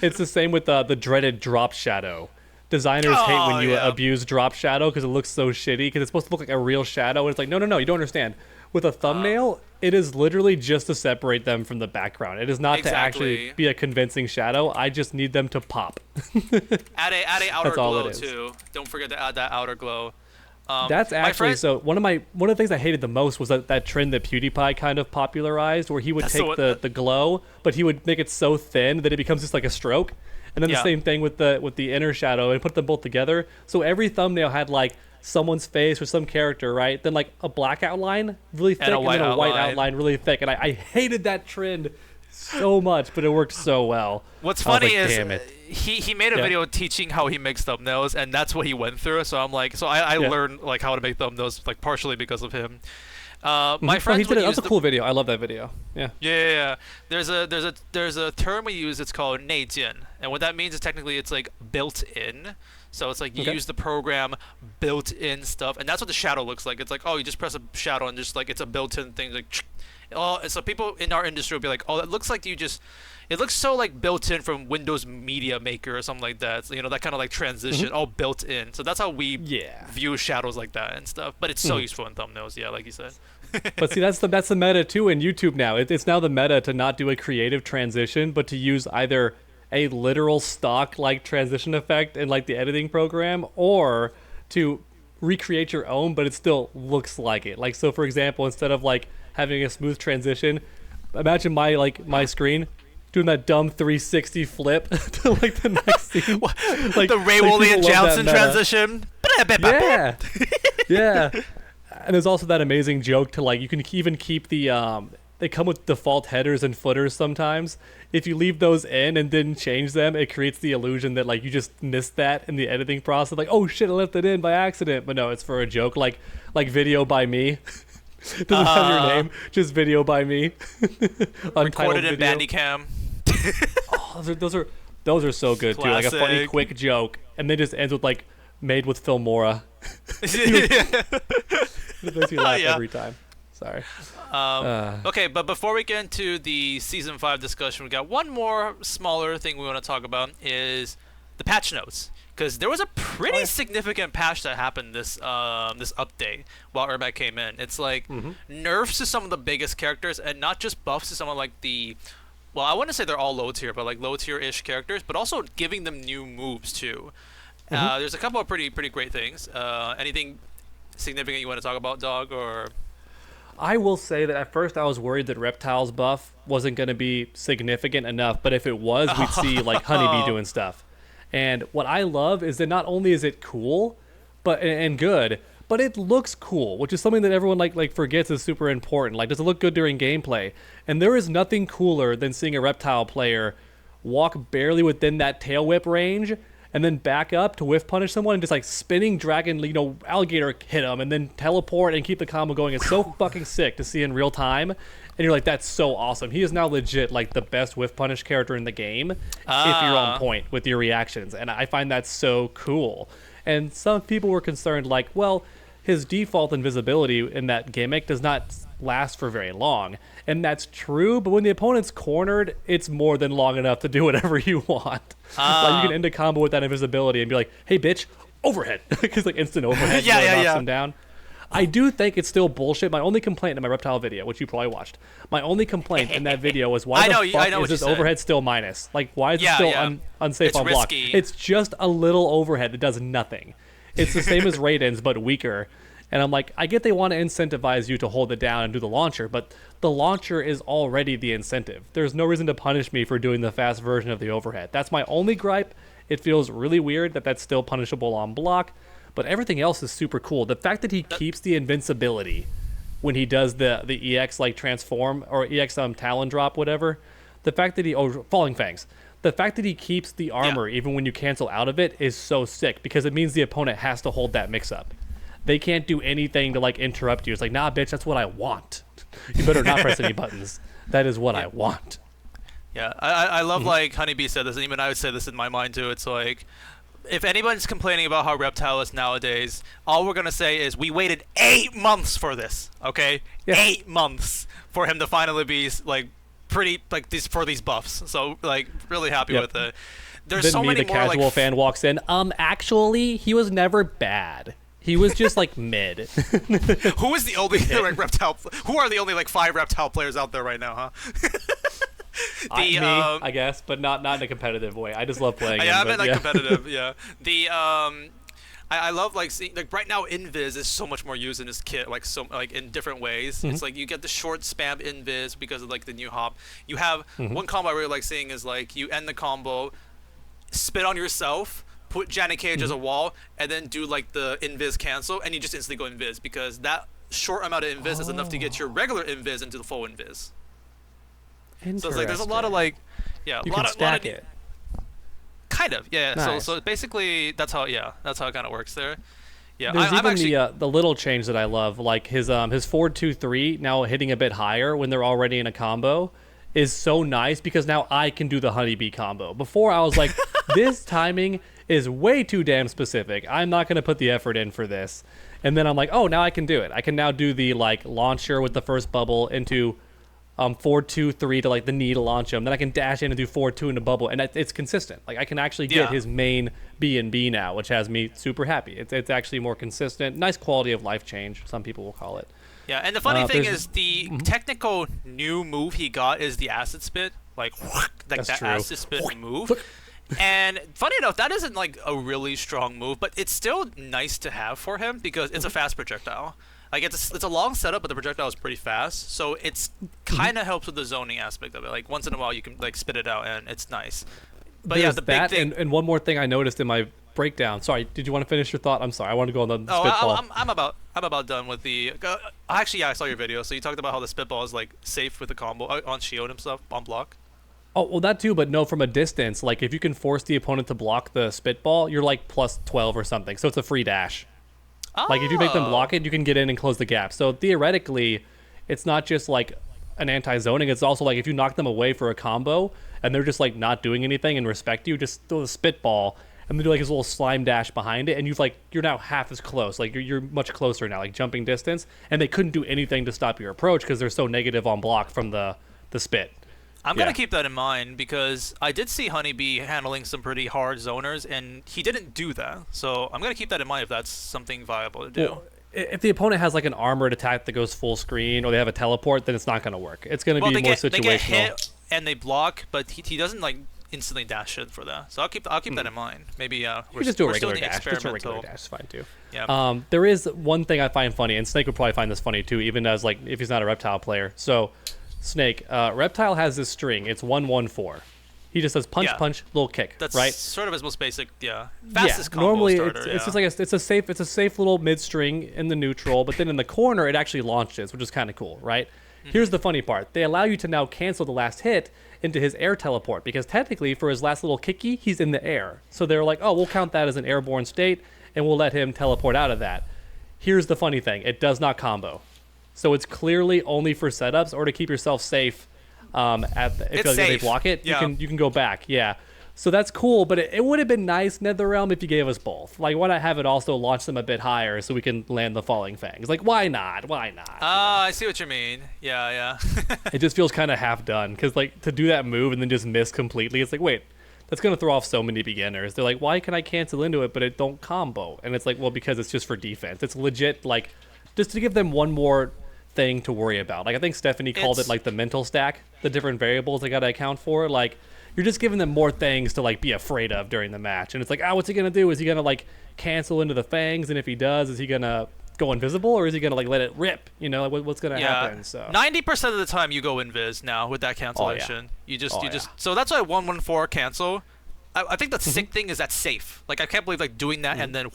It's the same with the dreaded drop shadow. Designers hate when you abuse drop shadow because it looks so shitty, because it's supposed to look like a real shadow, and it's like, no, you don't understand. With a thumbnail, it is literally just to separate them from the background. It is not to actually be a convincing shadow. I just need them to pop. Add a outer That's all glow it is. too. Don't forget to add that outer glow. That's actually so. One of the things I hated the most was that trend that PewDiePie kind of popularized, where he would take the glow, but he would make it so thin that it becomes just like a stroke. And then the same thing with the inner shadow, and put them both together. So every thumbnail had like someone's face or some character, right? Then like a black outline really thick, and then a white outline really thick. And I hated that trend so much, but it worked so well. What's funny like, is damn it. he made a video teaching how he makes thumbnails, and that's what he went through. So I'm like, I learned like how to make thumbnails like partially because of him. My friends would use that's a cool video. I love that video. Yeah. Yeah. There's a term we use. It's called 内建, and what that means is technically it's like built in. So it's like you use the program built-in stuff, and that's what the shadow looks like. It's like, oh, you just press a shadow and just like it's a built-in thing. Like, oh, and so people in our industry will be like, oh, it looks like it looks so like built-in from Windows Media Maker or something like that. So, you know, that kind of like transition, all built-in. So that's how we view shadows like that and stuff. But it's so useful in thumbnails, like you said. But see, that's the meta too in YouTube now. It's now the meta to not do a creative transition, but to use either a literal stock like transition effect in like the editing program, or to recreate your own, but it still looks like it. Like, so for example, instead of like having a smooth transition, imagine my screen doing that dumb 360 flip to like the next scene. Like the Ray William Johnson transition. Yeah. And there's also that amazing joke to like, you can even keep the they come with default headers and footers sometimes. If you leave those in and didn't change them, it creates the illusion that like you just missed that in the editing process. Like, oh shit, I left it in by accident. But no, it's for a joke. Like video by me. Doesn't have your name, just video by me. Recorded in Bandicam. Oh, those are so good too. Like a funny quick joke, and then just ends with like made with Filmora. It makes me laugh every time. Sorry. Okay, but before we get into the season 5 discussion, we got one more smaller thing we want to talk about is the patch notes, because there was a pretty significant patch that happened this update while Ermac came in. It's like nerfs to some of the biggest characters, and not just buffs to some of like well, I wouldn't say they're all low tier, but like low tier ish characters, but also giving them new moves too. There's a couple of pretty great things. Anything significant you want to talk about, Dog? Or I will say that at first I was worried that Reptile's buff wasn't going to be significant enough, but if it was, we'd see like Honeybee doing stuff. And what I love is that not only is it cool, and good, but it looks cool, which is something that everyone like forgets is super important. Like, does it look good during gameplay? And there is nothing cooler than seeing a Reptile player walk barely within that tail whip range, and then back up to whiff punish someone and just like spinning dragon, alligator hit him and then teleport and keep the combo going. It's so fucking sick to see in real time. And you're like, that's so awesome. He is now legit like the best whiff punish character in the game if you're on point with your reactions. And I find that so cool. And some people were concerned like, well, his default invisibility in that gimmick does not last for very long. And that's true, but when the opponent's cornered, it's more than long enough to do whatever you want. Like, you can end a combo with that invisibility and be like, hey, bitch, overhead. Because like instant overhead knocks him down. I do think it's still bullshit. My only complaint in my Reptile video, which you probably watched, my only complaint in that video was why the fuck is this overhead still minus? Like, why is it still unsafe it's on block? risky. It's just a little overhead that does nothing. It's the same as Raiden's, but weaker. And I'm like, I get they want to incentivize you to hold it down and do the launcher, but the launcher is already the incentive. There's no reason to punish me for doing the fast version of the overhead. That's my only gripe. It feels really weird that that's still punishable on block, but everything else is super cool. The fact that he keeps the invincibility when he does the EX like transform or EX Talon drop, whatever, The fact that Falling Fangs. The fact that he keeps the armor even when you cancel out of it is so sick, because it means the opponent has to hold that mix-up. They can't do anything to like interrupt you. It's like, nah, bitch, that's what I want. You better not press any buttons. That is what I want. Yeah, I love like Honeybee said this, and even I would say this in my mind too. It's like, if anyone's complaining about how Reptile is nowadays, all we're gonna say is we waited 8 months for this. Okay, 8 months for him to finally be like pretty like these buffs. So like really happy with it. There's then so me, many the more casual like fan walks in. Actually, he was never bad. He was just like mid. Who is the only like Reptile? Who are the only like 5 Reptile players out there right now, huh? Me, I guess, but not in a competitive way. I just love playing. Yeah, him, I meant like competitive. Yeah. The I love like seeing like right now Invis is so much more used in this kit, like so like in different ways. It's like you get the short spam Invis because of like the new hop. You have one combo I really like seeing is like you end the combo, spit on yourself, put Janet Cage as a wall, and then do like the Invis cancel, and you just instantly go Invis, because that short amount of Invis is enough to get your regular Invis into the full Invis. So it's like there's a lot of like, you a can lot stack of it. Kind of, yeah. Nice. So basically that's how it kind of works there. Yeah, There's I'm even actually the little change that I love, like his 4-2-3 now hitting a bit higher when they're already in a combo is so nice, because now I can do the Honeybee combo. Before I was like, this timing is way too damn specific. I'm not going to put the effort in for this. And then I'm like, oh, now I can do it. I can now do the like launcher with the first bubble into 4-2-3 to like the knee to launch him. Then I can dash in and do 4-2 into bubble, and it's consistent. Like I can actually get his main B&B now, which has me super happy. It's actually more consistent. Nice quality of life change, some people will call it. Yeah, and the funny thing is the technical new move he got is the acid spit, like That's that true. acid spit move. And funny enough, that isn't like a really strong move, but it's still nice to have for him because it's a fast projectile. Like it's a long setup, but the projectile is pretty fast, so it's kind of helps with the zoning aspect of it. Like once in a while, you can like spit it out, and it's nice. But There's yeah, the big thing. and one more thing I noticed in my breakdown. Sorry, did you want to finish your thought? I'm sorry, I want to go on the spitball. I'm about done with the. Actually, yeah, I saw your video. So you talked about how the spitball is like safe with the combo on shield and stuff on block. Oh, well, that too, but no, from a distance. Like if you can force the opponent to block the spitball, you're like plus 12 or something. So it's a free dash. Like if you make them block it, you can get in and close the gap. So theoretically, it's not just like an anti-zoning. It's also like if you knock them away for a combo and they're just like not doing anything and respect you, just throw the spitball and then do like his little slime dash behind it, and you're now half as close. Like you're much closer now, like jumping distance. And they couldn't do anything to stop your approach because they're so negative on block from the spit. I'm going to keep that in mind because I did see Honeybee handling some pretty hard zoners, and he didn't do that. So I'm going to keep that in mind if that's something viable to do. Well, if the opponent has like an armored attack that goes full screen or they have a teleport, then it's not going to work. It's going to be more situational. They get hit and they block, but he doesn't like instantly dash in for that. So I'll keep that in mind. Maybe we're just do a still regular in the dash. Just a regular experimental. dash is fine too. Yeah. There is one thing I find funny, and Snake would probably find this funny too, even as like if he's not a Reptile player. So Snake, Reptile has this string. It's 1-1-4. He just says punch, punch, little kick. That's right. Sort of his most basic, fastest combo normally starter. It's just like it's a safe little mid string in the neutral, but then in the corner it actually launches, which is kind of cool, right? Here's the funny part: they allow you to now cancel the last hit into his air teleport, because technically for his last little kicky, he's in the air. So they're like, oh, we'll count that as an airborne state, and we'll let him teleport out of that. Here's the funny thing: it does not combo. So it's clearly only for setups or to keep yourself safe. If they block it, you can go back. Yeah. So that's cool, but it would have been nice, NetherRealm, if you gave us both. Like, why not have it also launch them a bit higher so we can land the Falling Fangs? Like, why not? Why not? I see what you mean. Yeah. It just feels kind of half done, because like to do that move and then just miss completely, it's like, wait, that's gonna throw off so many beginners. They're like, why can I cancel into it but it don't combo? And it's like, well, because it's just for defense. It's legit, like, just to give them one more thing to worry about. Like I think Stephanie called it like the mental stack, the different variables they got to account for. Like you're just giving them more things to like be afraid of during the match, and it's like, what's he gonna do? Is he gonna like cancel into the fangs? And if he does, is he gonna go invisible, or is he gonna like let it rip? You know, like, what's gonna happen? So 90% of the time you go invis now with that cancellation. You just so that's why 1-1-4 cancel. I think the sick thing is that's safe. Like I can't believe like doing that and then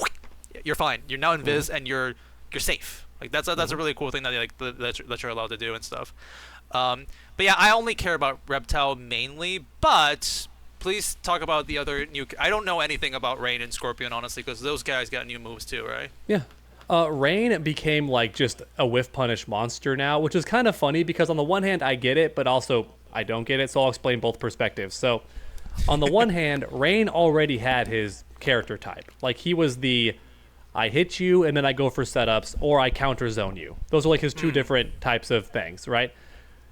you're fine. You're now invis and you're safe. Like that's a really cool thing that that you're allowed to do and stuff. But yeah, I only care about Reptile mainly. But please talk about the other new. I don't know anything about Rain and Scorpion honestly, because those guys got new moves too, right? Yeah. Rain became like just a whiff punish monster now, which is kind of funny because on the one hand I get it, but also I don't get it. So I'll explain both perspectives. So on the one hand, Rain already had his character type. Like he was the I hit you and then I go for setups, or I counter zone you. Those are like his two different types of things, right?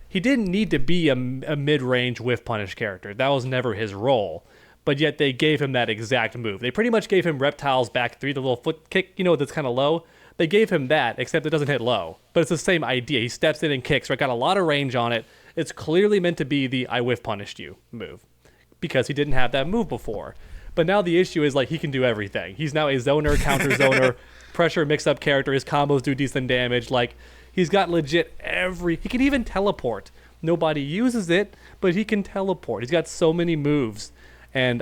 He didn't need to be a mid-range whiff punish character. That was never his role. But yet they gave him that exact move. They pretty much gave him Reptile's back three, the little foot kick, that's kind of low. They gave him that, except it doesn't hit low. But it's the same idea. He steps in and kicks, right? Got a lot of range on it. It's clearly meant to be the I whiff punished you move, because he didn't have that move before. But now the issue is like he can do everything. He's now a zoner, counter zoner, pressure mix-up character. His combos do decent damage. Like he's got legit he can even teleport. Nobody uses it, but he can teleport. He's got so many moves. And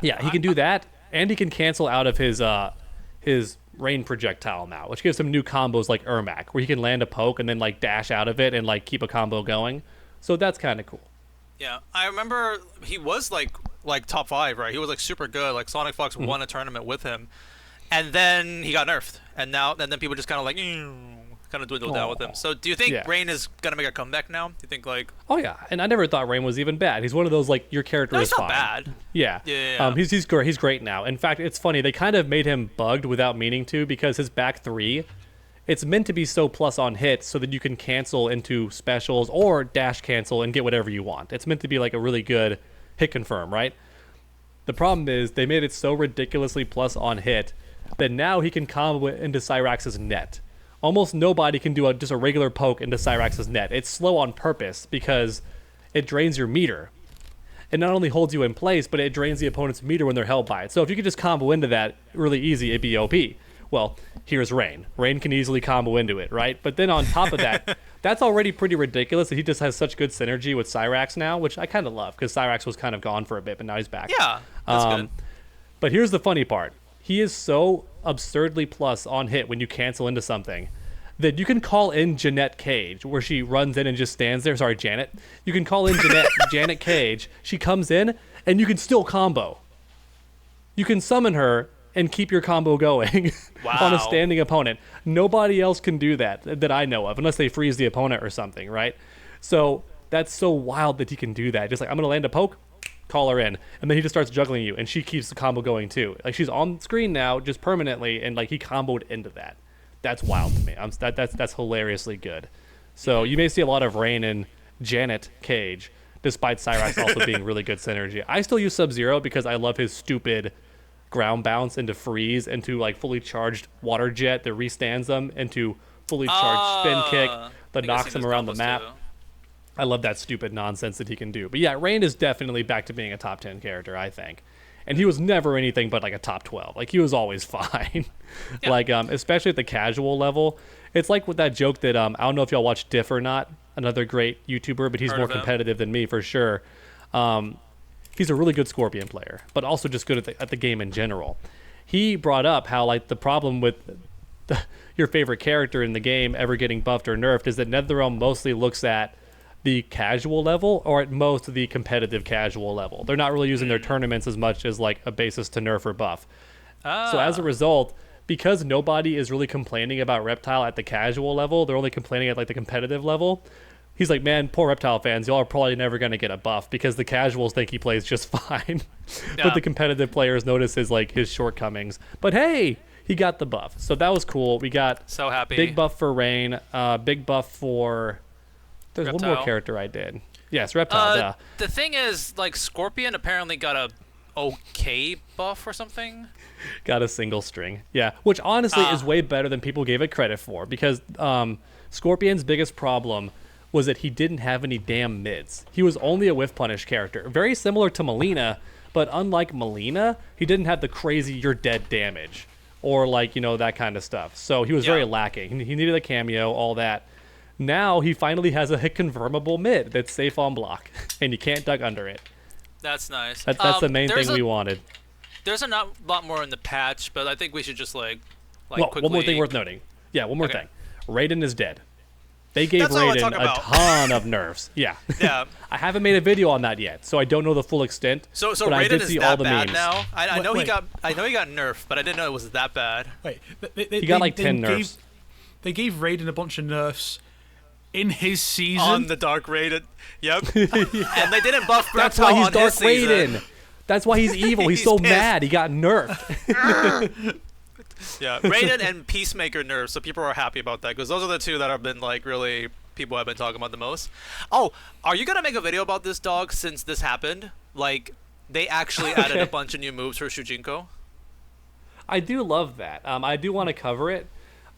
yeah, he can do that, and he can cancel out of his rain projectile now, which gives him new combos like Ermac, where he can land a poke and then like dash out of it and like keep a combo going. So that's kind of cool. Yeah, I remember he was like top 5, right? He was like super good. Like Sonic Fox won a tournament with him, and then he got nerfed, and then people just kind of like kind of dwindled down with him. So do you think Rain is gonna make a comeback now? Do you think like? Oh yeah, and I never thought Rain was even bad. He's one of those like your character is not fine. Bad. Yeah. Yeah. He's great. He's great now. In fact, it's funny. They kind of made him bugged without meaning to, because his back three, it's meant to be so plus on hits so that you can cancel into specials or dash cancel and get whatever you want. It's meant to be like a really good hit confirm, right? The problem is they made it so ridiculously plus on hit that now he can combo into Cyrax's net. Almost nobody can do just a regular poke into Cyrax's net. It's slow on purpose because it drains your meter. It not only holds you in place, but it drains the opponent's meter when they're held by it. So if you could just combo into that really easy, it'd be OP. Well, here's Rain. Rain can easily combo into it, right? But then on top of that, that's already pretty ridiculous that he just has such good synergy with Cyrax now, which I kind of love, because Cyrax was kind of gone for a bit, but now he's back. Yeah, that's good. But here's the funny part. He is so absurdly plus on hit when you cancel into something that you can call in Jeanette Cage, where she runs in and just stands there. Sorry, Janet. You can call in Janet Cage. She comes in, and you can still combo. You can summon her and keep your combo going on a standing opponent. Nobody else can do that I know of, unless they freeze the opponent or something, right? So that's so wild that he can do that. Just like, I'm going to land a poke, call her in, and then he just starts juggling you, and she keeps the combo going too. Like, she's on screen now just permanently, and like he comboed into that. That's wild to me. That's hilariously good. So you may see a lot of Rain and Janet Cage, despite Cyrax also being really good synergy. I still use Sub-Zero because I love his stupid ground bounce into freeze, into like fully charged water jet that restands them, into fully charged spin kick that knocks them around the map. Too. I love that stupid nonsense that he can do. But yeah, Rain is definitely back to being a top 10 character, I think. And he was never anything but like a top 12. Like, he was always fine. Yeah. Like, especially at the casual level. It's like with that joke that, I don't know if y'all watch Diff or not, another great YouTuber, but he's more competitive than me for sure. He's a really good Scorpion player, but also just good at the game in general. He brought up how like the problem with your favorite character in the game ever getting buffed or nerfed is that NetherRealm mostly looks at the casual level, or at most the competitive casual level. They're not really using their tournaments as much as like a basis to nerf or buff. So as a result, because nobody is really complaining about Reptile at the casual level, they're only complaining at like the competitive level. He's like, man, poor Reptile fans, y'all are probably never going to get a buff because the casuals think he plays just fine. But the competitive players notice his shortcomings. But hey, he got the buff. So that was cool. We got so happy. Big buff for Rain, big buff for... There's Reptile. One more character I did. Yes, Reptile. The thing is, like, Scorpion apparently got a okay buff or something. Got a single string. Yeah, which honestly is way better than people gave it credit for, because Scorpion's biggest problem was that he didn't have any damn mids. He was only a whiff punish character. Very similar to Melina, but unlike Melina, he didn't have the crazy you're dead damage or like, that kind of stuff. So he was very lacking. He needed a cameo, all that. Now he finally has a hit confirmable mid that's safe on block, and you can't duck under it. That's nice. That's the main thing we wanted. There's a lot more in the patch, but I think we should just quickly... One more thing worth noting. Yeah, one more thing. Raiden is dead. They gave That's all I Raiden talk a about. ton of nerfs. Yeah. Yeah. I haven't made a video on that yet, so I don't know the full extent. So but I Raiden did is see that all the bad memes. now. I know he Wait. got nerfed, but I didn't know it was that bad. Wait, He got like 10 nerfs. They gave Raiden a bunch of nerfs in his season. On the Dark Raiden. Yep. And they didn't buff Grandpa That's why he's on Dark his season. Raiden. That's why he's evil. He's He's so pissed. mad. He got nerfed. Yeah, Raiden and Peacemaker nerfs, so people are happy about that because those are the two that have been like really people have been talking about the most. Oh, are you gonna make a video about this dog since this happened? Like, they actually added a bunch of new moves for Shujinko. I do love that. I do want to cover it.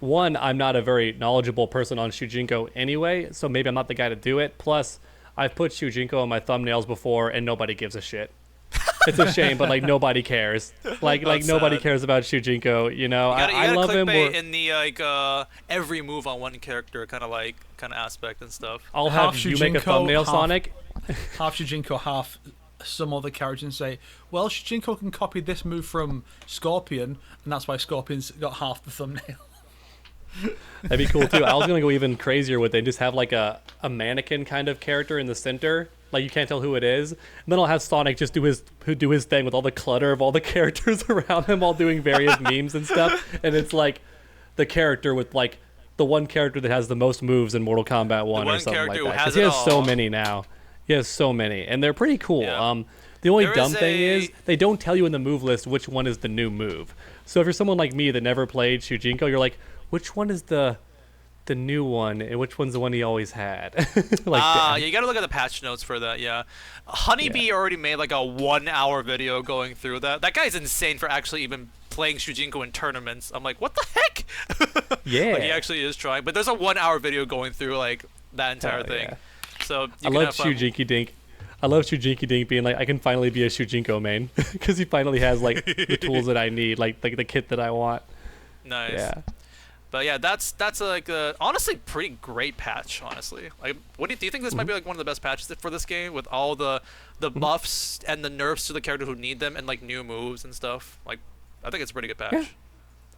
One, I'm not a very knowledgeable person on Shujinko anyway, so maybe I'm not the guy to do it. Plus, I've put Shujinko on my thumbnails before, and nobody gives a shit. It's a shame, but like nobody cares. Like nobody sad. cares about Shujinko. You know, You I love him. clickbait in the like every move on one character kind of aspect and stuff. I'll have Half you make a Shujinko, thumbnail, half- Sonic. Half Shujinko, half some other character, and say, well, Shujinko can copy this move from Scorpion, and that's why Scorpion's got half the thumbnail. That'd be cool too. I was gonna go even crazier with it. Just have like a mannequin kind of character in the center. Like you can't tell who it is. And then I'll have Sonic just do his thing with all the clutter of all the characters around him, all doing various memes and stuff. And it's like the character with like the one character that has the most moves in Mortal Kombat 1 or one something like character who that. 'Cause has he it has so all. many now. He has so many, and they're pretty cool. Yeah. The only There dumb is thing a- is they don't tell you in the move list which one is the new move. So if you're someone like me that never played Shujinko, you're like, which one is the new one, and which one's the one he always had? Like, Yeah, damn. you gotta look at the patch notes for that. Yeah, Honeybee already made like a 1 hour video going through that. That guy's insane for actually even playing Shujinko in tournaments. I'm like, what the heck? Yeah. Like, he actually is trying. But there's a 1 hour video going through like that entire Hell thing. yeah. So you I can love have fun. Shujinky Dink. I love Shujinky Dink being like, I can finally be a Shujinko main because he finally has like the tools that I need, like the kit that I want. Nice. Yeah. But yeah, that's like a honestly pretty great patch. Honestly, like, do you think this might be like one of the best patches for this game with all the buffs and the nerfs to the character who need them and like new moves and stuff? Like, I think it's a pretty good patch. Yeah.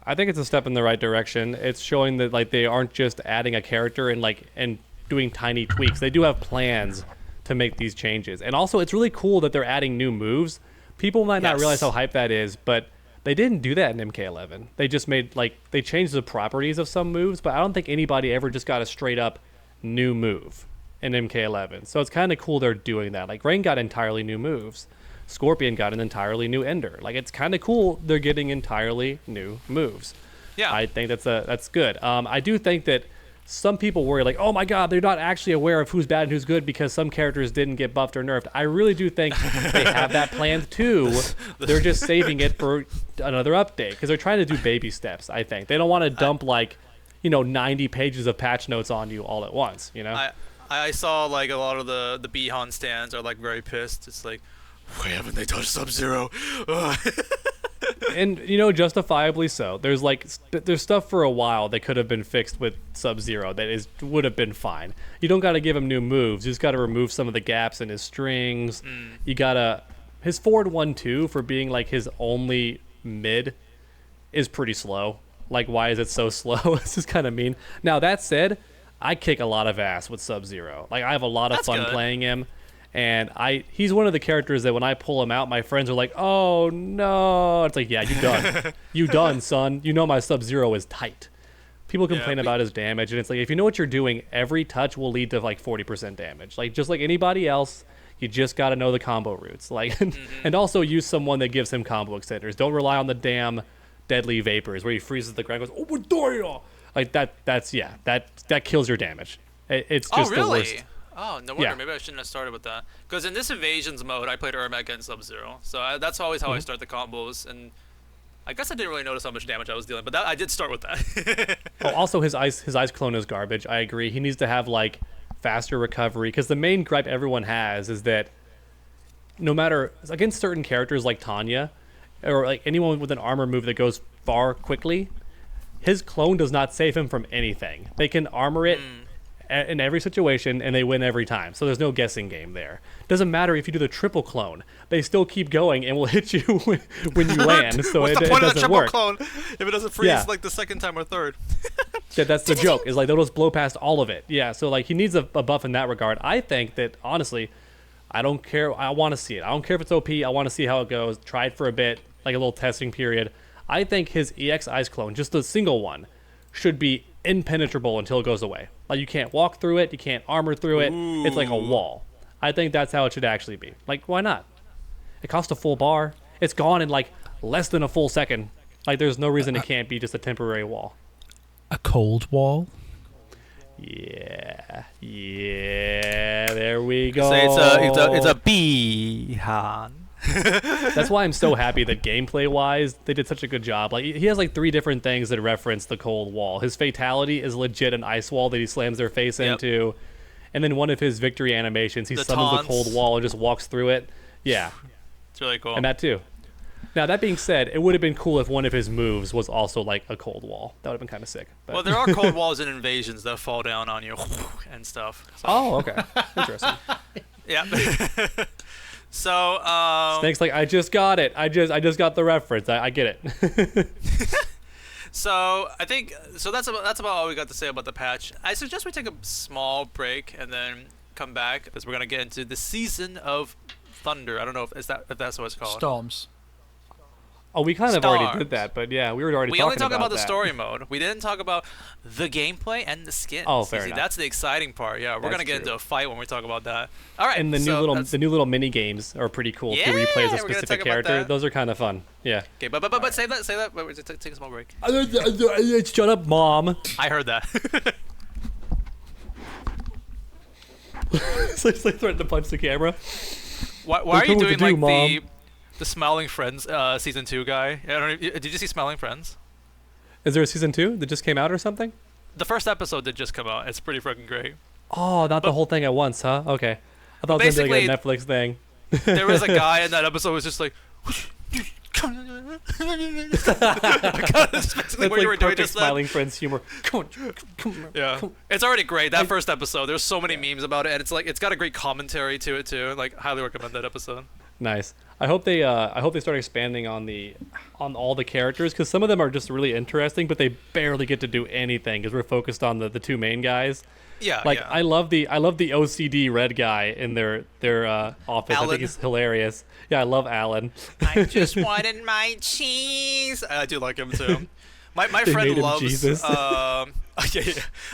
I think it's a step in the right direction. It's showing that like they aren't just adding a character and doing tiny tweaks. They do have plans to make these changes. And also it's really cool that they're adding new moves. People might not Yes. realize how hype that is, but they didn't do that in MK11. They just made like they changed the properties of some moves, but I don't think anybody ever just got a straight up new move in MK11. So it's kind of cool they're doing that. Like Rain got entirely new moves. Scorpion got an entirely new Ender. Like it's kind of cool they're getting entirely new moves. Yeah. I think that's good. I do think that some people worry like, oh my god, they're not actually aware of who's bad and who's good because some characters didn't get buffed or nerfed. I really do think they have that planned too. They're just saving it for another update because they're trying to do baby steps. I think they don't want to dump 90 pages of patch notes on you all at once. You know. I saw like a lot of the Bihan stands are like very pissed. It's like, why haven't they touched Sub-Zero? And justifiably so. There's stuff for a while that could have been fixed with Sub-Zero that would have been fine. You don't got to give him new moves. You just got to remove some of the gaps in his strings. You gotta his forward 1-2 for being like his only mid is pretty slow. Like why is it so slow? This is kind of mean. Now that said, I kick a lot of ass with Sub-Zero. Like I have a lot of That's fun good. playing him. And he's one of the characters that when I pull him out, my friends are like, oh no. It's like, yeah, you done. You done, son. You know my Sub-Zero is tight. People complain about his damage, and it's like, if you know what you're doing, every touch will lead to like 40% damage. Like just like anybody else, you just got to know the combo routes. Like, and also use someone that gives him combo extenders. Don't rely on the damn deadly vapors where he freezes the ground and goes, oh my god. Like that kills your damage. It's just oh really? the worst. Oh, no wonder. Yeah. Maybe I shouldn't have started with that. Because in this Invasions mode, I played Ermac and Sub-Zero. So that's always how I start the combos. And I guess I didn't really notice how much damage I was dealing. But I did start with that. Oh, also, his ice clone is garbage. I agree. He needs to have like faster recovery because the main gripe everyone has is that no matter against certain characters like Tanya or like anyone with an armor move that goes far quickly, his clone does not save him from anything. They can armor it in every situation, and they win every time. So there's no guessing game there. Doesn't matter if you do the triple clone; they still keep going and will hit you when you land. So What's it the point of the doesn't triple work. clone if it doesn't freeze Yeah. like the second time or third? Yeah, that's the joke. Is like they'll just blow past all of it. Yeah, so like he needs a buff in that regard. I think that honestly, I don't care. I want to see it. I don't care if it's OP. I want to see how it goes. Try it for a bit, like a little testing period. I think his EX Ice clone, just a single one, should be impenetrable until it goes away. Like you can't walk through it, you can't armor through it. It's like a wall. I think that's how it should actually be. Like why not? It costs a full bar. It's gone in like less than a full second. Like there's no reason it can't be just a temporary wall. A cold wall. Yeah, there we go. So it's a Bihan. That's why I'm so happy that gameplay-wise, they did such a good job. Like he has like 3 different things that reference the cold wall. His fatality is legit an ice wall that he slams their face into, and then one of his victory animations, he summons the cold wall and just walks through it. Yeah, It's really cool. and that too. Now that being said, it would have been cool if one of his moves was also like a cold wall. That would have been kind of sick. But. Well, there are cold walls in Invasions that fall down on you and stuff. So, Oh, okay, interesting. yeah. So Snake's like, I just got it. I just got the reference. I get it. So I think that's about all we got to say about the patch. I suggest we take a small break and then come back because we're gonna get into the Season of Thunder. I don't know if that's what it's called. Storms. Oh, we kind of already Stars. did that, but yeah, we were already We talking only talk about the that. story mode. We didn't talk about the gameplay and the skins. Oh, fair See, enough. that's the exciting part. Yeah, we're That's gonna get true. into a fight when we talk about that. All right. And the new little mini games are pretty cool. Yeah, too, where you play as a we're gonna specific talk about character. that. Those are kind of fun. Yeah. Okay, but save that. Wait, take a small break. Shut up, mom. I heard that. So he's like threatening to punch the camera. Why Well, are you tell me what doing to do, like the Smiling Friends season 2 guy? I don't know, did you see Smiling Friends? Is there a season 2 that just came out or something? The first episode did just come out. It's pretty freaking great. Oh, not the whole thing at once, huh? Okay. I thought it was gonna be like a Netflix thing. There was a guy in that episode who was just like. That's basically It's what you were like doing perfect just then. Smiling Friends humor. Come on. Yeah, it's already great. That first episode, there's so many memes about it, and it's got a great commentary to it too. Like, highly recommend that episode. Nice. I hope they start expanding on all the characters because some of them are just really interesting, but they barely get to do anything because we're focused on the 2 main guys. Yeah, Like yeah. I love the OCD red guy in their office. I Alan? think he's hilarious. Yeah, I love Alan. I just wanted my cheese. I do like him too. My They friend made him loves. Jesus. Yeah.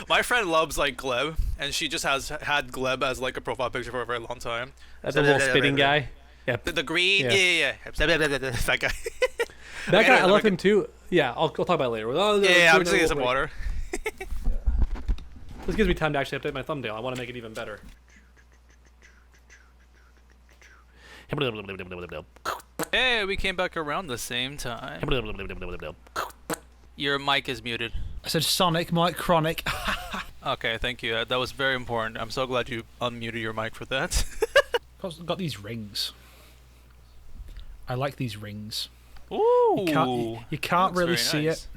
My friend loves like Gleb, and she just has had Gleb as like a profile picture for a very long time. That's a little spitting guy. Yeah, The green, Yeah. yeah. That guy. that guy. I love let me him too. Yeah, I'll talk about it later. Yeah, I'm just getting some water. This gives me time to actually update my thumbnail. I want to make it even better. Hey, we came back around the same time. Your mic is muted. I said Sonic, Mike Chronic. Okay, thank you. That was very important. I'm so glad you unmuted your mic for that. Got these rings. I like these rings. Ooh. You can't Looks really very see nice. it.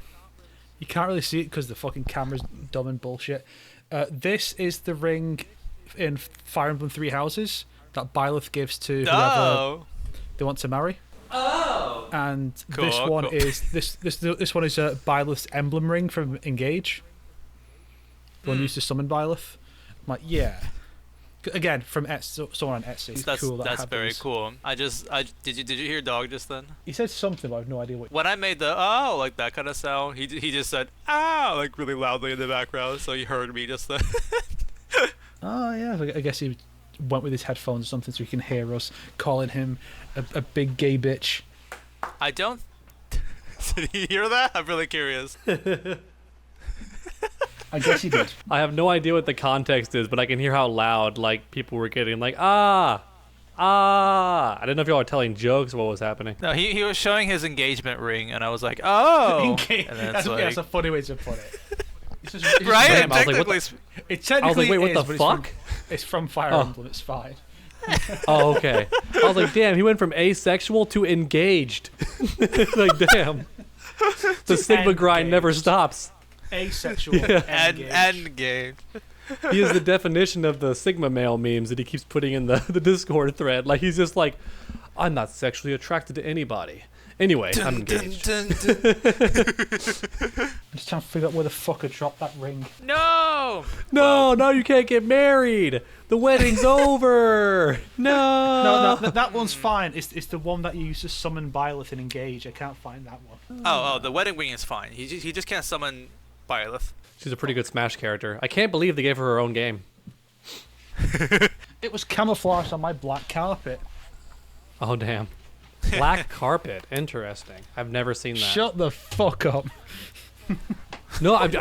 You can't really see it because the fucking camera's dumb and bullshit. This is the ring in Fire Emblem Three Houses that Byleth gives to whoever Oh. they want to marry. Oh. And Cool, this one cool. is this one is Byleth's emblem ring from Engage. The one used to summon Byleth. I'm like, yeah. Again, from someone on Etsy. It's cool that I That's have very these. cool. Did you hear dog just then? He said something, but I have no idea what. When I made the like that kind of sound, he just said like really loudly in the background, so he heard me just then. Oh yeah, I guess he went with his headphones or something so he can hear us calling him a big gay bitch. I don't. Did he hear that? I'm really curious. I guess he did. I have no idea what the context is, but I can hear how loud like people were getting. Like ah. I didn't know if y'all were telling jokes or what was happening. No, he was showing his engagement ring, and I was like, oh. And then it's That's a funny way to put it. right? Damn, I was like, what Technically, It I was like, technically wait, what is, the but fuck? It's from Fire Oh. Emblem. It's fine. Oh, okay. I was like, damn, he went from asexual to engaged. Like, damn. The Sigma grind never engaged. stops. Asexual and engaged. end game. He is the definition of the Sigma male memes that he keeps putting in the Discord thread. Like, he's just like, I'm not sexually attracted to anybody. Anyway, I'm engaged. I'm just trying to figure out where the fuck I dropped that ring. No! No, you can't get married. The wedding's over. No. No, that one's fine. It's the one that you used to summon Byleth and engage. I can't find that one. Oh, the wedding wing is fine. He just can't summon Byleth. She's a pretty good Smash character. I can't believe they gave her own game. It was camouflaged on my black carpet. Oh, damn. Black carpet. Interesting. I've never seen that. Shut the fuck up. No, I'm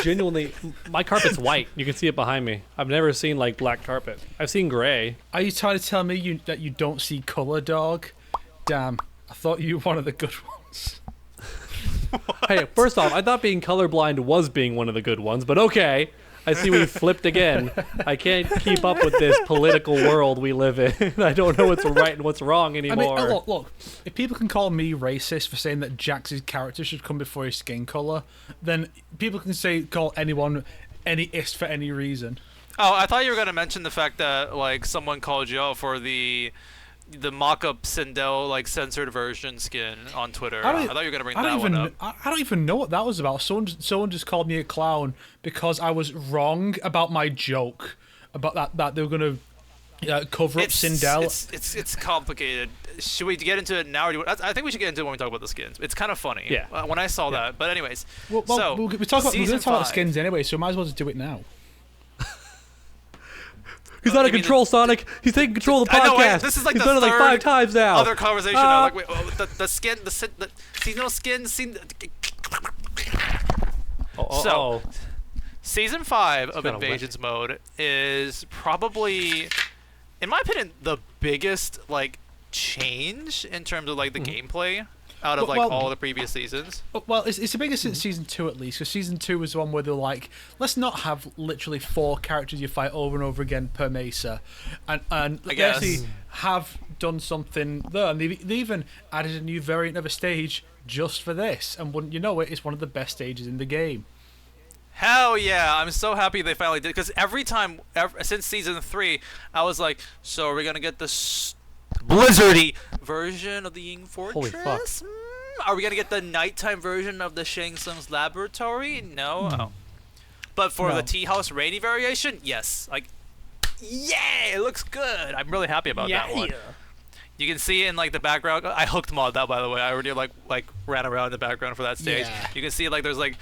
genuinely... My carpet's white. You can see it behind me. I've never seen, like, black carpet. I've seen gray. Are you trying to tell me that you don't see color, dog? Damn. I thought you were one of the good ones. Hey, first off, I thought being colorblind was being one of the good ones, but okay. I see we flipped again. I can't keep up with this political world we live in. I don't know what's right and what's wrong anymore. I mean, look. If people can call me racist for saying that Jax's character should come before his skin color, then people can call anyone any ist for any reason. Oh, I thought you were gonna mention the fact that like someone called you out for the mock-up Sindel like censored version skin on Twitter. I thought you were gonna bring that one up. I don't even know what that was about. Someone just called me a clown because I was wrong about my joke about that they were gonna cover up Sindel. It's complicated. Should we get into it now? Or I think we should get into it when we talk about the skins. It's kind of funny. Yeah. When I saw that, but anyways. We're going to talk about skins anyway, so we might as well just do it now. He's out of control, Sonic. He's taking control of the podcast. I know, wait, this is like He's the done it like 5 times now. Other conversation. Now. Like, wait, the skin, the seasonal skin. So, season 5 of Invasions Mode is probably, in my opinion, the biggest like change in terms of like the gameplay out of all the previous seasons. Well, it's the biggest since season 2 at least. Because season 2 was the one where they're like, let's not have literally 4 characters you fight over and over again per mesa, and they actually have done something there. And they even added a new variant of a stage just for this. And wouldn't you know it, it's one of the best stages in the game. Hell yeah! I'm so happy they finally did, because every time since season 3, I was like, so are we gonna get the blizzardy version of the Ying Fortress? Holy fuck. Are we gonna get the nighttime version of the Shang Tsung's laboratory? No. Oh. But for the tea house rainy variation, yes. Like, yeah, it looks good. I'm really happy about that one. You can see it in like the background. I hooked mod that, by the way. I already like ran around in the background for that stage. Yeah. You can see like there's like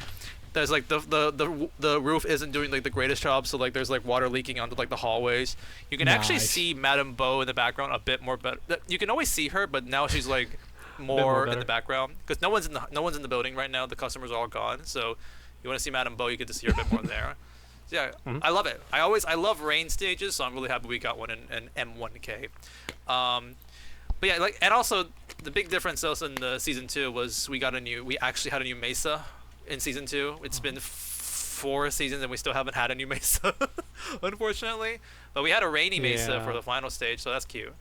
the roof isn't doing like the greatest job, so like there's like water leaking onto like the hallways. You can actually see Madame Bo in the background a bit more better. You can always see her, but now she's like more in the background because no one's in the building right now. The customers are all gone, so you want to see Madame Bo, you get to see her a bit more there. So yeah, I love it. I love rain stages, so I'm really happy we got one in M1K. But yeah, like, and also the big difference also in the season 2 was we actually had a new mesa in season 2. It's been 4 seasons and we still haven't had a new mesa, unfortunately. But we had a rainy mesa for the final stage, so that's cute.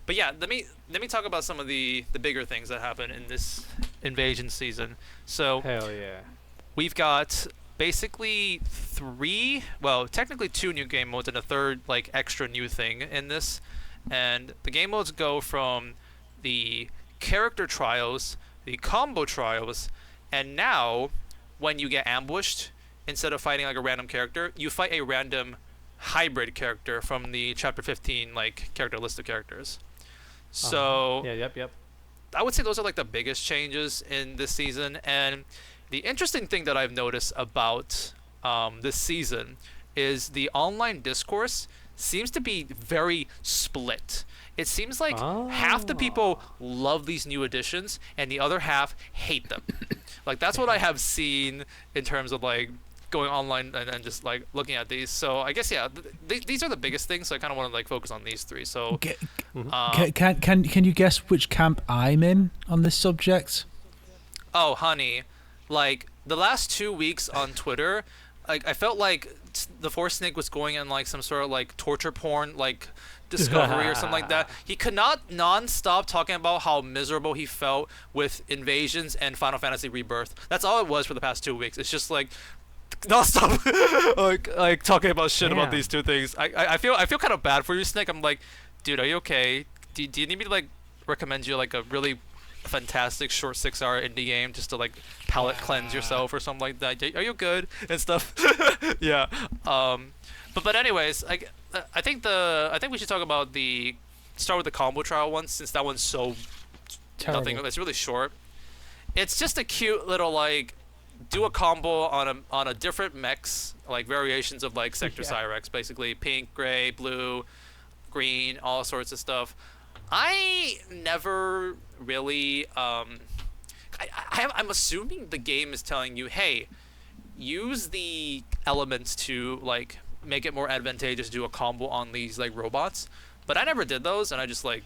But yeah, let me talk about some of the bigger things that happened in this invasion season. So hell yeah, we've got basically technically 2 new game modes and a third like extra new thing in this. And the game modes go from the character trials, the combo trials, and now when you get ambushed, instead of fighting like a random character, you fight a random hybrid character from the chapter 15 like character list of characters. So yep. I would say those are like the biggest changes in this season. And the interesting thing that I've noticed about this season is the online discourse seems to be very split. It seems like half the people love these new additions and the other half hate them. Like that's what I have seen in terms of like going online and just like looking at these. So I guess these are the biggest things. So I kind of want to like focus on these 3. So can you guess which camp I'm in on this subject? Oh honey, like the last 2 weeks on Twitter, like I felt like the Force Snake was going in like some sort of like torture porn like discovery or something like that. He could not non-stop talking about how miserable he felt with Invasions and Final Fantasy Rebirth. That's all it was for the past 2 weeks. It's just like non-stop like talking about shit about Damn. these two things. I feel kind of bad for you, Snake. I'm like, dude, are you okay? Do you need me to like recommend you like a really fantastic short 6-hour indie game just to like palate cleanse yourself or something like that? Are you good and stuff? Yeah. But anyways, I think we should talk about start with the combo trial one, since that one's so Terrible. nothing. It's really short. It's just a cute little like do a combo on a different mechs, like variations of like Sector Cyrex, basically pink, gray, blue, green, all sorts of stuff. I never really I'm assuming the game is telling you, hey, use the elements to like make it more advantageous to do a combo on these like robots, but I never did those, and I just like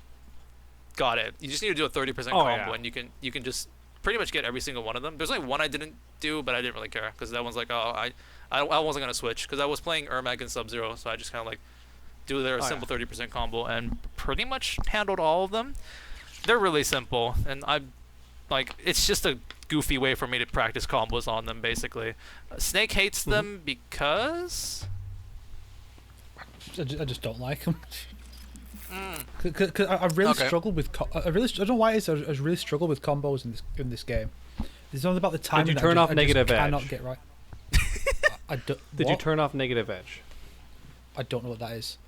got it. You just need to do a 30% combo, and you can just pretty much get every single one of them. There's only one I didn't do, but I didn't really care because that one's like, oh, I wasn't gonna switch because I was playing Ermac and Sub-Zero, so I just kind of like do their simple 30% combo and pretty much handled all of them. They're really simple, and I like it's just a goofy way for me to practice combos on them. Basically, Snake hates them because I just don't like them. Cause I really struggled with. I don't know why it is. I really struggled with combos in this game. There's something about the timing. Did you turn off negative edge? I cannot get right. Did you turn off negative edge? I don't know what that is.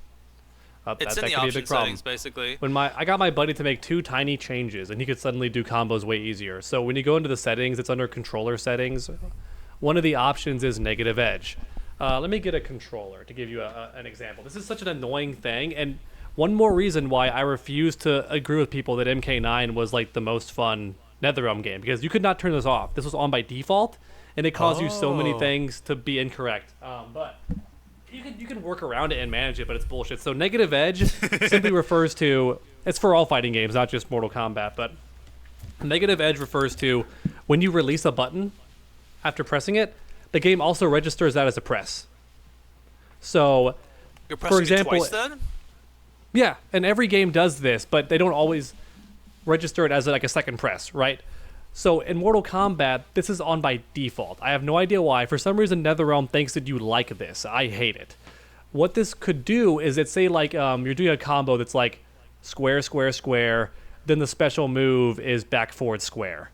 it's in the option settings, basically. When I got my buddy to make 2 tiny changes, and he could suddenly do combos way easier. So when you go into the settings, it's under controller settings. One of the options is negative edge. Let me get a controller to give you an example. This is such an annoying thing, and one more reason why I refuse to agree with people that MK9 was like the most fun NetherRealm game, because you could not turn this off. This was on by default, and it caused you so many things to be incorrect. But you can work around it and manage it, but it's bullshit. So negative edge simply refers to, it's for all fighting games, not just Mortal Kombat, but negative edge refers to when you release a button after pressing it, the game also registers that as a press. So, You're pressing for example, it twice then? yeah, and every game does this, but they don't always register it as like a second press, right? So in Mortal Kombat, this is on by default. I have no idea why. For some reason, NetherRealm thinks that you like this. I hate it. What this could do is it say like you're doing a combo that's like square, square, square, then the special move is back, forward, square.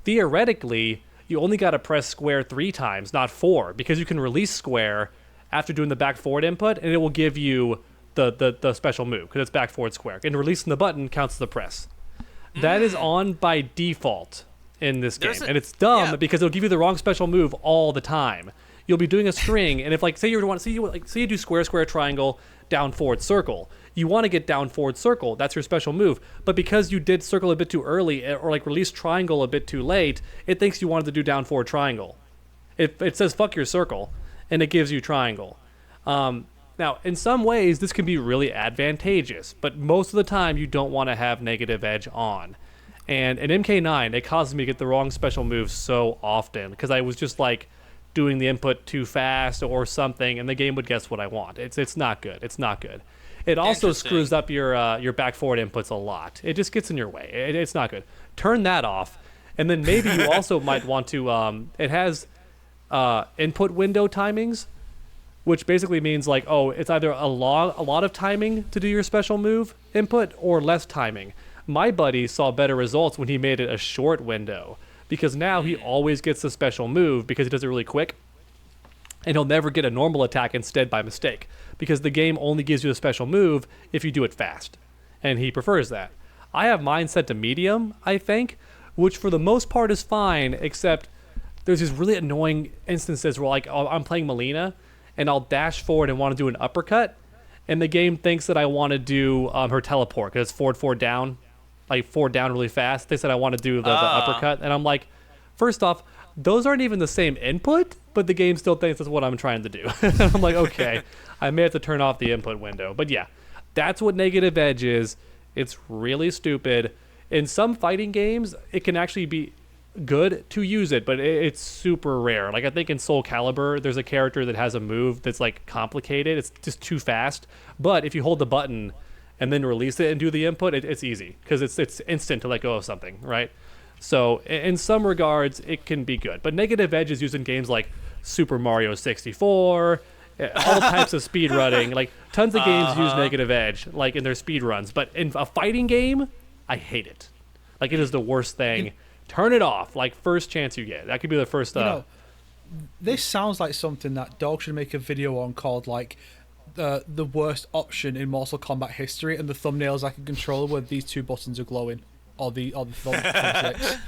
Theoretically, you only got to press square 3 times, not 4, because you can release square after doing the back, forward input, and it will give you the special move, because it's back, forward, square. And releasing the button counts as the press. That is on by default in this game, and it's dumb because it'll give you the wrong special move all the time. You'll be doing a string, and if like say you do square, square, triangle, down, forward, circle, you want to get down, forward, circle. That's your special move. But because you did circle a bit too early, or like release triangle a bit too late, it thinks you wanted to do down, forward, triangle. It says fuck your circle, and it gives you triangle. Now, in some ways, this can be really advantageous, but most of the time, you don't want to have negative edge on. And in MK9, it causes me to get the wrong special moves so often, because I was just like doing the input too fast or something, and the game would guess what I want. It's not good. It's not good. It also screws up your back forward inputs a lot. It just gets in your way. It's not good. Turn that off, and then maybe you also might want to. It has input window timings, which basically means like, oh, it's either a lot of timing to do your special move input or less timing. My buddy saw better results when he made it a short window, because now he always gets the special move because he does it really quick, and he'll never get a normal attack instead by mistake, because the game only gives you a special move if you do it fast, and he prefers that. I have mine set to medium, I think, which for the most part is fine, except there's these really annoying instances where like I'm playing Melina, and I'll dash forward and want to do an uppercut, and the game thinks that I want to do her teleport, because it's forward, down, like forward, down really fast. They said I want to do the uppercut, and I'm like, first off, those aren't even the same input, but the game still thinks that's what I'm trying to do. And I'm like, okay, I may have to turn off the input window. But yeah, that's what negative edge is. It's really stupid. In some fighting games, it can actually be good to use it, but it's super rare. Like I think in Soul Calibur, there's a character that has a move that's like complicated. It's just too fast. But if you hold the button and then release it and do the input, it's easy because it's instant to let go of something, right? So in some regards, it can be good. But negative edge is used in games like Super Mario 64, all types of speed running. Like tons of games use negative edge, like in their speed runs. But in a fighting game, I hate it. Like it is the worst thing. Turn it off. Like first chance you get. That could be the first. This sounds like something that Dog should make a video on called like the worst option in Mortal Kombat history, and the thumbnails like a controller where these two buttons are glowing, or the thumbsticks.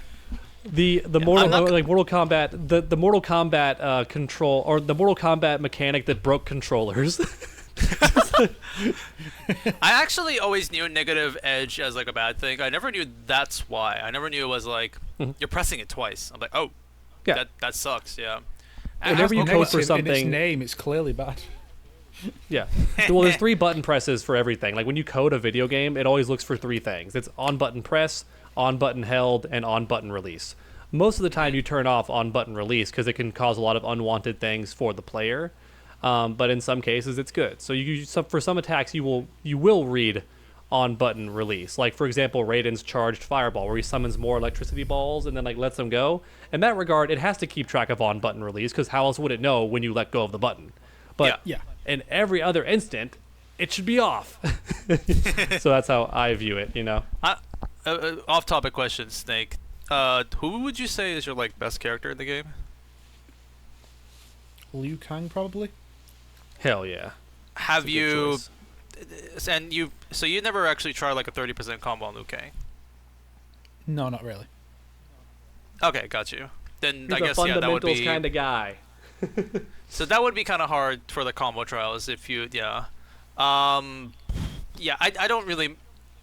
The Mortal Kombat the Mortal Kombat control, or the Mortal Kombat mechanic that broke controllers. I actually always knew negative edge as like a bad thing. I never knew that's why. I never knew it was like you're pressing it twice. I'm like, oh, yeah, that sucks. Yeah. Whenever you code for something, in its name, it's clearly bad. Yeah. Well, there's 3 button presses for everything. Like when you code a video game, it always looks for 3 things. It's on button press, on button held, and on button release. Most of the time you turn off on button release because it can cause a lot of unwanted things for the player. But in some cases it's good. So for some attacks you will read on button release. Like for example, Raiden's charged fireball, where he summons more electricity balls and then like lets them go. In that regard, it has to keep track of on button release, because how else would it know when you let go of the button? But yeah. In every other instant, it should be off. So that's how I view it, you know. Off-topic question, Snake. Who would you say is your like best character in the game? Liu Kang, probably. Hell yeah. Have you? Choice. And you? So you never actually tried like a 30% combo on Liu Kang? No, not really. Okay, got you. Then He's I guess a that would be kind of guy. So that would be kind of hard for the combo trials if you I don't really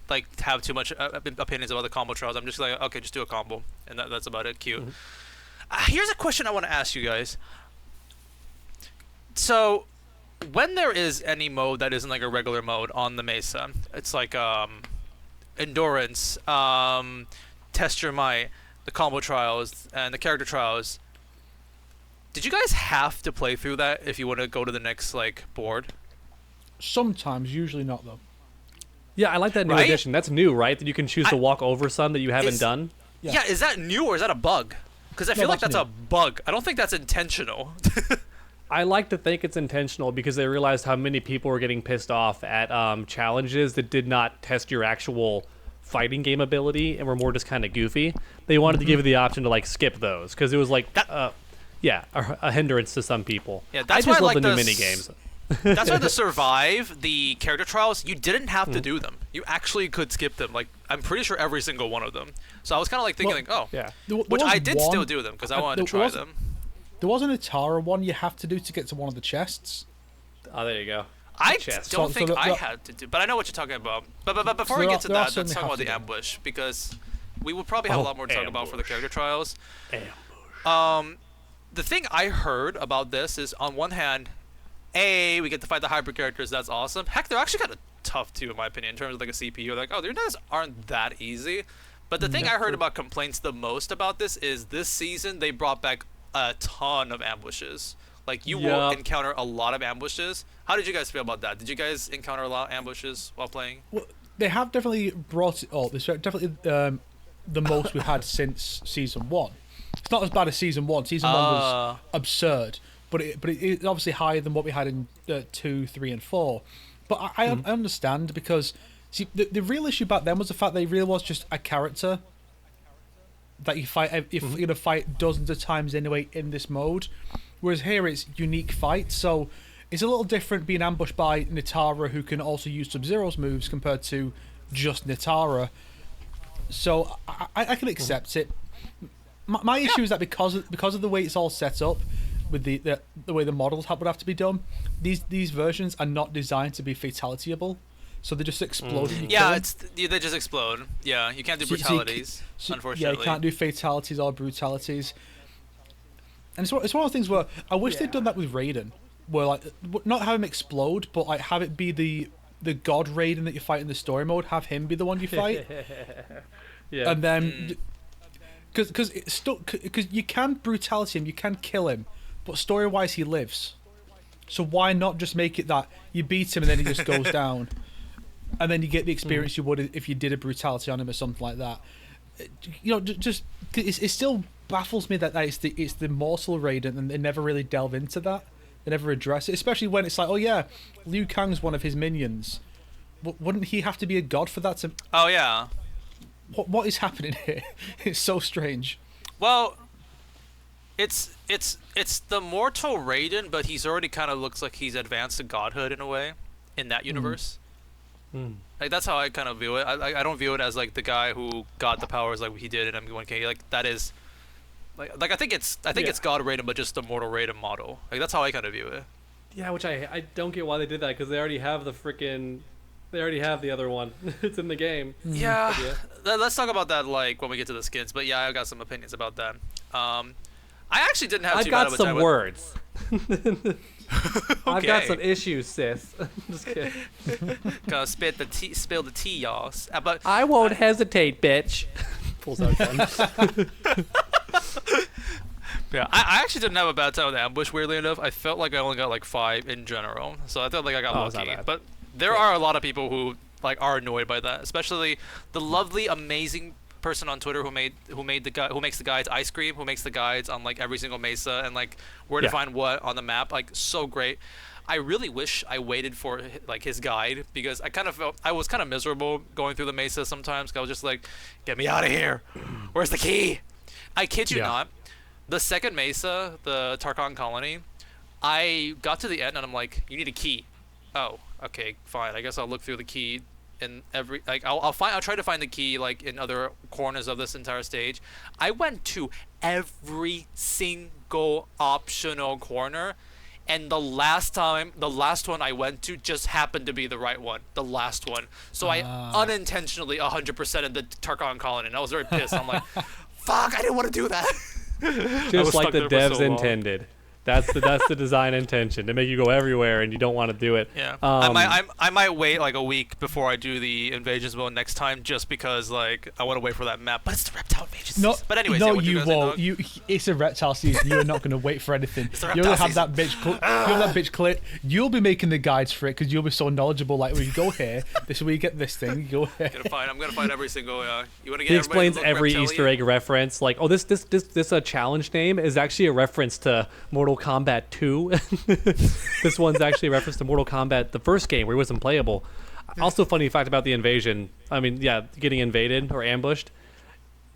like have too much opinions about the combo trials. I'm just like, okay, just do a combo, and that's about it. Cute. Here's a question I want to ask you guys. So when there is any mode that isn't like a regular mode on the Mesa, it's like endurance, test your might, the combo trials, and the character trials. Did you guys have to play through that if you want to go to the next like board? Sometimes, usually not though. Yeah, I like that new Right? addition. That's new, right? That you can choose to walk over some that you haven't done. Yeah, is that new or is that a bug? Because I feel like that's a bug. I don't think that's intentional. I like to think it's intentional because they realized how many people were getting pissed off at challenges that did not test your actual fighting game ability and were more just kind of goofy. They wanted to give you the option to like skip those because it was like a hindrance to some people. Yeah, that's I just why love like the new mini games. That's why to survive the character trials, you didn't have to do them. You actually could skip them. Like I'm pretty sure every single one of them. So I was kind of like thinking, which I did still do them because I wanted to try them. There was an Atara one you have to do to get to one of the chests. Oh, there you go. I Chest. don't think I had to do, but I know what you're talking about. But before we get to that, let's talk about the ambush, because we will probably have a lot more to talk about for the character trials. The thing I heard about this is, on one hand, we get to fight the hybrid characters. That's awesome. Heck, they're actually kind of tough too, in my opinion, in terms of like a CPU. Like, their guys aren't that easy. But the thing I heard about complaints the most about this is this season they brought back a ton of ambushes. Like you will encounter a lot of ambushes. How did you guys feel about that? Did you guys encounter a lot of ambushes while playing? Well, they have definitely brought it up. It's definitely the most we've had since season 1. It's not as bad as season 1. Season 1 was absurd, but it's obviously higher than what we had in 2, 3, and 4. But I understand, because see, the real issue back then was the fact that he really was just a character that you fight. If you're gonna fight dozens of times anyway in this mode, whereas here it's unique fights. So it's a little different being ambushed by Nitara, who can also use Sub-Zero's moves, compared to just Nitara. So I can accept it. My issue is that because of the way it's all set up, with the way the models would have to be done, these versions are not designed to be fatalityable, so they just explode. They just explode. Yeah, you can't do brutalities, unfortunately. Yeah, you can't do fatalities or brutalities. And it's one of those things where I wish they'd done that with Raiden, where like not have him explode, but like have it be the god Raiden that you fight in the story mode. Have him be the one you fight. And then. Because you can brutality him, you can kill him, but story-wise he lives. So why not just make it that you beat him and then he just goes down, and then you get the experience you would if you did a brutality on him or something like that. You know, just it's still baffles me that it's the mortal Raiden, and they never really delve into that. They never address it, especially when it's like, oh yeah, Liu Kang's one of his minions. Wouldn't he have to be a god for that to? Oh yeah. What is happening here? It's so strange. Well, it's the mortal Raiden, but he's already kind of looks like he's advanced to godhood in a way, in that universe. Like that's how I kind of view it. I don't view it as like the guy who got the powers like he did in M1K. Like that is, like I think it's God Raiden, but just the mortal Raiden model. Like that's how I kind of view it. Yeah, which I don't get why they did that, because they already have they already have the other one. It's in the game. Yeah. Let's talk about that like when we get to the skins. But yeah, I've got some opinions about that. I actually didn't have I've too bad got of a some time with- words. I've got Okay. some issues, sis. Just kidding. Gonna spill the tea, y'all. But I won't hesitate, bitch. Pulls out gun. yeah, I actually didn't have a bad time with ambush. Weirdly enough, I felt like I only got like 5 in general, so I felt like I got it's not lucky. bad. But there are a lot of people who like are annoyed by that, especially the lovely, amazing person on Twitter who makes the guides ice cream, who makes the guides on like every single mesa and like where to find what on the map. Like so great. I really wish I waited for like his guide, because I kind of felt I was kind of miserable going through the mesa sometimes. 'Cause I was just like, get me out of here. Where's the key? I kid you not. The second mesa, the Tarkon colony, I got to the end and I'm like, you need a key. Oh, okay, fine. I guess I'll look through the key in every like I'll try to find the key like in other corners of this entire stage. I went to every single optional corner, and the last one I went to just happened to be the right one, the last one. So I unintentionally 100% in the Tarkon colony, and I was very pissed. I'm like, fuck, I didn't want to do that. Just like the devs intended. That's the design intention, to make you go everywhere and you don't want to do it. Yeah, I might wait like a week before I do the Invasions Mode next time, just because like I want to wait for that map. But it's the Reptile Invasions. No, but anyways, no, yeah, what you guys think, won't. dog? It's a reptile season. You're not going to wait for anything. the You'll reptile have that bitch. You'll have that bitch clip. You'll be making the guides for it because you'll be so knowledgeable. Like, when you go here, this is where you get this thing. You go here. I'm gonna find every single. You want to get. He everybody explains to look every reptilian? Easter egg reference, like, oh, this challenge name is actually a reference to Mortal Kombat 2. This one's actually a reference to Mortal Kombat, the first game, where it wasn't playable. Also, funny fact about the invasion. I mean, yeah, getting invaded or ambushed.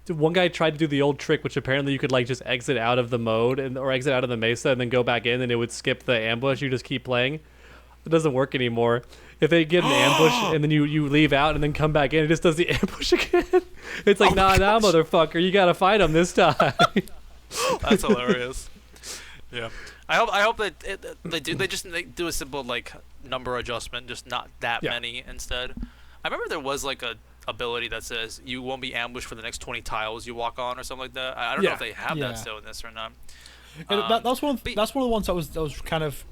One guy tried to do the old trick, which apparently you could like just exit out of the mode or exit out of the mesa and then go back in, and it would skip the ambush. You just keep playing. It doesn't work anymore. If they get an ambush and then you leave out and then come back in, it just does the ambush again. It's like, nah, motherfucker, you gotta fight him this time. That's hilarious. Yeah. I hope that they do a simple like number adjustment, just not that many instead. I remember there was like a ability that says you won't be ambushed for the next 20 tiles you walk on or something like that. I don't know if they have that still in this or not. That's one of the ones that was kind of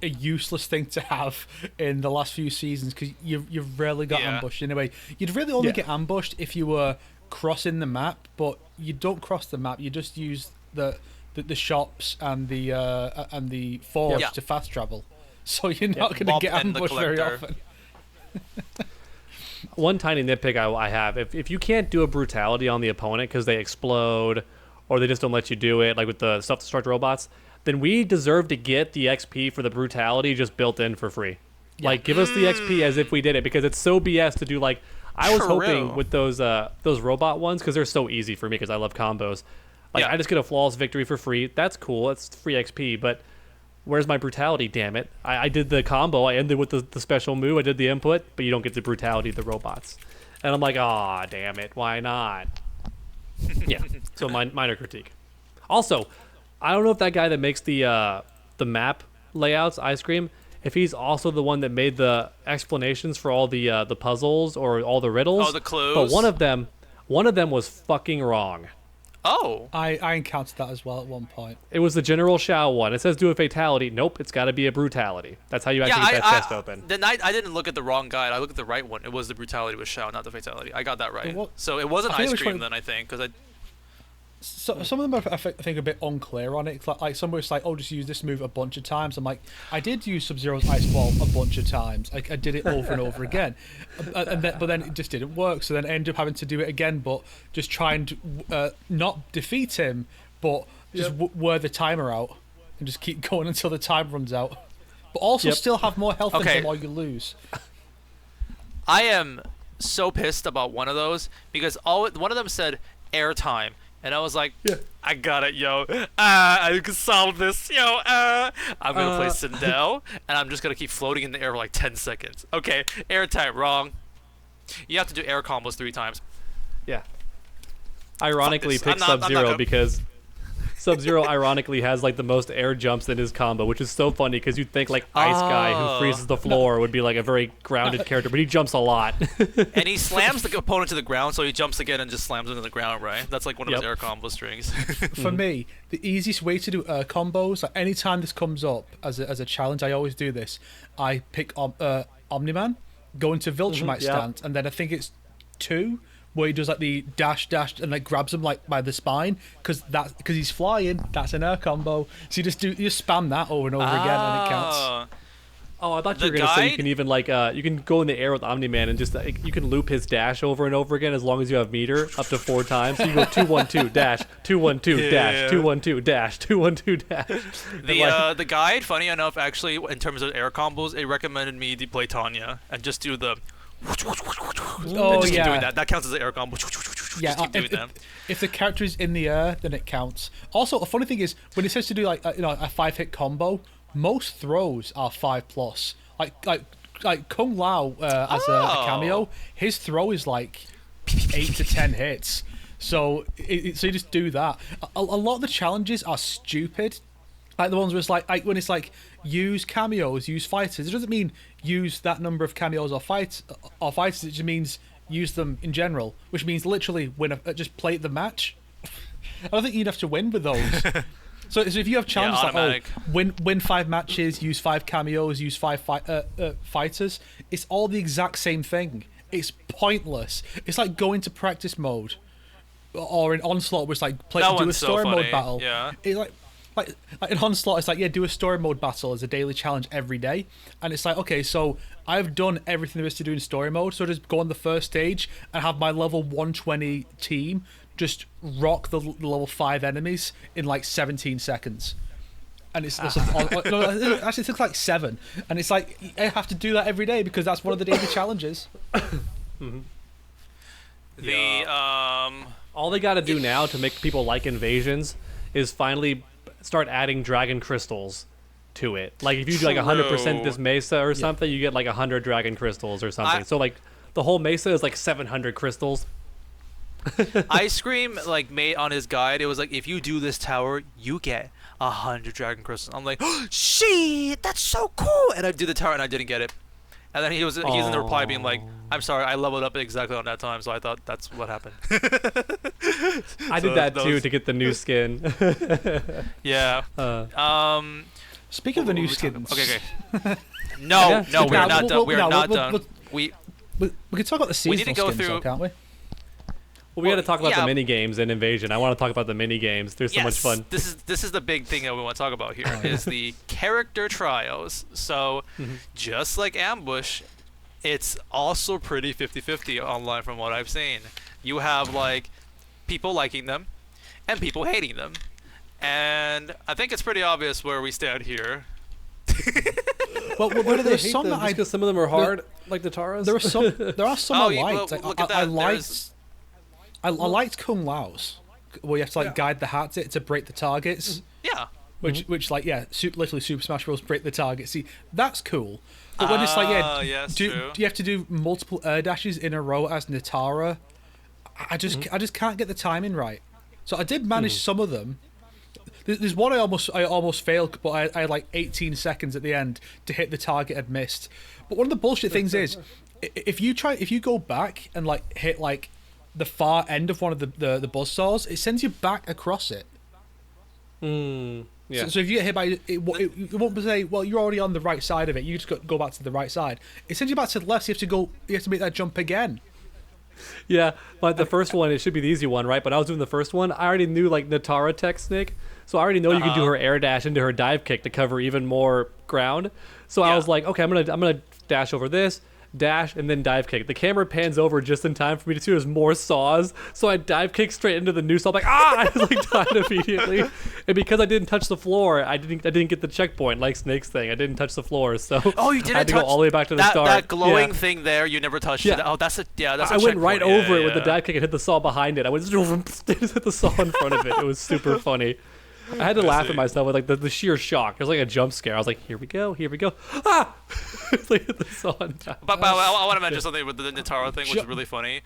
a useless thing to have in the last few seasons, because you've rarely got ambushed anyway. You'd really only get ambushed if you were crossing the map, but you don't cross the map. You just use the shops and the forge to fast travel, so you're not going to get ambushed very often. One tiny nitpick I have: if you can't do a brutality on the opponent because they explode or they just don't let you do it, like with the self-destruct robots, then we deserve to get the XP for the brutality just built in for free. Like, give us the XP as if we did it, because it's so BS to do. Like, I was hoping with those robot ones, because they're so easy for me because I love combos. Like, I just get a flawless victory for free. That's cool. It's free XP. But where's my brutality, damn it? I did the combo. I ended with the special move. I did the input, but you don't get the brutality of the robots. And I'm like, aw, damn it. Why not? Yeah. So minor critique. Also, I don't know if that guy that makes the map layouts, Ice Cream, if he's also the one that made the explanations for all the puzzles or all the riddles. Oh, the clues. But one of them was fucking wrong. Oh. I encountered that as well at one point. It was the General Shao one. It says do a fatality. Nope, it's got to be a brutality. That's how you actually get that chest open. Then I didn't look at the wrong guide. I looked at the right one. It was the brutality with Shao, not the fatality. I got that right. So it wasn't Ice Cream then, I think, because So, some of them I think are a bit unclear on it. It's like somewhere it's like, oh, just use this move a bunch of times. I'm like, I did use Sub-Zero's Ice Ball a bunch of times. I did it over and over again, but then it just didn't work. So then I ended up having to do it again, but just try and not defeat him, but just wear the timer out and just keep going until the time runs out. But also still have more health than him or you lose. I am so pissed about one of those because one of them said airtime, and I was like, I got it, yo. I can solve this, yo. I'm gonna play Sindel, and I'm just gonna keep floating in the air for like 10 seconds. Okay, airtime, wrong. You have to do air combos 3 times. Yeah. Ironically, Fuck this. pick Sub-Zero because Sub-Zero ironically has like the most air jumps in his combo, which is so funny because you'd think like Ice Guy who freezes the floor would be like a very grounded character, but he jumps a lot. And he slams the opponent to the ground, so he jumps again and just slams him to the ground, right? That's like one of his air combo strings. For me, the easiest way to do combos, like anytime this comes up as a challenge, I always do this. I pick Omni-Man, go into Viltrumite stance, and then I think it's 2 where he does like the dash and like grabs him like by the spine because he's flying. That's an air combo. So you just spam that over and over again and it counts. Oh, I thought you were gonna say you can even like you can go in the air with Omni-Man and just you can loop his dash over and over again as long as you have meter up to 4 times. So you go 2-1-2 dash, 2-1-2 dash, 2-1-2 dash, 2-1-2 dash. The guide, funny enough, actually in terms of air combos, it recommended me to play Tanya and just do the. Oh just yeah, keep doing that. That counts as an air combo. Yeah, if the character is in the air, then it counts. Also, a funny thing is when it says to do like a 5-hit combo, most throws are 5+. Like Kung Lao as a cameo, his throw is like 8 to 10 hits. So so you just do that. A lot of the challenges are stupid. Like the ones where it's like when it's like use cameos, use fighters. It doesn't mean use that number of cameos or fighters. It just means use them in general, which means literally just play the match. I don't think you'd have to win with those. So if you have challenges win 5 matches, use 5 cameos, use 5 fighters, it's all the exact same thing. It's pointless. It's like going to practice mode, or in Onslaught, where it's like do a story mode battle. Yeah. It's like in Onslaught, it's like do a story mode battle as a daily challenge every day, and it's like, okay, so I've done everything there is to do in story mode, so just go on the first stage and have my level 120 team just rock the level 5 enemies in like 17 seconds. And it's no, actually it took like 7, and it's like I have to do that every day because that's one of the daily challenges. All they got to do now to make people like Invasions is finally start adding dragon crystals to it. Like if you do like 100% this mesa or something, you get like 100 dragon crystals or something. So like the whole mesa is like 700 crystals. Ice Cream like made on his guide, it was like if you do this tower, you get 100 dragon crystals. I'm like, oh, shit, that's so cool. And I did the tower and I didn't get it. And then he's in the reply being like, I'm sorry, I leveled up exactly on that time, so I thought that's what happened. I did that too to get the new skin. Yeah. Speaking of the new skins. Okay. No, we are not done. We are not done. We can talk about the seasonal need to go skins, though, can't we? Well, we got to talk about the mini games in Invasion. I want to talk about the mini games. There's so much fun. This is the big thing that we want to talk about here is the character trials. So, just like Ambush, it's also pretty 50-50 online from what I've seen. You have like people liking them and people hating them. And I think it's pretty obvious where we stand here. Well, there's some that because some of them are hard, like the Taras. There are some I liked. Well, look at that. I liked Kung Lao's, where you have to like guide the hat to break the targets. Yeah. Which literally Super Smash Bros. Break the target. See, that's cool. But when it's like, do you have to do multiple air dashes in a row as Natara? I just can't get the timing right. So I did manage some of them. There's one I almost failed, but I had like 18 seconds at the end to hit the target I'd missed. But one of the bullshit things is, if you go back and like hit like the far end of one of the buzzsaws, it sends you back across it. Yeah. So if you get hit by it won't say, well, you're already on the right side of it. You just go back to the right side. It sends you back to the left. You have to make that jump again. Yeah, but the first one, it should be the easy one, right? But I was doing the first one. I already knew like Natara technique, so I already know you can do her air dash into her dive kick to cover even more ground. So I was like, okay, I'm gonna dash over this, dash, and then dive kick. The camera pans over just in time for me to see there's more saws, so I dive kick straight into the noose. I'm like, ah! I like died immediately, and because I didn't touch the floor, I didn't get the checkpoint like Snake's thing. I didn't touch the floor, so Oh, you didn't I had to touch go all the way back to the that, start. That glowing Yeah. thing there, you never touched Yeah. it. Oh, that's a I went right over it with the dive kick and hit the saw behind it. I went just hit the saw in front of it. It was super funny. I had to laugh at myself with like the sheer shock. It was like a jump scare. I was like, here we go. Ah! It's like hit the saw and died. But I want to mention something with the Nitara thing, which is really funny.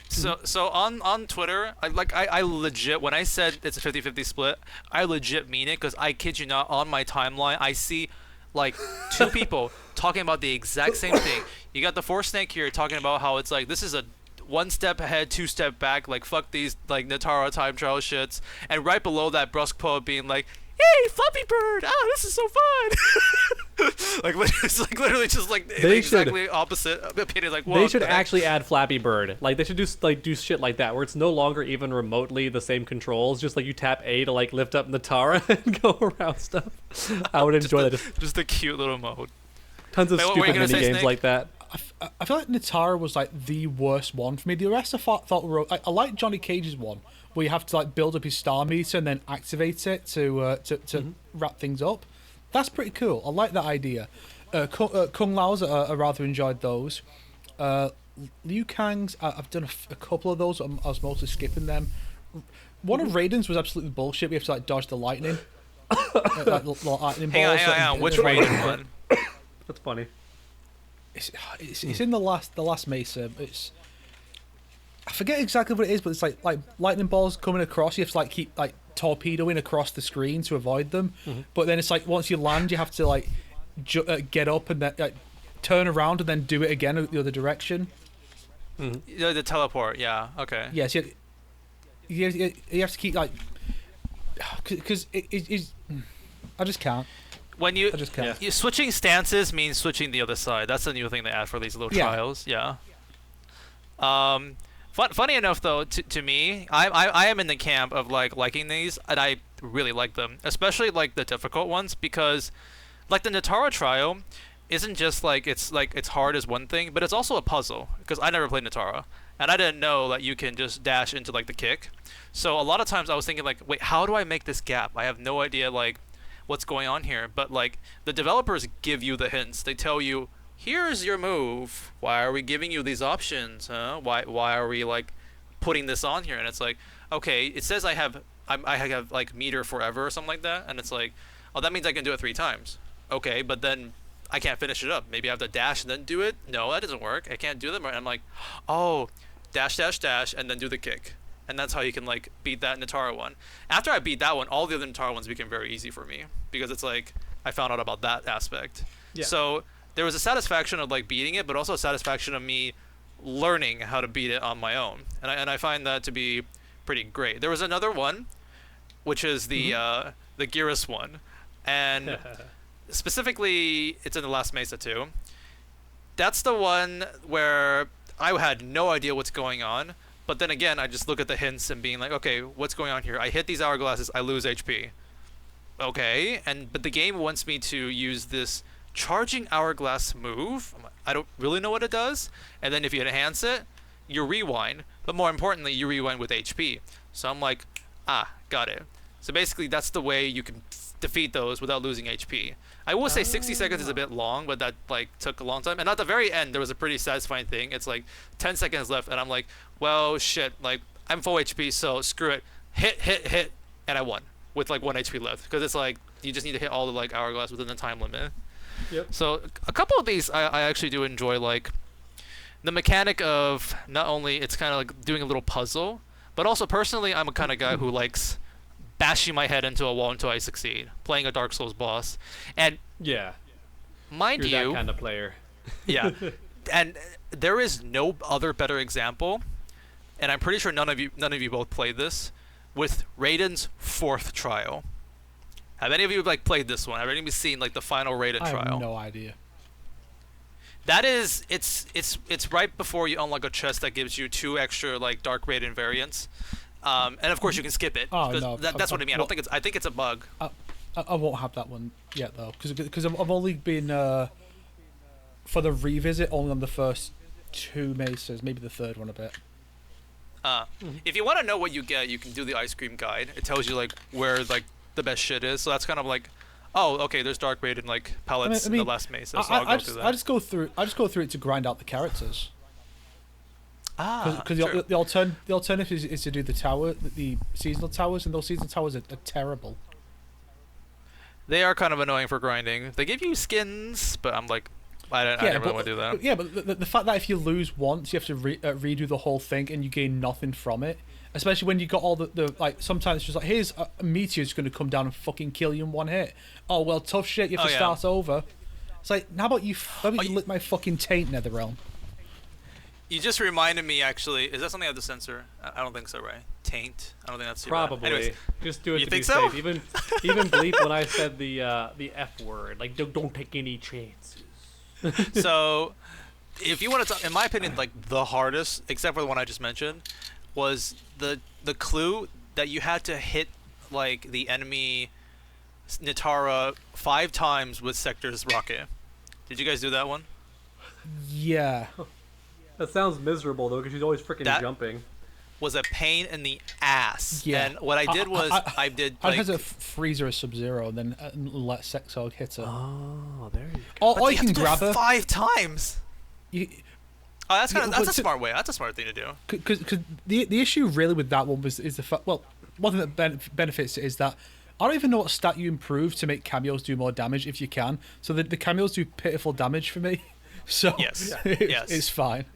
So on Twitter, I legit, when I said it's a 50-50 split, I legit mean it, because I kid you not, on my timeline I see like 2 people talking about the exact same thing. You got the Force Snake here talking about how it's like, this is a 1 step ahead, 2 step back, like fuck these like Nitara time trial shits, and right below that Brusque Poet being like, hey, Flappy Bird! Oh, this is so fun! Like, it's like literally just like They exactly opposite opinion. Like, They should actually add Flappy Bird. Like they should do shit like that, where it's no longer even remotely the same controls. Just like you tap A to like lift up Nitara and go around stuff. I would enjoy that. Just a cute little mode. Tons of Wait, what were you stupid gonna mini say, games Snake? like that. I feel like Nitara was like the worst one for me. The rest I thought were. I like Johnny Cage's one, where you have to like build up his star meter and then activate it to wrap things up. That's pretty cool. I like that idea. Kung Lao's, I rather enjoyed those. Liu Kang's, I've done a couple of those. I was mostly skipping them. One of Raiden's was absolutely bullshit. We have to like dodge the lightning. Like little lightning balls. Hang on. Which Raiden one? That's funny. It's in the last Mesa. I forget exactly what it is, but it's like lightning balls coming across. You have to like keep like torpedoing across the screen to avoid them. But then it's like once you land, you have to like get up and then like turn around and then do it again the other direction. The teleport. Yeah. Okay. Yes, you have to keep like because I just can't. When you I just can't. switching stances means switching the other side. That's the new thing they add for these little trials. Yeah. Funny enough, though, to me, I am in the camp of like liking these, and I really like them, especially like the difficult ones, because like the Nitara trial isn't just like it's hard as one thing, but it's also a puzzle, because I never played Nitara and I didn't know that you can just dash into like the kick. So a lot of times I was thinking like, wait, how do I make this gap? I have no idea like what's going on here. But like the developers give you the hints. They tell you, here's your move. Why are we giving you these options? Huh? Why are we like putting this on here? And it's like, okay, it says I have like meter forever or something like that, and it's like, oh, that means I can do it 3 times. Okay, but then I can't finish it up. Maybe I have to dash and then do it. No, that doesn't work. I can't do them. And I'm like, oh, dash, and then do the kick. And that's how you can like beat that Nitara one. After I beat that one, all the other Nitara ones became very easy for me, because it's like I found out about that aspect. Yeah. So there was a satisfaction of like beating it, but also a satisfaction of me learning how to beat it on my own. And I find that to be pretty great. There was another one, which is the Gearus one, and specifically it's in the last Mesa too. That's the one where I had no idea what's going on, but then again I just look at the hints and being like, okay, what's going on here? I hit these hourglasses, I lose HP. Okay, but the game wants me to use this charging hourglass move. I don't really know what it does, and then if you enhance it, you rewind, but more importantly you rewind with HP. So I'm like, got it. So basically that's the way you can defeat those without losing HP. I will say 60 seconds is a bit long, but that like took a long time. And at the very end there was a pretty satisfying thing. It's like 10 seconds left and I'm like, well shit, like I'm full HP, so screw it. Hit, and I won with like 1 HP left, because it's like you just need to hit all the like hourglass within the time limit. Yep. So a couple of these I actually do enjoy, like the mechanic of not only it's kind of like doing a little puzzle, but also personally I'm a kind of guy who likes bashing my head into a wall until I succeed, playing a Dark Souls boss. And Yeah. mind You're you, that kind of player. yeah, and there is no other better example, and I'm pretty sure none of you both played this, with Raiden's 4th trial. Have any of you like played this one? Have any of you seen like the final Raiden I trial? have no idea. That is, it's right before you unlock a chest that gives you 2 extra like Dark Raiden variants, and of course you can skip it. Oh, 'cause no, that's what I mean. I think it's a bug. I won't have that one yet though, because I've only been for the revisit, only on the first 2 mesas, maybe the third one a bit. If you want to know what you get, you can do the ice cream guide. It tells you like where like the best shit is. So that's kind of like, oh, okay, there's Dark Raiden like pellets in the last mesa. So I'll go through that. I just go through it to grind out the characters. Because True. the alternative is to do the seasonal towers, and those seasonal towers are terrible. They are kind of annoying for grinding. They give you skins, but I'm like, I don't really want to do that. Yeah, but the fact that if you lose once, you have to redo the whole thing, and you gain nothing from it. Especially when you got all the like, sometimes it's just like, here's a meteor's going to come down and fucking kill you in one hit. Oh well, tough shit. You have to start over. It's like, how about you lick my fucking taint, NetherRealm? You just reminded me, actually. Is that something I have to censor? I don't think so, right? Taint? I don't think that's too bad. Probably. Anyways, Just do it you to think be so? safe. Even bleep when I said the F word. Like, don't take any chances. so, if you want to talk, in my opinion, like the hardest, except for the one I just mentioned, was the clue that you had to hit like the enemy Nitara 5 times with Sector's rocket. Did you guys do that one? Yeah. That sounds miserable though, because she's always freaking jumping. Was a pain in the ass. Yeah. And what I did was I did I like, had a freezer a Sub-Zero, and then let Sexog hit her. Oh, there you Or go. but you can have to do grab it her. 5 times. You, Oh, that's kind of that's but a smart way. That's a smart thing to do. Because the issue really with that one is the fact. Well, one thing that benefits it is that I don't even know what stat you improve to make cameos do more damage if you can. So the cameos do pitiful damage for me. So Yes. it's fine.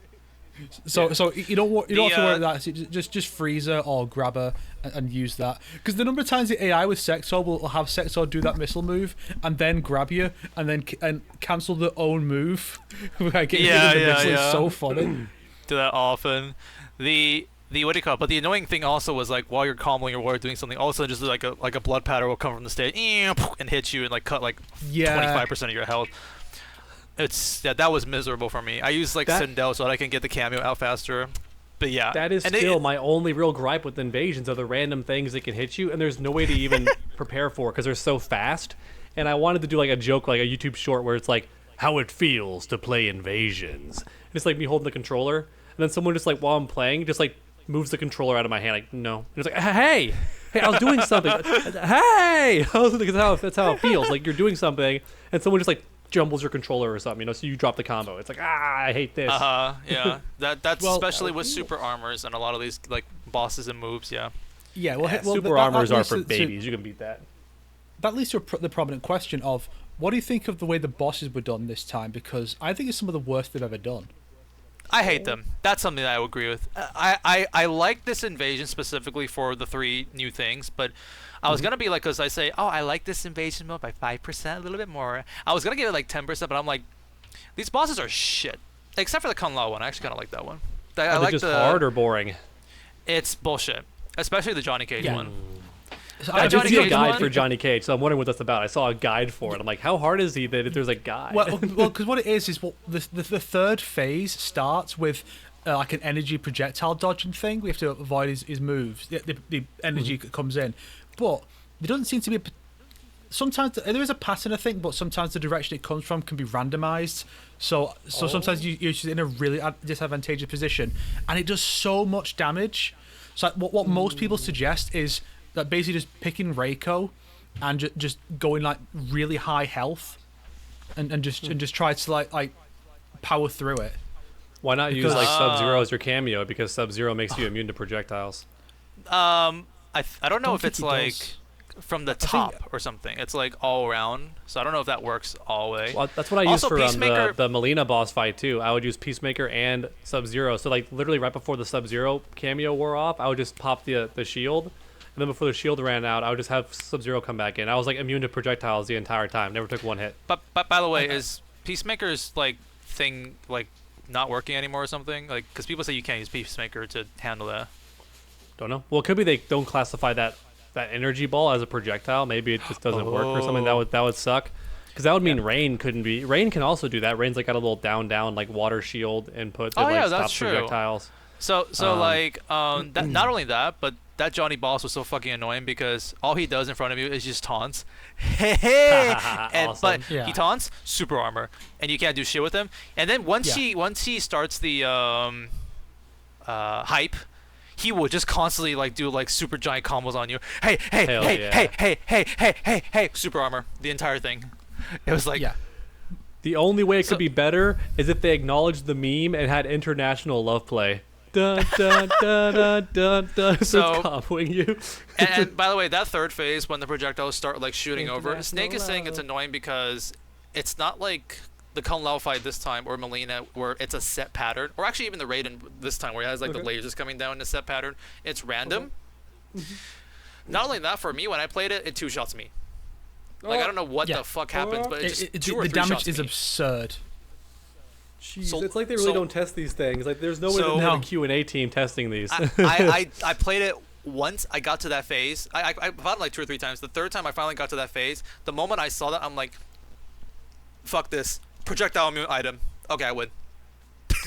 So you don't have to worry about that. Just freeze her or grab her and use that. Because the number of times the AI with Sexor will have Sexor do that missile move and then grab you and then cancel their own move. Like, it's so funny. Do that often. The what do you call it? But the annoying thing also was like while you're calming or while you're doing something, all of a sudden just like a blood pattern will come from the stage and hit you and like cut like 25% of your health. That was miserable for me. I use like Sindel so that I can get the cameo out faster. But yeah, that is still my only real gripe with Invasions are the random things that can hit you, and there's no way to even prepare for because they're so fast. And I wanted to do like a joke, like a YouTube short where it's like how it feels to play Invasions. And it's like me holding the controller, and then someone just like while I'm playing, just like moves the controller out of my hand. Like no, and it's like hey, I was doing something. Hey, that's how it feels. Like you're doing something, and someone just like jumbles your controller or something, so you drop the combo. It's like I hate this. Yeah. That's especially with super armors and a lot of these like bosses and moves. Yeah. Yeah. Super armors are for babies. You can beat that. That leads to the prominent question of what do you think of the way the bosses were done this time? Because I think it's some of the worst they've ever done. I hate them. That's something that I would agree with. I like this invasion specifically for the 3 new things, but I was gonna be like, cause I say, oh, I like this invasion mode by 5%, a little bit more. I was gonna give it like 10%, but I'm like, these bosses are shit. Except for the Kun Lao one, I actually kind of like that one. I like just hard or boring? It's bullshit, especially the Johnny Cage one. So I did Johnny see a Cage guide one? for Johnny Cage, so I'm wondering what that's about. I saw a guide for it. I'm like, how hard is he that there's a guide? Well, because what it is the third phase starts with like an energy projectile dodging thing. We have to avoid his moves. The energy comes in, but there doesn't seem to be. Sometimes there is a pattern, I think, but sometimes the direction it comes from can be randomized. So sometimes you're just in a really disadvantageous position, and it does so much damage. So what most people suggest is that basically just picking Reiko and just going like really high health, and just try to like power through it. Why not use like Sub-Zero as your cameo? Because Sub-Zero makes you immune to projectiles. I don't know if it's think he like does. from the top or something. It's like all around. So I don't know if that works all the way. Well, that's what I used Also, for Peacemaker- the Melina boss fight too. I would use Peacemaker and Sub-Zero. So like literally right before the Sub-Zero cameo wore off, I would just pop the shield, and then before the shield ran out, I would just have Sub-Zero come back in. I was like immune to projectiles the entire time. Never took one hit. But by the way, is Peacemaker's like thing like not working anymore or something? Like, because people say you can't use Peacemaker to handle that. Don't know. Well, it could be they don't classify that energy ball as a projectile. Maybe it just doesn't work or something. That would suck. Because that would mean Rain couldn't be. Rain can also do that. Rain's like got a little down like water shield input that Oh, yeah, like that's stops true. projectiles. So not only that, but that Johnny boss was so fucking annoying because all he does in front of you is just taunts. Hey, and Awesome. but Yeah. he taunts super armor, and you can't do shit with him. And then once he starts the hype, he will just constantly like do like super giant combos on you. Hey, hey, Hell hey, yeah. hey, hey, hey, hey, hey, hey, super armor, the entire thing. It was like, Yeah. The only way it So- could be better is if they acknowledged the meme and had international love play. Dun, dun, dun, dun, dun, dun. So So- it's comboing you. and by the way, that third phase when the projectiles start like shooting over, International Snake is saying it's love. annoying because it's not like the Kung Lao fight this time or Melina where it's a set pattern, or actually even the Raiden this time where he has like the Okay. lasers coming down in a set pattern. It's random. Not only that, for me when I played it, it two shots me. Like I don't know what Yeah. the fuck happens, but it just two or the three damage shots is me. absurd. Jeez, So- it's like they really so- don't test these things. Like, there's no way So- that they have a No. Q&A team testing these. I played it once. I got to that phase. I fought it like 2 or 3 times. The third time I finally got to that phase, the moment I saw that, I'm like, fuck this. Projectile immune item. Okay, I win.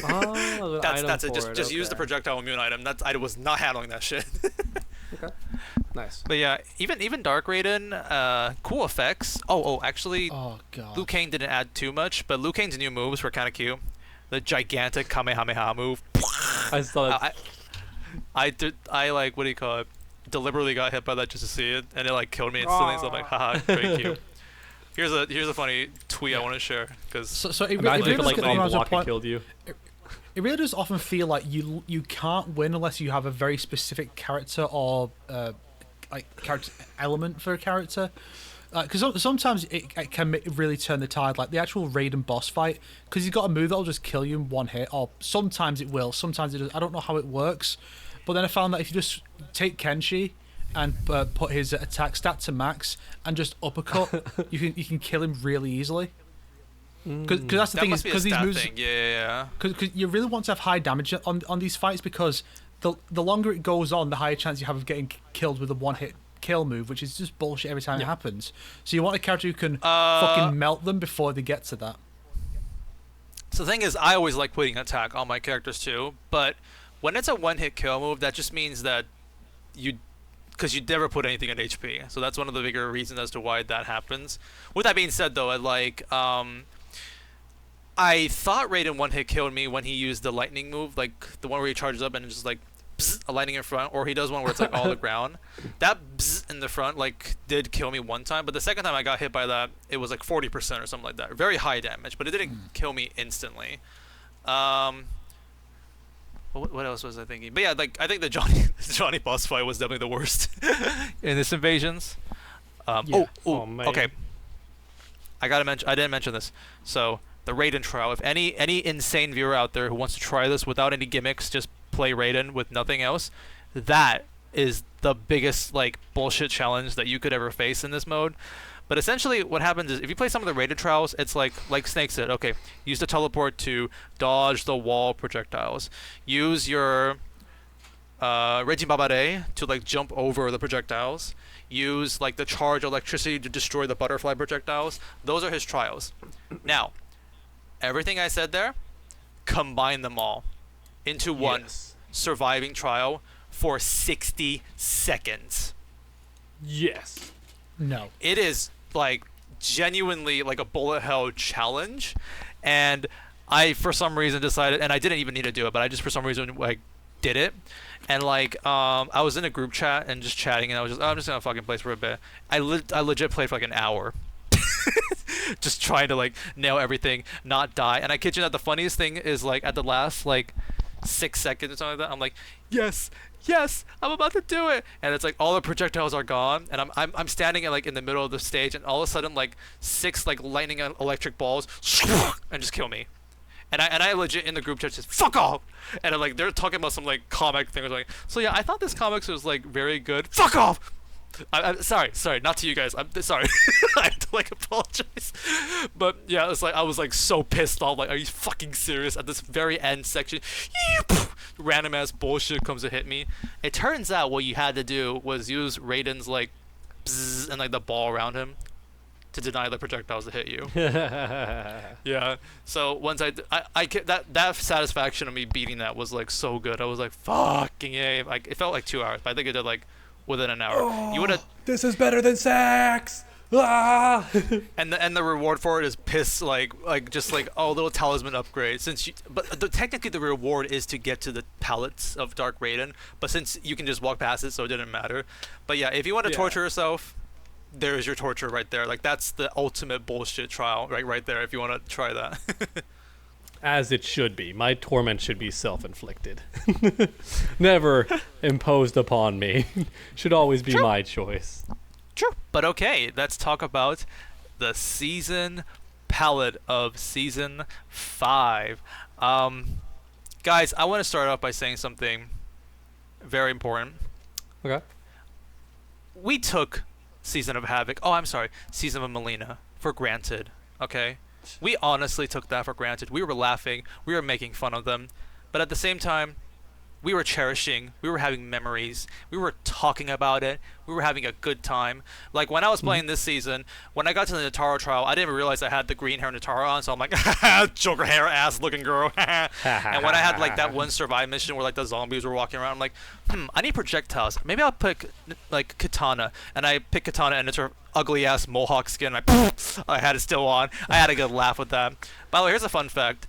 Oh, an item That's it. for Just use the okay. projectile immune item. I was not handling that shit. Okay. Nice. But yeah, even Dark Raiden, cool effects. Actually, Oh god. Liu Kang didn't add too much, but Liu Kang's new moves were kind of cute. The gigantic Kamehameha move. I saw that. I like, what do you call it? Deliberately got hit by that just to see it, and it like killed me instantly. So I'm like, haha, very cute. Here's a funny tweet I want to share because So it, Imagine it if it really like does come down to a unblock and point- killed you. It really does often feel like you can't win unless you have a very specific character or like character element for a character. Because sometimes it can really turn the tide, like the actual Raiden boss fight, because he's got a move that'll just kill you in one hit, or sometimes it will, sometimes it does. I don't know how it works, but then I found that if you just take Kenshi and put his attack stat to max and just uppercut, you can kill him really easily. Because that's the that thing, must be a because these stat moves, thing. Yeah. because you really want to have high damage on these fights, because the longer it goes on, the higher chance you have of getting killed with a one-hit kill move, which is just bullshit every time it happens. So you want a character who can fucking melt them before they get to that. So the thing is, I always like putting attack on my characters too, but when it's a one-hit kill move, that just means that because you never put anything at HP. So that's one of the bigger reasons as to why that happens. With that being said, though, I thought Raiden one-hit killed me when he used the lightning move, like the one where he charges up and it's just like bzz, a lightning in front, or he does one where it's like all the ground. That bzz in the front like did kill me one time, but the second time I got hit by that, it was like 40% or something like that. Very high damage, but it didn't kill me instantly. What else was I thinking? But yeah, like I think the Johnny boss fight was definitely the worst in this Invasions. Yeah. Oh, man. Okay. I didn't mention this. So the Raiden trial. If any insane viewer out there who wants to try this without any gimmicks, just play Raiden with nothing else, that is the biggest like bullshit challenge that you could ever face in this mode. But essentially what happens is if you play some of the Raiden trials, it's like Snake said, okay, use the teleport to dodge the wall projectiles. Use your Reggie Babare to like jump over the projectiles. Use like the charge electricity to destroy the butterfly projectiles. Those are his trials. Now, everything I said there, combine them all into one Yes. surviving trial for 60 seconds. Yes. No. It is like genuinely like a bullet hell challenge, and I for some reason decided, and I didn't even need to do it, but I just for some reason like did it, and like I was in a group chat and just chatting, and I was just I'm just gonna fucking play for a bit. I legit played for like an hour. Just trying to like nail everything, not die. And I kid you not, the funniest thing is like at the last like 6 seconds or something like that, I'm like, yes, I'm about to do it, and it's like all the projectiles are gone, and I'm standing in like in the middle of the stage, and all of a sudden like 6 like lightning and electric balls and just kill me. And I legit in the group chat just fuck off, and I'm like they're talking about some like comic thing, like, so yeah, I thought this comics was like very good. Fuck off. I'm sorry, not to you guys. I'm sorry. I have to like apologize. But yeah, it's like I was like so pissed off. Like, are you fucking serious? At this very end section, random ass bullshit comes to hit me. It turns out what you had to do was use Raiden's like bzzz and like the ball around him. to deny the projectiles to hit you. Yeah. So once that satisfaction of me beating that was like so good. I was like, fucking yay. Like it felt like 2 hours, but I think it did like within an hour. You would have. This is better than sex. Ah! And the reward for it is piss just like little talisman upgrade technically the reward is to get to the palettes of Dark Raiden, but since you can just walk past it, so it didn't matter. But yeah, if you want to torture yourself, there's your torture right there. Like that's the ultimate bullshit trial right there. If you want to try that. As it should be. My torment should be self-inflicted. Never imposed upon me. Should always be my choice. True. But okay, let's talk about the season palette of season 5. Guys, I want to start off by saying something very important. Okay. We took Season of Havoc, Season of Melina for granted, okay? We honestly took that for granted. We were laughing, we were making fun of them, but at the same time, we were cherishing, we were having memories, we were talking about it, we were having a good time. Like when I was playing this season, when I got to the Natara trial, I didn't even realize I had the green hair Natara on, so I'm like, Joker hair ass looking girl. And when I had like that one survive mission where like the zombies were walking around, I'm like, I need projectiles. Maybe I'll pick like Katana, and I pick Katana and it's her ugly ass mohawk skin. I had it still on. I had a good laugh with that. By the way, here's a fun fact.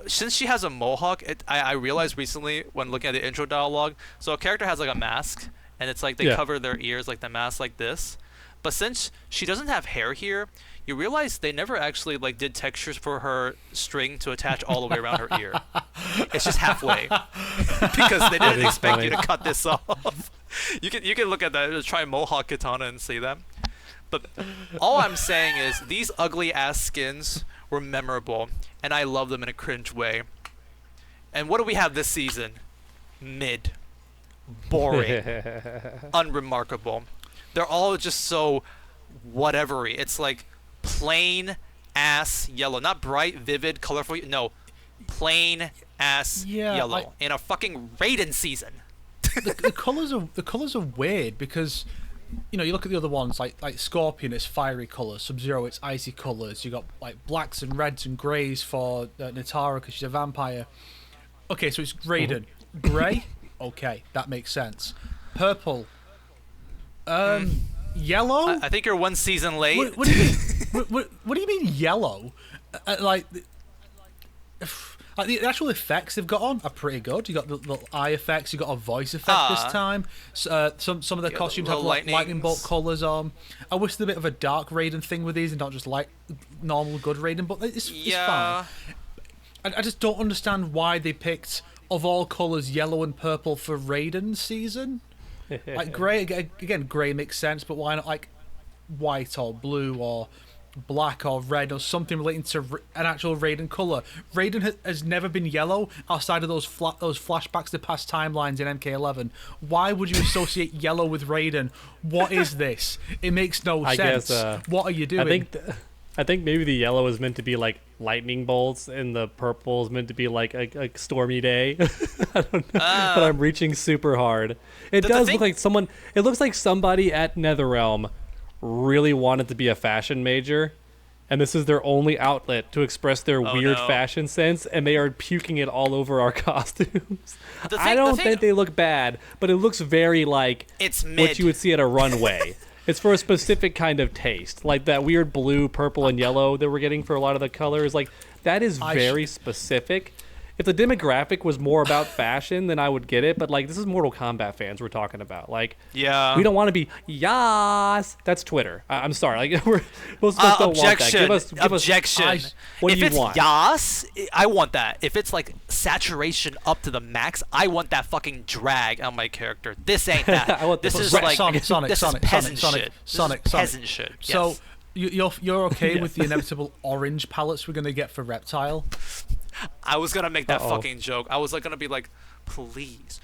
Since she has a mohawk, I realized recently when looking at the intro dialogue, so a character has like a mask, and it's like they cover their ears like the mask like this. But since she doesn't have hair here, you realize they never actually like did textures for her string to attach all the way around her ear. It's just halfway because they didn't expect you to cut this off. You can look at that, try mohawk Katana and see them. But all I'm saying is these ugly ass skins were memorable, and I love them in a cringe way. And what do we have this season? Mid. Boring. Unremarkable. They're all just so whatevery. It's like plain ass yellow. Not bright, vivid, colorful. No. Plain ass yellow. In a fucking Raiden season. the colors are weird because you look at the other ones like Scorpion, it's fiery colors, Sub-Zero, it's icy colors. You got like blacks and reds and grays for Natara because she's a vampire. Okay, so it's Raiden. Gray, okay, that makes sense. Purple, yellow. I think you're one season late. What do you mean? what do you mean yellow? Like the actual effects they've got on are pretty good. You got the little eye effects. You got a voice effect this time. Some of the costumes have like lightning bolt colors on. I wish there'd a bit of a dark Raiden thing with these and not just like normal good Raiden. But it's fine. I just don't understand why they picked of all colors yellow and purple for Raiden season. Like gray again, gray makes sense, but why not like white or blue or black or red or something relating to an actual Raiden color? Raiden has never been yellow outside of those flashbacks to past timelines in MK11. Why would you associate yellow with Raiden? What is this? It makes no sense. What are you doing? I think maybe the yellow is meant to be like lightning bolts and the purple is meant to be like a stormy day. I don't know, but I'm reaching super hard. It does look like someone. It looks like somebody at NetherRealm really wanted to be a fashion major, and this is their only outlet to express their weird fashion sense, and they are puking it all over our costumes. I don't think they look bad, but it looks very like it's what you would see at a runway. It's for a specific kind of taste, like that weird blue, purple, and yellow that we're getting for a lot of the colors. Like that is very specific. If the demographic was more about fashion, then I would get it. But like, this is Mortal Kombat fans we're talking about. Like, yeah, we don't want to be yas. That's Twitter. I'm sorry. Like, most of us don't want that. Give us objection. What if do you it's want? Yas, I want that. If it's like saturation up to the max, I want that fucking drag on my character. This ain't that. I want this is Sonic, like Sonic, this is peasant shit. Sonic. Peasant shit. So Yes. you're okay with the inevitable orange palettes we're gonna get for Reptile? I was gonna make that fucking joke. I was like gonna be like, please,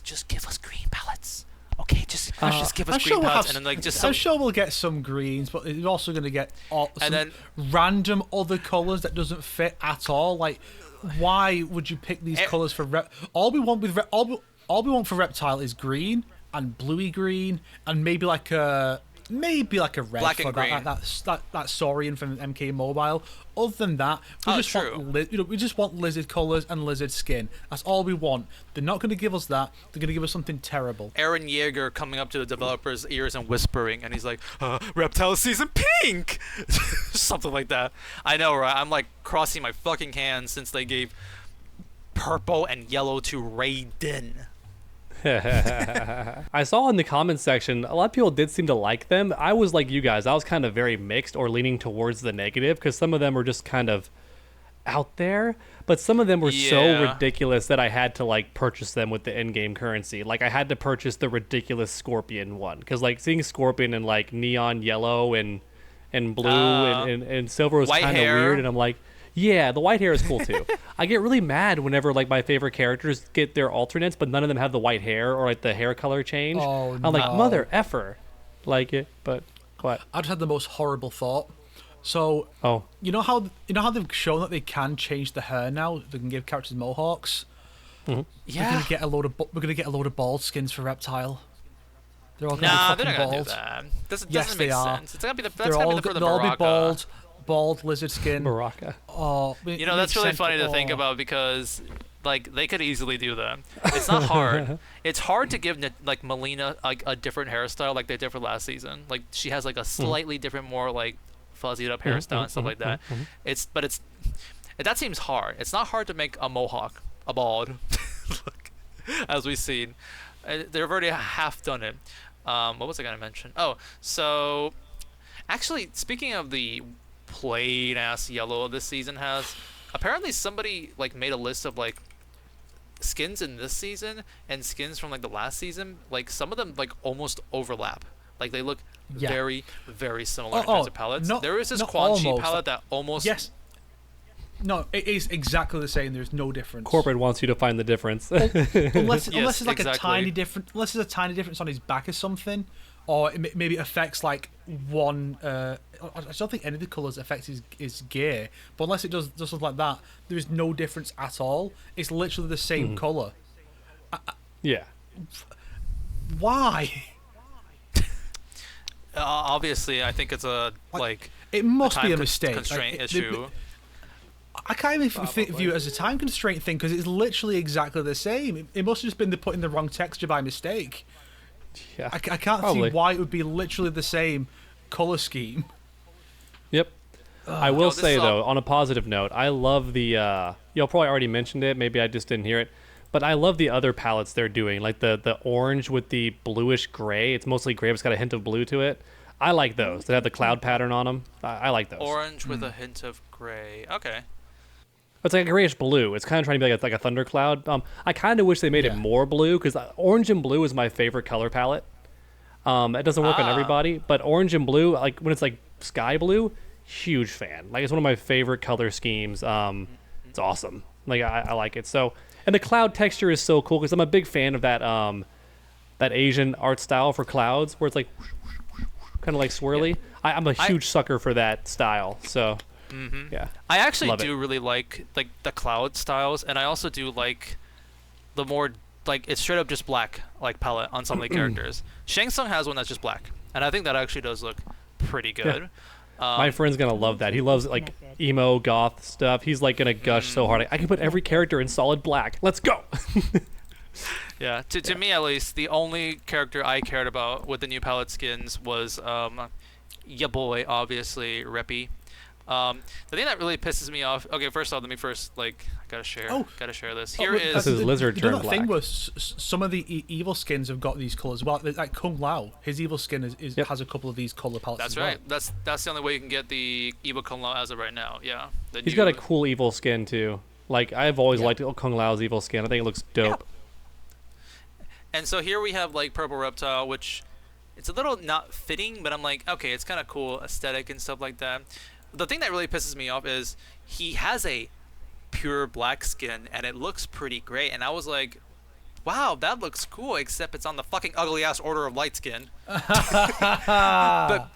just give us green palettes. Okay, just give us green palettes, and then like just some. I'm sure we'll get some greens, but you're also gonna get some random other colors that doesn't fit at all. Like, why would you pick these colors for all we want for Reptile is green and bluey green and maybe like a maybe like a red Black for and that Saurian from MK Mobile. Other than that, we just true. want we just want lizard colors and lizard skin. That's all we want. They're not going to give us that. They're going to give us something terrible. Aaron Yeager coming up to the developer's ears and whispering, and he's like, Reptile season pink! Something like that. I know, right? I'm like crossing my fucking hands since they gave purple and yellow to Raiden. I saw in the comments section, a lot of people did seem to like them. I was like you guys. I was kind of very mixed or leaning towards the negative because some of them were just kind of out there, but some of them were so ridiculous that I had to like purchase them with the in-game currency. Like I had to purchase the ridiculous Scorpion one because like seeing Scorpion in like neon yellow and blue and silver was kind of weird, and I'm like, yeah, the white hair is cool too. I get really mad whenever like my favorite characters get their alternates, but none of them have the white hair or like the hair color change. Oh, I'm like, mother effer, like it, but what? I just had the most horrible thought. So, you know how they've shown that they can change the hair now. They can give characters mohawks. Yeah, we're gonna get a load of bald skins for Reptile. They're all they're gonna be not fucking gonna bald. do that. Doesn't Yes, they make are. sense. It's gonna be the They'll all Baraka. be bald lizard skin. Baraka. Oh, You know, that's really funny to think about because, like, they could easily do that. It's not hard. It's hard to give, like, Melina, like, a different hairstyle like they did for last season. Like, she has, like, a slightly different, more, like, fuzzied up hairstyle and stuff like that. That seems hard. It's not hard to make a mohawk, a bald, as we've seen. They've already half done it. What was I going to mention? Oh, so, actually, speaking of the plain ass yellow this season has, apparently somebody like made a list of like skins in this season and skins from like the last season. Like some of them like almost overlap. Like they look very, very similar in terms of palettes. There is this Quan Chi palette that almost No, it is exactly the same. There's no difference. Corporate wants you to find the difference. unless it's like exactly. a tiny difference. Unless there's a tiny difference on his back or something, or maybe it affects like one. I don't think any of the colours affects his gear, but unless it does something like that, there is no difference at all. It's literally the same colour. Yeah. Why? Obviously, I think it's a like. It must be a mistake. Constraint issue. I can't even view it as a time constraint thing because it's literally exactly the same. It must have just been put in the wrong texture by mistake. Yeah. I can't see why it would be literally the same colour scheme. Yep. I will say, though, on a positive note, I love the, y'all probably already mentioned it, maybe I just didn't hear it, but I love the other palettes they're doing, like the orange with the bluish gray. It's mostly gray, but it's got a hint of blue to it. I like those. They have the cloud pattern on them. I like those. Orange with a hint of gray. Okay. It's like a grayish blue. It's kind of trying to be like a thundercloud. I kind of wish they made it more blue, because orange and blue is my favorite color palette. It doesn't work on everybody, but orange and blue, like when it's like sky blue, huge fan. Like it's one of my favorite color schemes. It's awesome. Like I like it. So, and the cloud texture is so cool because I'm a big fan of that that Asian art style for clouds where it's like kind of like swirly. Yeah. I'm a huge sucker for that style. So yeah, I actually Love do really like the cloud styles, and I also do like the more like it's straight up just black like palette on some of the characters. Shang Tsung has one that's just black, and I think that actually does look pretty good. Yeah. My friend's gonna love that. He loves like emo goth stuff. He's like gonna gush so hard. I can put every character in solid black. Let's go. Yeah, to me at least, the only character I cared about with the new palette skins was ya boy, obviously Reppy. The thing that really pisses me off. Okay, first off, let me gotta share this. Here is this is lizard turned black. The thing was, some of the evil skins have got these colors. Well, like Kung Lao, his evil skin has a couple of these color palettes. That's as right. Well. That's the only way you can get the evil Kung Lao as of right now. Yeah. He's got a cool evil skin too. Like I've always liked Kung Lao's evil skin. I think it looks dope. Yeah. And so here we have like Purple Reptile, which it's a little not fitting, but I'm like, okay, it's kind of cool aesthetic and stuff like that. The thing that really pisses me off is he has a pure black skin and it looks pretty great, and I was like, wow, that looks cool, except it's on the fucking ugly ass Order of Light skin. but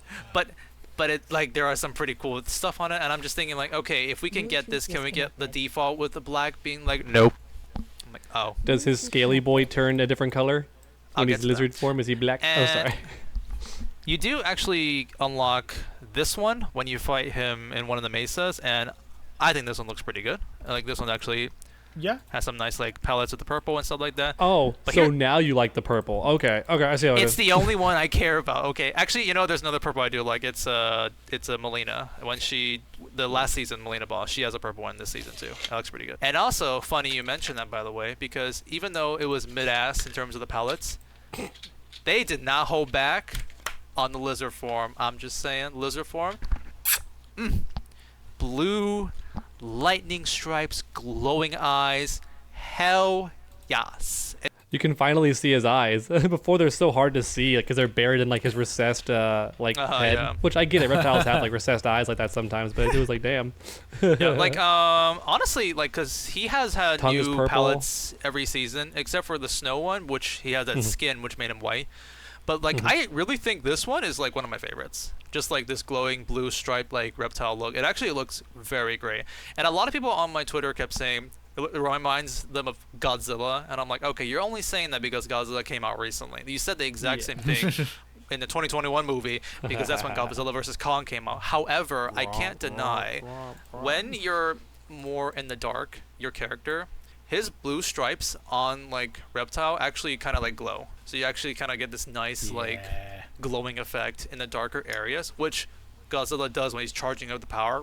it like there are some pretty cool stuff on it, and I'm just thinking like, okay, if we can get this, can we get the default with the black being like nope? I'm like, oh. Does his scaly boy turn a different color when he's lizard form? Is he black? And sorry. You do actually unlock this one when you fight him in one of the mesas, and I think this one looks pretty good. Like this one actually Yeah. has some nice like palettes with the purple and stuff like that. Oh, But so here- now you like the purple. Okay, I see how it It's is. the only one I care about. Okay, actually, there's another purple I do like. It's a Melina. When the last season Melina boss, she has a purple one this season too. That looks pretty good. And also, funny you mentioned that, by the way, because even though it was mid-ass in terms of the palettes, they did not hold back on the lizard form. I'm just saying, lizard form. Blue, lightning stripes, glowing eyes. Hell yes. You can finally see his eyes. Before they're so hard to see because they're buried in like his recessed head. Yeah. Which I get it. Reptiles have like recessed eyes like that sometimes, but it was like, damn. Yeah, like honestly, like, cause he has had Tongue is new purple. palettes every season, except for the snow one, which he had that skin which made him white. But like, I really think this one is like one of my favorites. Just like this glowing blue striped like reptile look. It actually looks very great. And a lot of people on my Twitter kept saying it reminds them of Godzilla, and I'm like, okay, you're only saying that because Godzilla came out recently. You said the exact same thing in the 2021 movie because that's when Godzilla vs. Kong came out. However, I can't deny when you're more in the dark, your character, his blue stripes on like reptile actually kind of like glow. So you actually kind of get this nice like glowing effect in the darker areas, which Godzilla does when he's charging up the power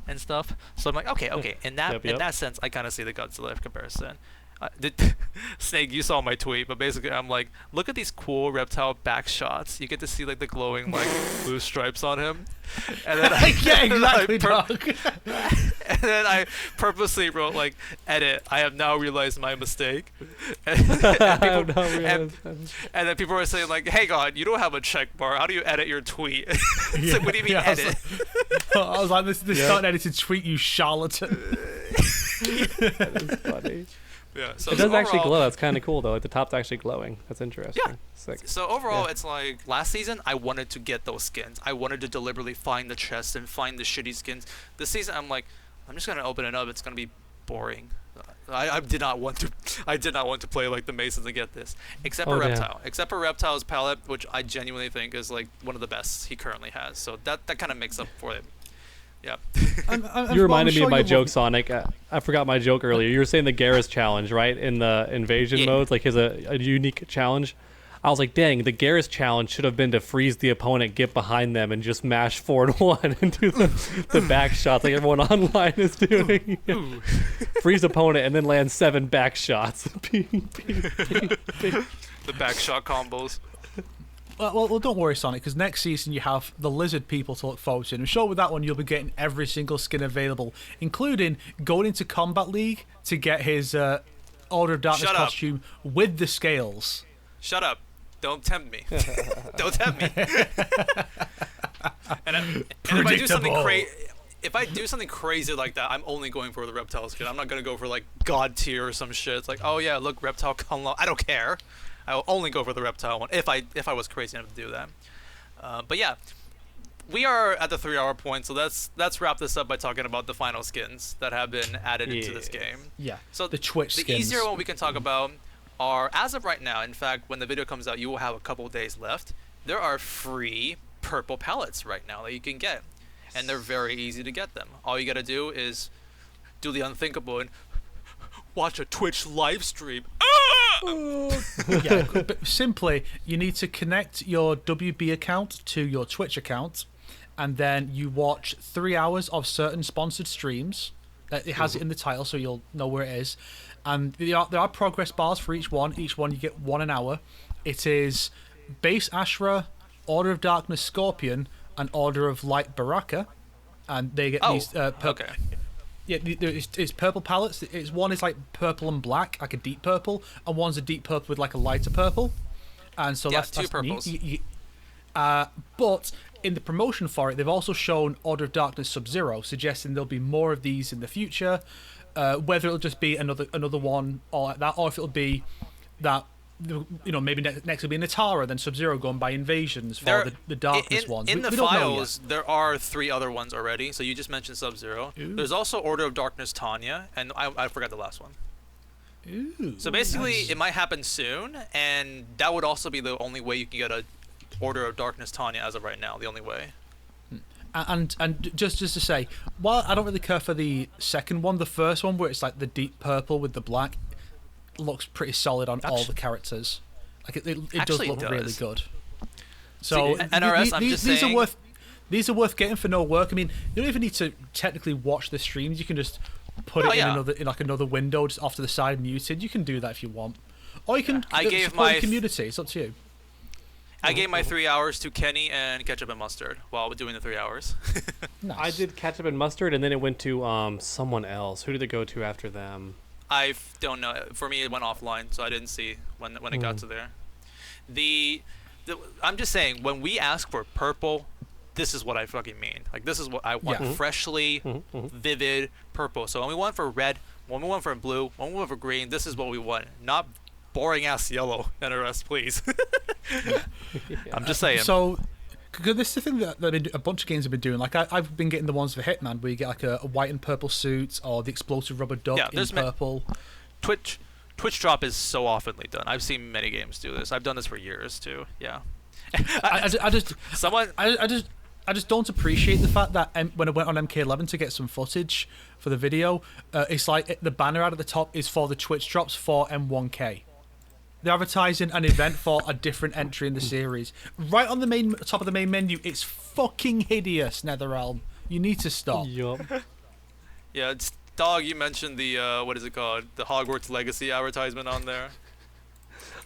and stuff. So I'm like, okay. In that sense, I kind of see the Godzilla comparison. Snake, you saw my tweet, but basically I'm like, look at these cool reptile back shots. You get to see like the glowing like blue stripes on him, and then Yeah, exactly, dog. and then I purposely wrote like, edit. I have now realized my mistake. And then people were saying like, hey God, you don't have a check bar. How do you edit your tweet? It's like, what do you mean edit? I was like, this not an edited tweet, you charlatan. That is funny. Yeah, so It does actually overall- glow. That's kind of cool though. Like the top's actually glowing. That's interesting. Yeah. Sick. So overall, Yeah. it's like last season I wanted to get those skins. I wanted to deliberately find the chest and find the shitty skins. This season I'm like, I'm just gonna open it up. It's gonna be boring. I did not want to. I did not want to play like the Masons and get this, except for Oh, damn. Reptile. Except for Reptile's palette, which I genuinely think is like one of the best he currently has. So that kind of makes up for it. Yeah. You reminded me of my joke, Sonic. I forgot my joke earlier. You were saying the Garrus challenge, right? In the invasion Yeah. modes, like a unique challenge. I was like, dang, the Garrus challenge should have been to freeze the opponent, get behind them, and just mash forward one and do the back shots like everyone online is doing. Freeze opponent and then land 7 back shots. Ping, ping, ping, ping. The back shot combos. Well, don't worry, Sonic, because next season you have the lizard people to look forward to. And I'm sure with that one you'll be getting every single skin available, including going into Combat League to get his Order of Darkness Shut up. costume with the scales. Shut up. Don't tempt me. Don't tempt me. And if I do something Predictable. if I do something crazy like that, I'm only going for the reptile skin. I'm not gonna go for like God tier or some shit. It's like, oh yeah, look, reptile unlock. I don't care. I will only go for the reptile one if I was crazy enough to do that. But yeah, we are at the 3-hour point, so let's wrap this up by talking about the final skins that have been added into this game. Yeah. So the Twitch the skins. easier one we can talk about are, as of right now, in fact, when the video comes out, you will have a couple days left. There are free purple palettes right now that you can get, and they're very easy to get them. All you gotta do is do the unthinkable and watch a Twitch live stream. Yeah, but simply, you need to connect your WB account to your Twitch account, and then you watch 3 hours of certain sponsored streams. It has it in the title, so you'll know where it is. And there are progress bars for each one. Each one you get 1 an hour. It is base Ashrah, Order of Darkness Scorpion, and Order of Light Baraka, and they get these. Okay. Yeah, it's purple palettes. One is like purple and black, like a deep purple, and one's a deep purple with like a lighter purple. And so Yeah, that's two neat. purples. But in the promotion for it, they've also shown Order of Darkness Sub-Zero, suggesting there'll be more of these in the future. Whether it'll just be another one or like that, or if it'll be that, maybe next will be Natara, then Sub-Zero going by Invasions for the Darkness ones. In the We don't know files, there are 3 other ones already. So you just mentioned Sub-Zero. There's also Order of Darkness Tanya, and I forgot the last one. yet. Ooh, So basically, nice. it might happen soon, and that would also be the only way you can get a Order of Darkness Tanya as of right now. The only way. And just to say, while I don't really care for the second one, the first one where it's like the deep purple with the black looks pretty solid on all the characters. Like it does look really good. So NRS, I'm just saying, these are worth getting for no work. I mean, you don't even need to technically watch the streams. You can just put it in another window just off to the side, muted. You can do that if you want, or you can support the community. It's up to you. I gave my 3 hours to Kenny and Ketchup and Mustard while doing the 3 hours. Nice. I did Ketchup and Mustard, and then it went to someone else. Who did it go to after them? I don't know. For me, it went offline, so I didn't see when it got to there. I'm just saying, when we ask for purple, this is what I fucking mean. Like, this is what I want. Freshly, vivid purple. So when we want for red, when we want for blue, when we want for green, this is what we want. Not boring ass yellow. NRS, please. I'm just saying. So, cause this is the thing that a bunch of games have been doing. Like I've been getting the ones for Hitman where you get like a white and purple suit, or the explosive rubber duck in purple. Twitch drop is so oftenly done. I've seen many games do this. I've done this for years too. Yeah. I just don't appreciate the fact that when I went on MK11 to get some footage for the video, it's like the banner out at the top is for the Twitch drops for M1K. They're advertising an event for a different entry in the series. Right on the top of the main menu, it's fucking hideous, NetherRealm. You need to stop. Yup. Yeah, Dog, you mentioned the, what is it called? The Hogwarts Legacy advertisement on there.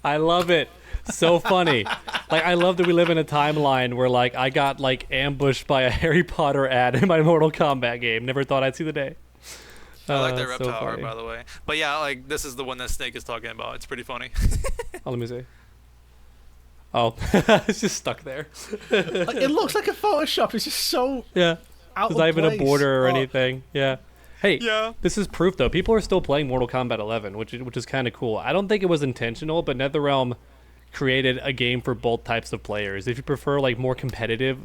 I love it. So funny. Like, I love that we live in a timeline where, like, I got, like, ambushed by a Harry Potter ad in my Mortal Kombat game. Never thought I'd see the day. I like that so reptile, funny. by the way. But yeah, like, this is the one that Snake is talking about. It's pretty funny. Oh, let me see. Oh, it's just stuck there. Like, it looks like a Photoshop. It's just so Yeah. out of There's not even a place. border or anything. Yeah. Hey, Yeah. this is proof, though. People are still playing Mortal Kombat 11, which is kind of cool. I don't think it was intentional, but NetherRealm created a game for both types of players. If you prefer, like, more competitive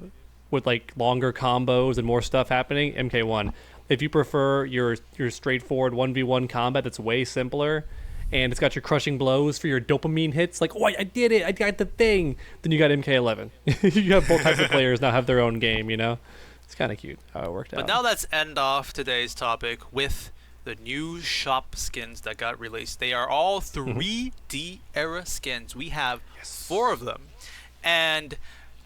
with, like, longer combos and more stuff happening, MK1. If you prefer your straightforward 1v1 combat that's way simpler, and it's got your crushing blows for your dopamine hits, like, oh, I did it, I got the thing, then you got MK11. You have both types of players now have their own game, you know? It's kind of cute how it worked out. But now let's end off today's topic with the new shop skins that got released. They are all 3D era skins. We have 4 of them. And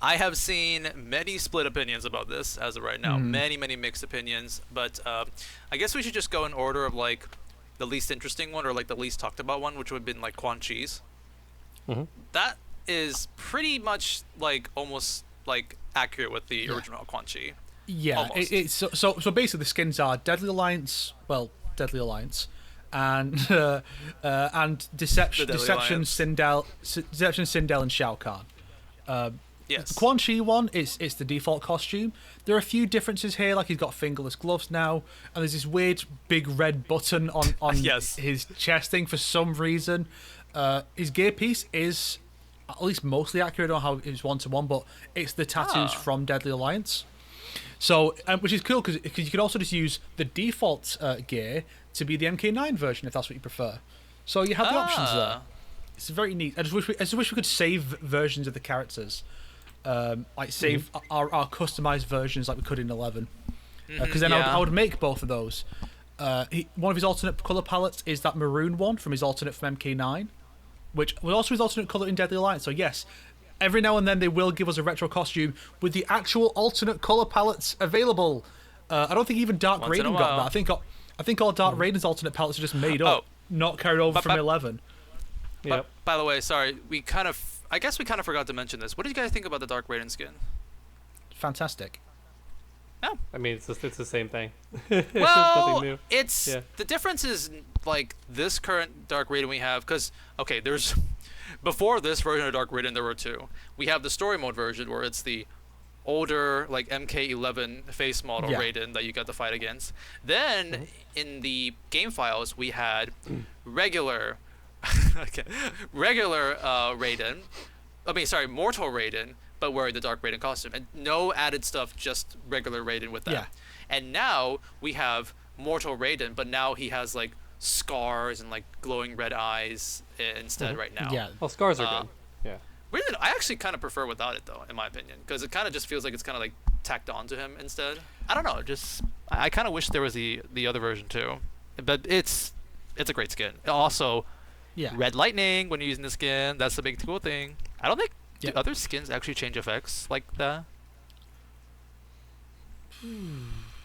I have seen many split opinions about this as of right now. Many mixed opinions. But I guess we should just go in order of, like, the least interesting one, or like the least talked about one, which would have been like Quan Chi's. That is pretty much like almost like accurate with the original Quan Chi. Yeah, it's so basically the skins are Deadly Alliance, and Deception, Sindel, and Shao Kahn. Yes. The Quan Chi one, it's the default costume. There are a few differences here, like he's got fingerless gloves now, and there's this weird big red button on his chest thing for some reason. His gear piece is at least mostly accurate on how it's 1-to-1, but it's the tattoos from Deadly Alliance. So, which is cool because you could also just use the default gear to be the MK9 version if that's what you prefer. So you have the options there. It's very neat. I just wish we could save versions of the characters, like save our customized versions like we could in 11. Because then I would make both of those. One of his alternate color palettes is that maroon one from his alternate from MK9, which was also his alternate color in Deadly Alliance. So yes, every now and then they will give us a retro costume with the actual alternate color palettes available. I don't think even Dark Raiden got that. I think all Dark Raiden's alternate palettes are just made up, not carried over from 11. Yep. By the way, sorry, I guess we kind of forgot to mention this. What did you guys think about the Dark Raiden skin? Fantastic. Oh. I mean, it's the same thing. Well, nothing new. The difference is like this current Dark Raiden we have, because okay, there's before this version of Dark Raiden there were 2. We have the story mode version where it's the older like MK11 face model Raiden that you got to fight against. Then in the game files we had regular Raiden. I mean, sorry, Mortal Raiden, but wearing the Dark Raiden costume, and no added stuff, just regular Raiden with that. Yeah. And now we have Mortal Raiden, but now he has like scars and like glowing red eyes instead right now. Yeah. Well, scars are good. Yeah. Really, I actually kind of prefer without it though, in my opinion, because it kind of just feels like it's kind of like tacked on to him instead. I don't know, just I kind of wish there was the other version too, but it's a great skin. Also, Yeah. red lightning when you're using the skin. That's the big cool thing. I don't think Yep. the other skins actually change effects like that.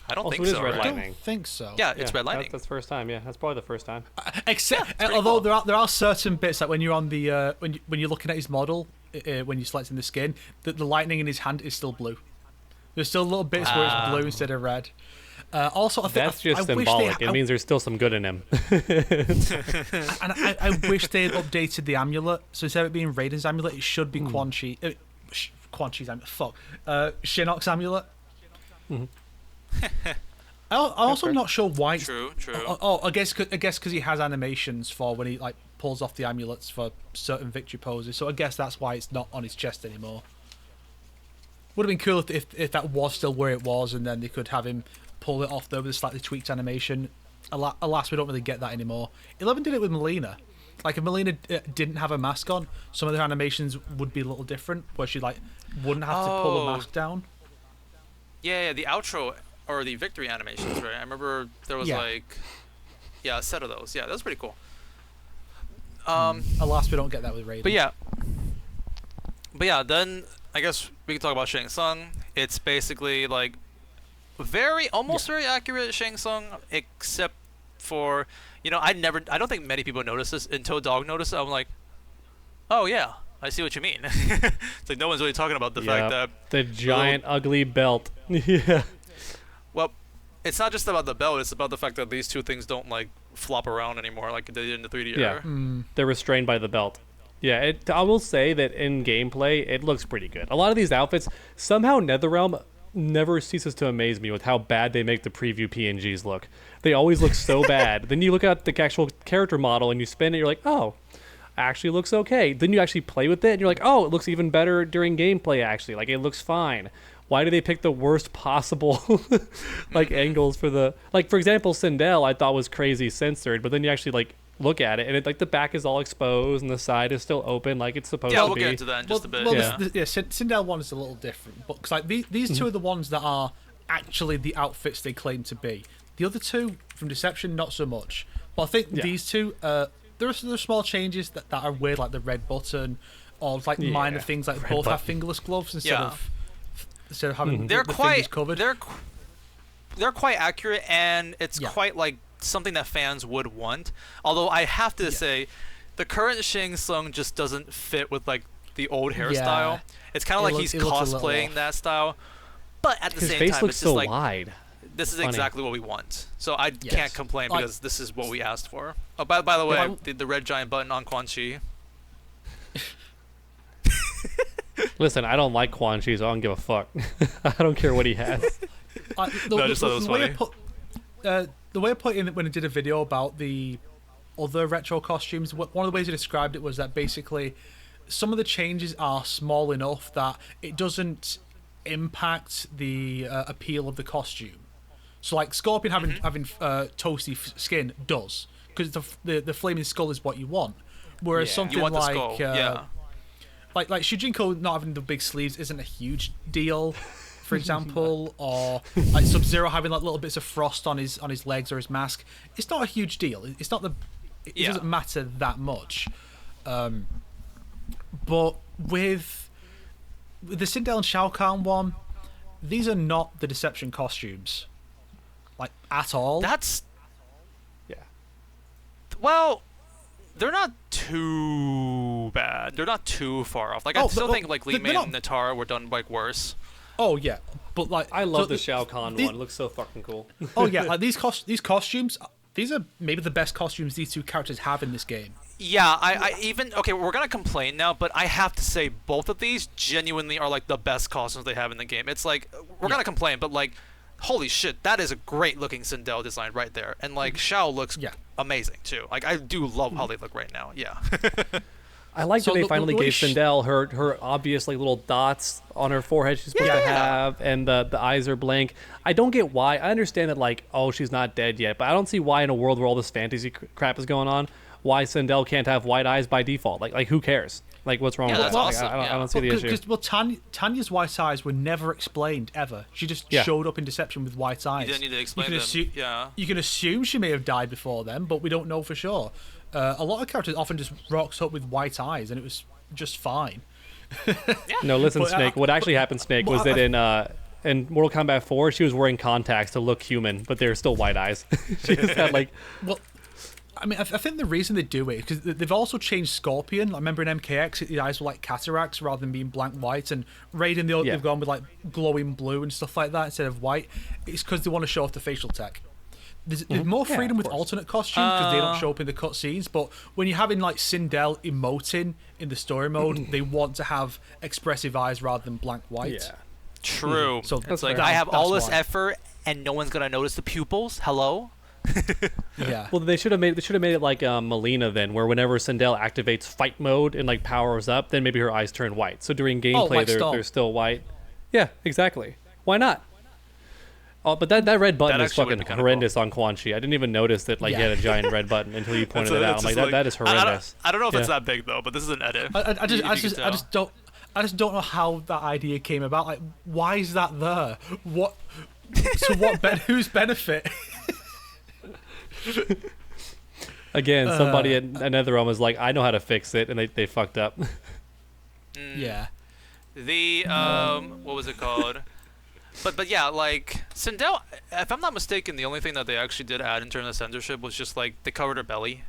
I don't Also, think it is so. red right? I lightning. don't think so. Yeah, it's red lightning. That's the first time. Yeah, that's probably the first time. Except, pretty although cool. there are certain bits like when you're on the when you're looking at his model, when you're selecting the skin, the lightning in his hand is still blue. There's still little bits where it's blue instead of red. Also, I think That's just I wish symbolic. they, It means there's still some good in him. and I wish they had updated the amulet. So instead of it being Raiden's amulet, it should be Quan Chi. Quan Chi's amulet. Fuck. Shinnok's amulet. I'm also not sure why. It's, True. I guess because he has animations for when he like pulls off the amulets for certain victory poses. So I guess that's why it's not on his chest anymore. Would have been cool if that was still where it was, and then they could have him pull it off there with a slightly tweaked animation. Alas, we don't really get that anymore. 11 did it with Melina. Like if Melina didn't have a mask on, some of their animations would be a little different, where she like wouldn't have to pull the mask down. Yeah, the outro or the victory animations, right? I remember there was Yeah. like, a set of those. Yeah, that was pretty cool. Alas, we don't get that with Raiden. But yeah, then I guess we can talk about Shang Tsung. It's basically like almost very accurate Shang Tsung, except for, I don't think many people noticed this until Dog noticed it. I'm like, oh yeah, I see what you mean. It's like no one's really talking about the fact that the giant ugly belt. Yeah. well, it's not just about the belt. It's about the fact that these two things don't like flop around anymore like they did in the 3D Yeah. era. They're restrained by the belt. Yeah, I will say that in gameplay, it looks pretty good. A lot of these outfits, somehow NetherRealm never ceases to amaze me with how bad they make the preview PNGs look. They always look so bad. Then you look at the actual character model and you spin it, you're like, oh, actually looks okay. Then you actually play with it and you're like, oh, it looks even better during gameplay actually. Like, it looks fine. Why do they pick the worst possible like angles for the... Like, for example, Sindel I thought was crazy censored, but then you actually like look at it and it like the back is all exposed and the side is still open like it's supposed Yeah, to we'll be. get into that in just a bit. Well, Yeah. Sindel one is a little different, but 'cause, like these two are the ones that are actually the outfits they claim to be. The other two from Deception, not so much. But I think these two, there are small changes that are weird, like the red button, or like minor things like both have fingerless gloves instead of having They're the quite fingers covered. They're quite accurate, and it's quite like something that fans would want. Although I have to say, the current Shang Tsung just doesn't fit with like the old hairstyle. It's kind of like he's it looks a little cosplaying off. that style, but at the His same face time, looks it's just so like wide. this is Funny. exactly what we want. So I can't complain Like- because this is what we asked for. Oh, by the way, like- the red giant button on Quan Chi. Listen, I don't like Quan Chi, so I don't give a fuck. I don't care what he has. Like, No, I just thought it was the way I funny. put, the way I put in when I did a video about the other retro costumes, one of the ways I described it was that basically some of the changes are small enough that it doesn't impact the appeal of the costume. So like Scorpion having toasty skin does, because the flaming skull is what you want. Whereas Yeah. something You want the like skull, yeah. like Shujinko not having the big sleeves isn't a huge deal, for example, or like Sub-Zero having like little bits of frost on his legs or his mask. It's not a huge deal. It's not it doesn't matter that much. But with the Sindel and Shao Kahn one, these are not the Deception costumes, like at all. That's Yeah. well, they're not too bad. They're not too far off. Like I still think like Li they're Ming not- and Natara were done like worse. Oh yeah, but like I love so the Shao Kahn these- one. It looks so fucking cool. Oh yeah, like these costumes. These are maybe the best costumes these two characters have in this game. Yeah, I even okay. We're gonna complain now, but I have to say both of these genuinely are like the best costumes they have in the game. It's like we're gonna complain, but like, holy shit, that is a great looking Sindel design right there, and like Shao looks amazing too. Like I do love how they look right now. Yeah. I like So that they the finally way gave she- Sindel her obvious like little dots on her forehead she's supposed to have, and the eyes are blank. I don't get why. I understand that like, oh, she's not dead yet, but I don't see why in a world where all this fantasy crap is going on, why Sindel can't have white eyes by default. Like who cares? Like, what's wrong Yeah, with that's that? awesome, Like, I yeah. don't see the issue. Well, Tanya's white eyes were never explained ever. She just Yeah. showed up in Deception with white eyes. You didn't need to explain them. Yeah. You can assume she may have died before then, but we don't know for sure. A lot of characters often just rocks up with white eyes, and it was just fine. No, listen, But, Snake. What actually happened, Snake, was that in Mortal Kombat 4, she was wearing contacts to look human, but they were still white eyes. She just had like. Well, I mean, I think the reason they do it is because they've also changed Scorpion. I remember in MKX, the eyes were like cataracts rather than being blank white. And Raiden, they've gone with like glowing blue and stuff like that instead of white. It's because they want to show off the facial tech. There's more freedom with alternate costumes because they don't show up in the cutscenes. But when you're having like Sindel emoting in the story mode, they want to have expressive eyes rather than blank white. Yeah. True. So it's like, fair. I have all That's this why. effort and no one's gonna notice the pupils. Hello? Yeah. Well, they should have made it like Melina then, where whenever Sindel activates fight mode and like powers up, then maybe her eyes turn white. So during gameplay, like they're Storm. still white. Yeah, exactly. Why not? Oh, but that red button That is actually would fucking be kinda horrendous on Quan Chi. I didn't even notice that like he had a giant red button until you pointed it out. I'm like, that is horrendous. I don't know if it's Yeah. that big though, but this is an edit. I You can just tell. don't know how that idea came about. Like, why is that there? What? So what? Whose benefit? Again, somebody at NetherRealm was like, I know how to fix it, and they fucked up. Yeah. The what was it called? But yeah, like Sindel, if I'm not mistaken, the only thing that they actually did add in terms of censorship was just like they covered her belly,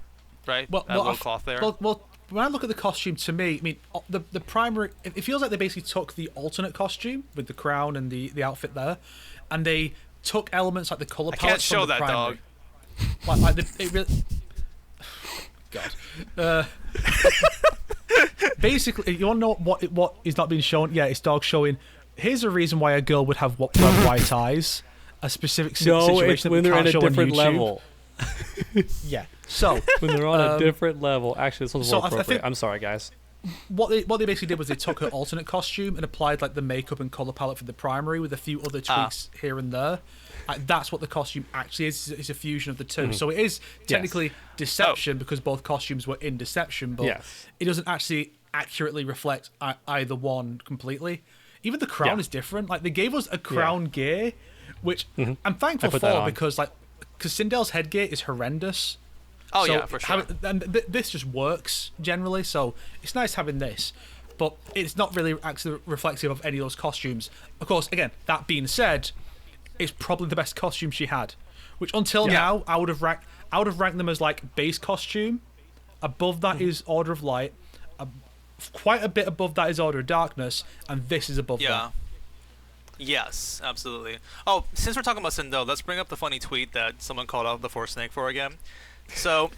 right? Well, that little cloth there. Well, when I look at the costume, to me, I mean, the primary. It feels like they basically took the alternate costume with the crown and the outfit there, and they took elements like the color I palette can't show from the that primary. dog. Like it really. God. Basically, you want to know what is not being shown? Yeah, it's dog showing. Here's a reason why a girl would have white eyes. A specific situation No, it's that when we they're can't in a show on different YouTube. level. Yeah. So When they're on a different level. Actually, this one's so more I think- appropriate. I'm sorry, guys. what they basically did was they took her alternate costume and applied like the makeup and color palette for the primary with a few other tweaks here and there. That's what the costume actually is. It's a fusion of the two. So it is technically Deception because both costumes were in Deception, but Yes. it doesn't actually accurately reflect either one completely. Even the crown Yeah. is different. Like they gave us a crown gear, which I'm thankful I put that for on. because Sindel's headgear is horrendous. Oh So yeah, for sure. This just works generally, so it's nice having this, but it's not really actually reflective of any of those costumes. Of course, again, that being said, it's probably the best costume she had, which until now I would have ranked them as like base costume. Above that is Order of Light. Quite a bit above that is Order of Darkness, and this is above Yeah. that. Yes, absolutely. Oh, since we're talking about Sindel, let's bring up the funny tweet that someone called out the Force Snake for again. So,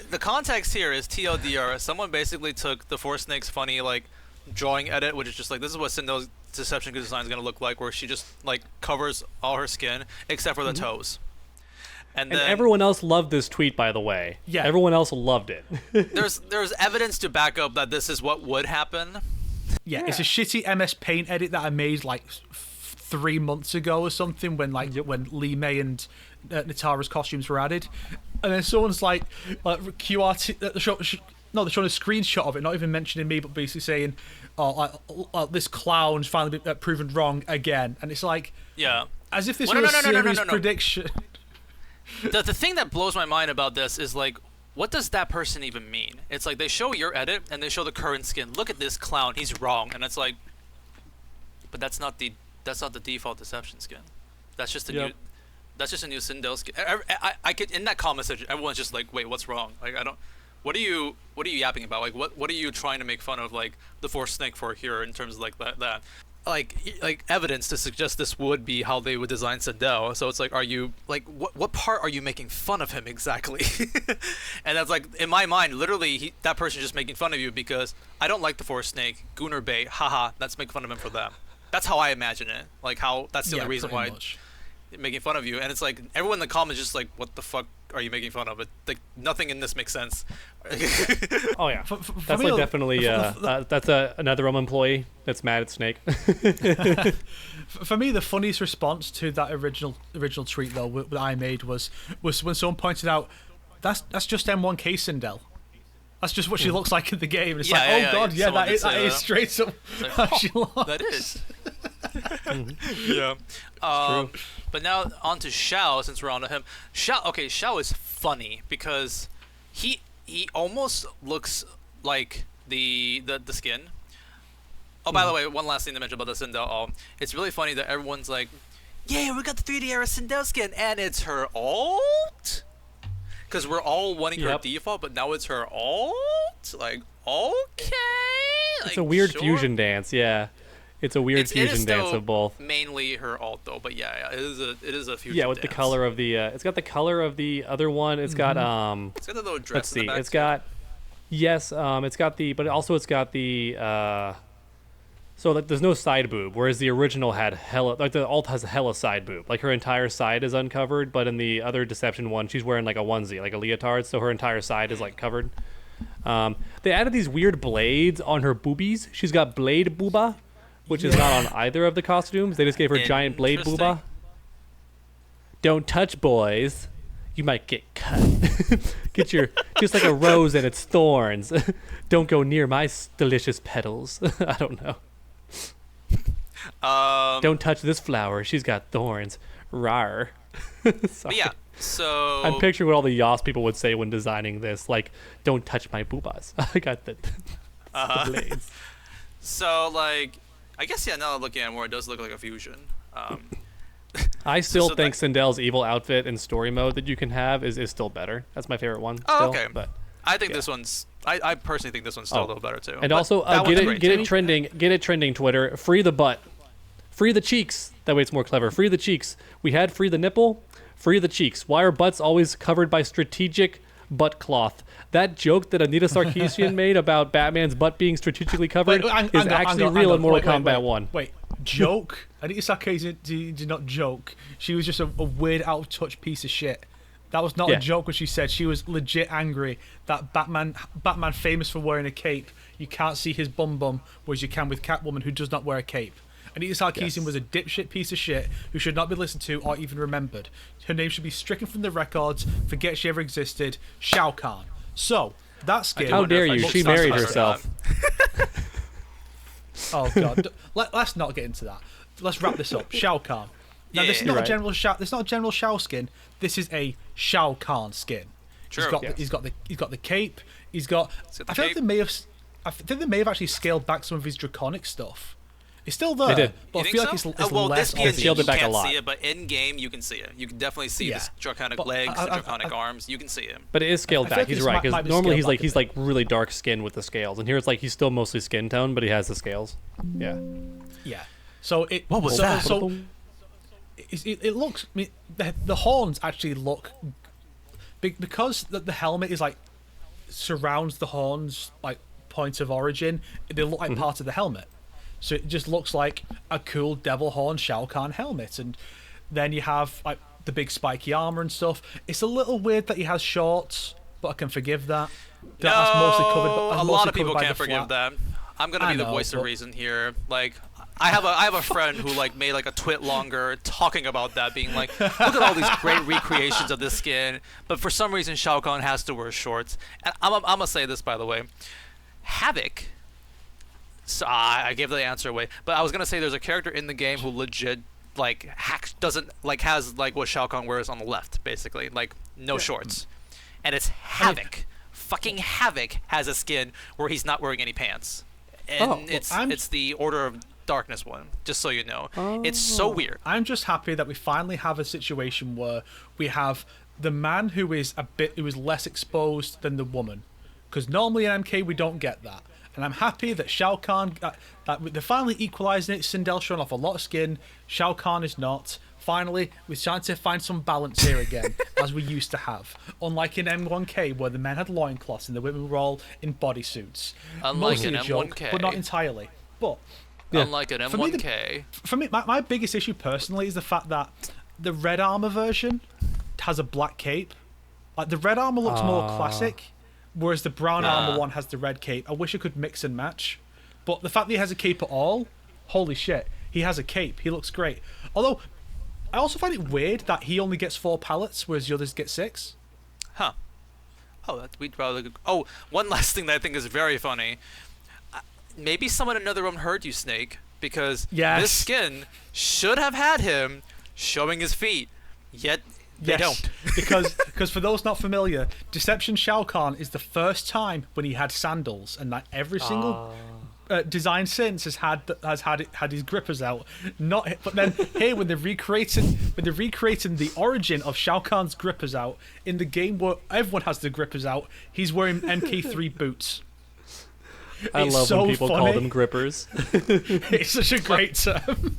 the context here is TLDR. Someone basically took the Force Snake's funny like drawing edit, which is just like this is what Sindel's Deception design is gonna look like, where she just like covers all her skin except for the toes. And And then everyone else loved this tweet, by the way. Yeah. Everyone else loved it. there's evidence to back up that this is what would happen. Yeah, it's a shitty MS Paint edit that I made like 3 months ago or something when when Lee May and Natara's costumes were added, and then someone's like QRT. They're showing a screenshot of it, not even mentioning me, but basically saying, this clown's finally been proven wrong again, and it's like Yeah. as if this Well, was no, a no, no, no, serious no, no. prediction. The thing that blows my mind about this is like, what does that person even mean? It's like they show your edit and they show the current skin. Look at this clown, he's wrong, and it's like, but that's not the default Deception skin. That's just a Yep. new. That's just a new Sindel skin. I could in that comment section, everyone's just like, wait, what's wrong? Like I don't. What are you yapping about? Like what are you trying to make fun of like the Force Snake for here in terms of like that? Like evidence to suggest this would be how they would design Sindel. So it's like, are you like what part are you making fun of him exactly? And that's like in my mind, literally that person just making fun of you because I don't like the Force Snake, Gunnar bait, haha. Let's make fun of him for that. That's how I imagine it. Like how that's the only reason why making fun of you. And it's like everyone in the comments just like, what the fuck are you making fun of? It like nothing in this makes sense. Oh yeah, For that's me, like definitely that's another Realm employee that's mad at Snake. For me, the funniest response to that original tweet though that I made was when someone pointed out that's just M1K Sindel. That's just what she looks like in the game. And it's Yeah, like, yeah, oh yeah, god, yeah, someone that did is, say that is that. straight up like, how she looks. That is. Yeah. But now on to Shao, since we're on to him. Shao is funny because he almost looks like the skin. Oh, by the way, one last thing to mention about the Sindel. It's really funny that everyone's like, "Yeah, we got the 3D era Sindel skin, and it's her alt." Because we're all wanting her default, but now it's her alt. Like, okay. It's a weird fusion dance. Yeah, it's a weird fusion dance of both. Mainly her alt though, but yeah, it is a fusion. Yeah, with dance. the color of the. It's got the color of the other one. It's got It's got the little dress. Let's see. In the back It's got. Yes. It's got the. But also it's got the. So like, there's no side boob, whereas the original had hella. Like the alt has hella side boob. Like her entire side is uncovered, but in the other Deception one, she's wearing like a onesie, like a leotard, so her entire side is like covered. They added these weird blades on her boobies. She's got blade booba, which is not on either of the costumes. They just gave her giant blade booba. Don't touch, boys. You might get cut. Get your just like a rose and its thorns. Don't go near my delicious petals. I don't know. Don't touch this flower. She's got thorns. Rar. But yeah, so I'm picturing what all the Yas people would say when designing this. Like, don't touch my boobas. I got the blades. So like, I guess now that I'm looking at it more, it does look like a fusion. I still think Sindel's evil outfit in story mode that you can have is still better. That's my favorite one. Oh, still, okay. But I think this one's. I personally think this one's still a little better too. and But also that get one's it great get too. it trending. Get it trending. Twitter. Free the butt. Free the cheeks. That way it's more clever. Free the cheeks. We had free the nipple. Free the cheeks. Why are butts always covered by strategic butt cloth? That joke that Anita Sarkeesian made about Batman's butt being strategically covered is actually real in Mortal Kombat 1. Wait, joke? Anita Sarkeesian did not joke. She was just a weird, out of touch piece of shit. That was not a joke what she said. She was legit angry that Batman famous for wearing a cape, you can't see his bum, whereas you can with Catwoman, who does not wear a cape. Anita Sarkeesian was a dipshit piece of shit who should not be listened to or even remembered. Her name should be stricken from the records. Forget she ever existed. Shao Kahn. So, that skin... How dare you? She married herself. Oh god. Let's not get into that. Let's wrap this up. Shao Kahn. Now this is not a general Shao. This is not a general Shao skin. This is a Shao Kahn skin. True. He's got the cape. He's got. I think they may have actually scaled back some of his draconic stuff. It's still there. They did. But I feel like it's well, less. this PNG, scaled it back you a can't lot. see it, but in game you can see it. You can definitely see the draconic legs, the draconic arms. You can see it. But it is scaled I feel back. like He's this right, might because be normally scaled he's back a like really dark skin with the scales, and here it's like he's still mostly skin tone, but he has the scales. Yeah. Yeah. So it. What was that? So it looks. I mean, the horns actually look because the helmet is like surrounds the horns like point of origin. They look like part of the helmet. So it just looks like a cool devil horn Shao Kahn helmet, and then you have like the big spiky armor and stuff. It's a little weird that he has shorts, but I can forgive that. That's mostly covered. A lot of people can't forgive that. I'm gonna be the voice of reason here. Like, I have a friend who like made like a twit longer talking about that, being like, look at all these great recreations of this skin, but for some reason Shao Kahn has to wear shorts. And I'm gonna say this, by the way, Havoc. So I gave the answer away, but I was gonna say there's a character in the game who legit like doesn't like has like what Shao Kahn wears on the left, basically like no shorts, and it's Havoc. Fucking Havoc has a skin where he's not wearing any pants, and it's the Order of Darkness one. Just so you know, it's so weird. I'm just happy that we finally have a situation where we have the man who is less exposed than the woman, because normally in MK we don't get that. And I'm happy that Shao Kahn, that they're finally equalising it. Sindel showing off a lot of skin. Shao Kahn is not. Finally, we're trying to find some balance here again, as we used to have. Unlike in M1K, where the men had loincloths and the women were all in bodysuits. Unlike Mostly in a joke, M1K. but not entirely. But Unlike an M1K. For me, my biggest issue personally is the fact that the red armor version has a black cape. Like, the red armor looks more classic, whereas the brown armor one has the red cape. I wish I could mix and match. But the fact that he has a cape at all, holy shit, he has a cape. He looks great. Although, I also find it weird that he only gets 4 pallets, whereas the others get 6. Huh. Oh, we'd probably. Oh, one last thing that I think is very funny. Maybe someone in another room heard you, Snake, because Yes. this skin should have had him showing his feet, yet they don't. because for those not familiar, Deception Shao Kahn is the first time when he had sandals, and that every single design since has had his grippers out. But then here when they're recreating the origin of Shao Kahn's grippers out in the game where everyone has the grippers out, he's wearing MK3 boots. I It's love so when people call funny. them grippers. It's such a great term.